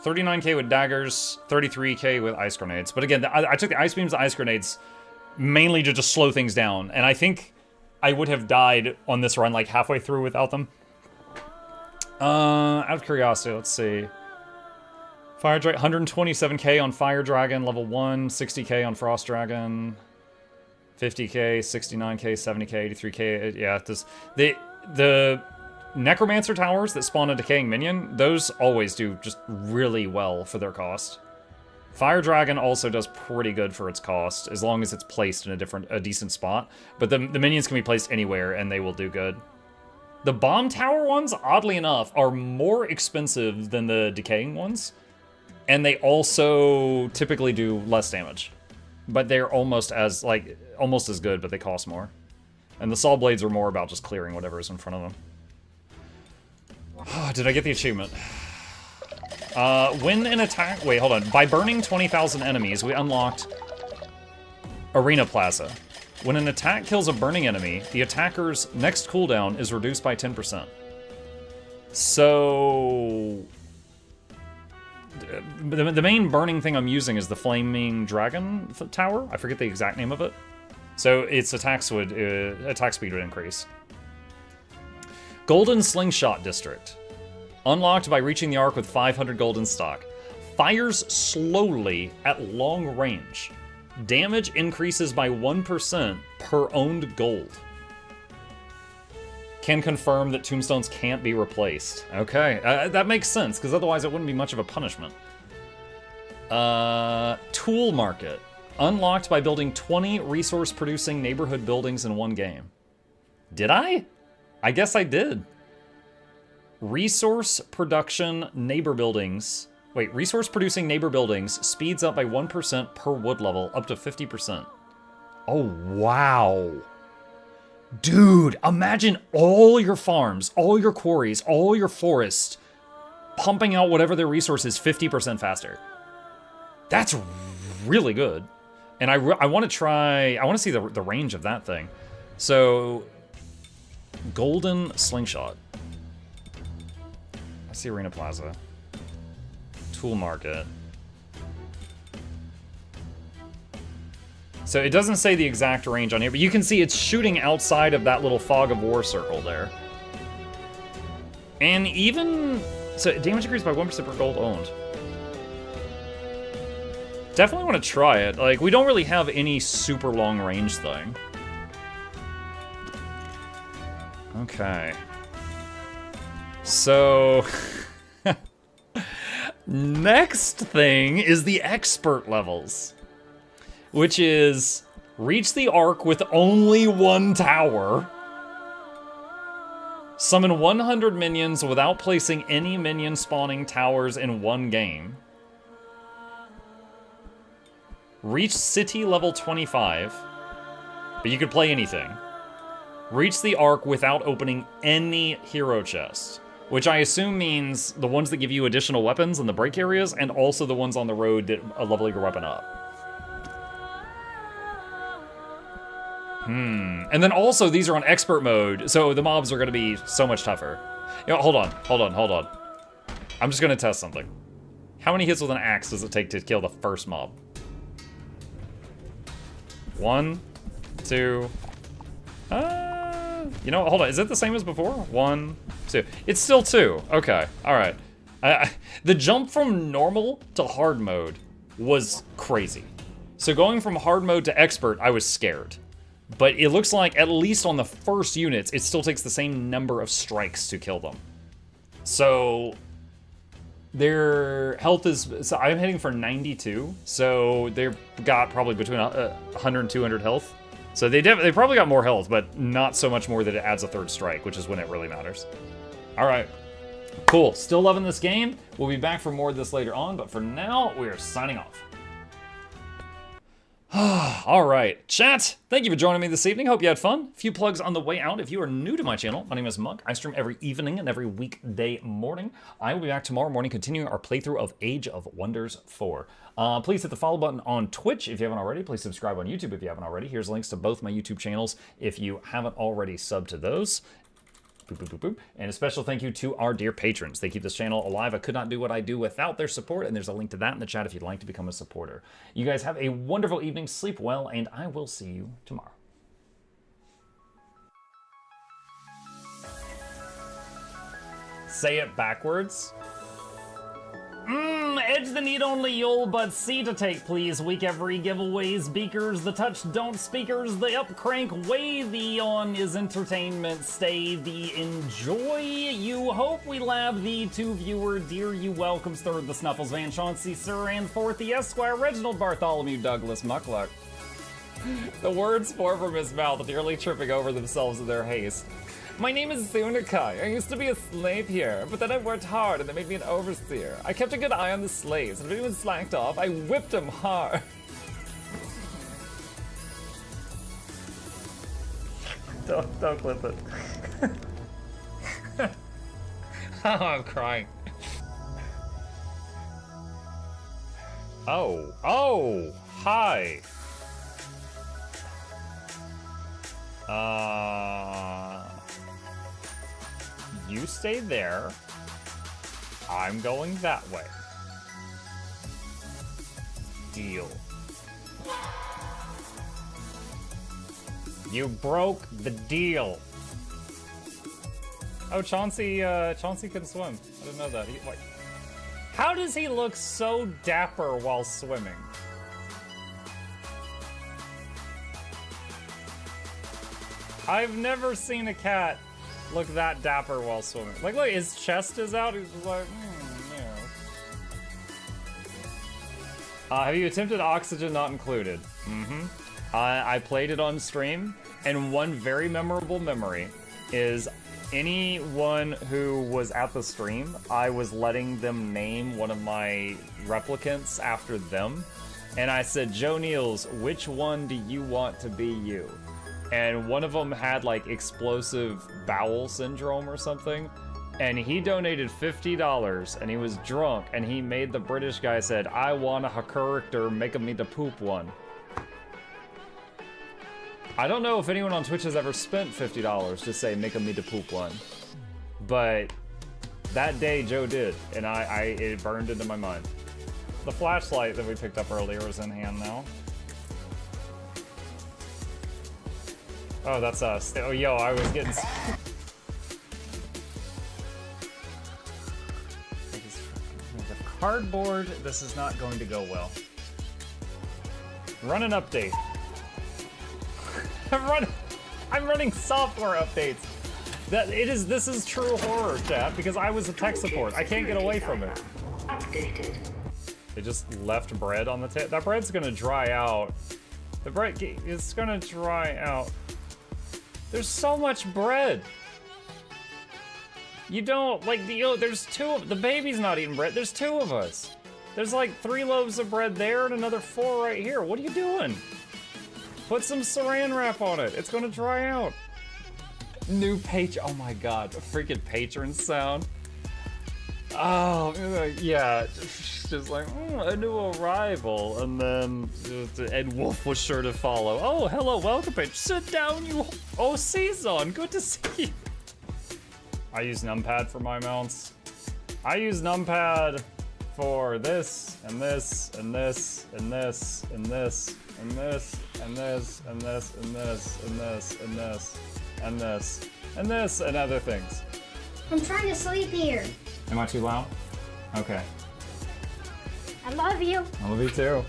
39k with daggers, 33k with ice grenades. But again, I took the ice beams and ice grenades mainly to just slow things down, and I think I would have died on this run like halfway through without them. Out of curiosity, let's see. Fire Dragon, 127k on Fire Dragon, level 1, 60k on Frost Dragon, 50k, 69k, 70k, 83k. Yeah, the Necromancer towers that spawn a decaying minion, those always do just really well for their cost. Fire Dragon also does pretty good for its cost, as long as it's placed in a decent spot. But the minions can be placed anywhere, and they will do good. The Bomb Tower ones, oddly enough, are more expensive than the decaying ones. And they also typically do less damage. But they're almost as good, but they cost more. And the Saw Blades are more about just clearing whatever is in front of them. Oh, did I get the achievement? When an attack... Wait, hold on. By burning 20,000 enemies, we unlocked Arena Plaza. When an attack kills a burning enemy, the attacker's next cooldown is reduced by 10%. So... The main burning thing I'm using is the Flaming Dragon Tower. I forget the exact name of it. So its attack speed would increase. Golden Slingshot District. Unlocked by reaching the Ark with 500 golden stock. Fires slowly at long range. Damage increases by 1% per owned gold. Can confirm that tombstones can't be replaced. Okay, that makes sense, because otherwise it wouldn't be much of a punishment. Tool Market. Unlocked by building 20 resource-producing neighborhood buildings in one game. Did I? I guess I did. Resource production neighbor buildings. Wait, resource-producing neighbor buildings speeds up by 1% per wood level, up to 50%. Oh, wow. Dude, imagine all your farms, all your quarries, all your forests pumping out whatever their resources 50% faster. That's really good. And I want to see the range of that thing. So, Golden Slingshot. I see Arena Plaza. Tool Market. So it doesn't say the exact range on here, but you can see it's shooting outside of that little fog of war circle there. And even... So damage increased by 1% per gold owned. Definitely want to try it. Like, we don't really have any super long range thing. Okay. So... next thing is the expert levels, which is reach the arc with only one tower, summon 100 minions without placing any minion spawning towers in one game, reach city level 25, but you could play anything, reach the arc without opening any hero chest. Which I assume means the ones that give you additional weapons in the break areas, and also the ones on the road that level your weapon up. And then also these are on expert mode, so the mobs are gonna be so much tougher. You know, hold on. I'm just gonna test something. How many hits with an axe does it take to kill the first mob? 1, 2, you know, hold on, is it the same as before? 1, 2. It's still 2. Okay, all right. The jump from normal to hard mode was crazy. So going from hard mode to expert, I was scared. But it looks like, at least on the first units, it still takes the same number of strikes to kill them. So their health is, so I'm hitting for 92. So they've got probably between 100 and 200 health. So they probably got more health, but not so much more that it adds a third strike, which is when it really matters. All right, cool. Still loving this game. We'll be back for more of this later on, but for now, we are signing off. All right, chat, thank you for joining me this evening. Hope you had fun. A few plugs on the way out. If you are new to my channel, my name is Muk. I stream every evening and every weekday morning. I will be back tomorrow morning continuing our playthrough of Age of Wonders 4. Please hit the follow button on Twitch if you haven't already. Please subscribe on YouTube if you haven't already. Here's links to both my YouTube channels if you haven't already subbed to those. Boop, boop, boop, boop. And a special thank you to our dear patrons. They keep this channel alive. I could not do what I do without their support, and there's a link to that in the chat if you'd like to become a supporter. You guys have a wonderful evening, sleep well, and I will see you tomorrow. Say it backwards. Edge the need only you'll but C to take, please. Week every giveaways, beakers, the touch don't speakers, the up crank, way the on is entertainment, stay the enjoy. You hope we lab the two viewer, dear you welcomes, third the Snuffles, Van Chauncey, Sir, and fourth the Esquire, Reginald Bartholomew, Douglas, Mukluk. The words pour from his mouth, nearly tripping over themselves in their haste. My name is Zunikai. I used to be a slave here, but then I worked hard and they made me an overseer. I kept a good eye on the slaves, and if anyone slacked off, I whipped them hard. Don't clip it. Oh, I'm crying. Oh, hi. You stay there. I'm going that way. Deal. You broke the deal. Oh, Chauncey can swim. I didn't know that. Wait. How does he look so dapper while swimming? I've never seen a cat look that dapper while swimming. Like, look, his chest is out. He's just like, yeah. Have you attempted Oxygen Not Included? I played it on stream, and one very memorable memory is anyone who was at the stream, I was letting them name one of my replicants after them, and I said, Joe Niels, which one do you want to be you? And one of them had like explosive bowel syndrome or something, and he donated $50, and he was drunk, and he made the British guy said, I want a character, make me the poop one. I don't know if anyone on Twitch has ever spent $50 to say make me the poop one, but that day Joe did, and it burned into my mind. The flashlight that we picked up earlier is in hand now. Oh, that's us. Oh, yo, I was getting... The cardboard, this is not going to go well. Run an update. I'm running software updates. This is true horror, chat, because I was a tech support. I can't get away from it. Updated. They just left bread on the table. That bread's gonna dry out. The bread is gonna dry out. There's so much bread. You don't, like, there's the baby's not eating bread. There's 2 of us. There's like 3 loaves of bread there and another 4 right here. What are you doing? Put some saran wrap on it. It's gonna dry out. New patron, oh my God, a freaking patron sound. Oh, yeah, just like, a new arrival, and then Ed Wolf was sure to follow. Oh, hello, welcome, patron. Sit down, you. Oh, Season, good to see you. I use numpad for my mounts. I use numpad for this, and this, and this, and this, and this, and this, and this, and this, and this, and this, and this, and this, and this, and other things. I'm trying to sleep here. Am I too loud? Okay. I love you. I love you too.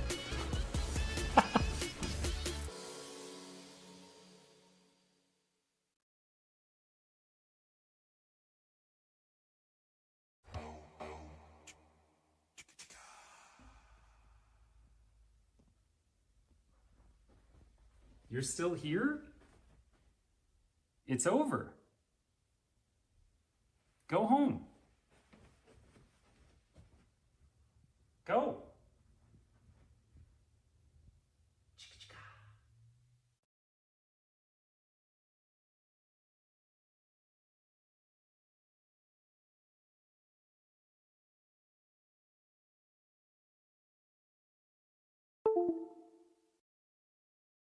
You're still here? It's over. Go home. Go.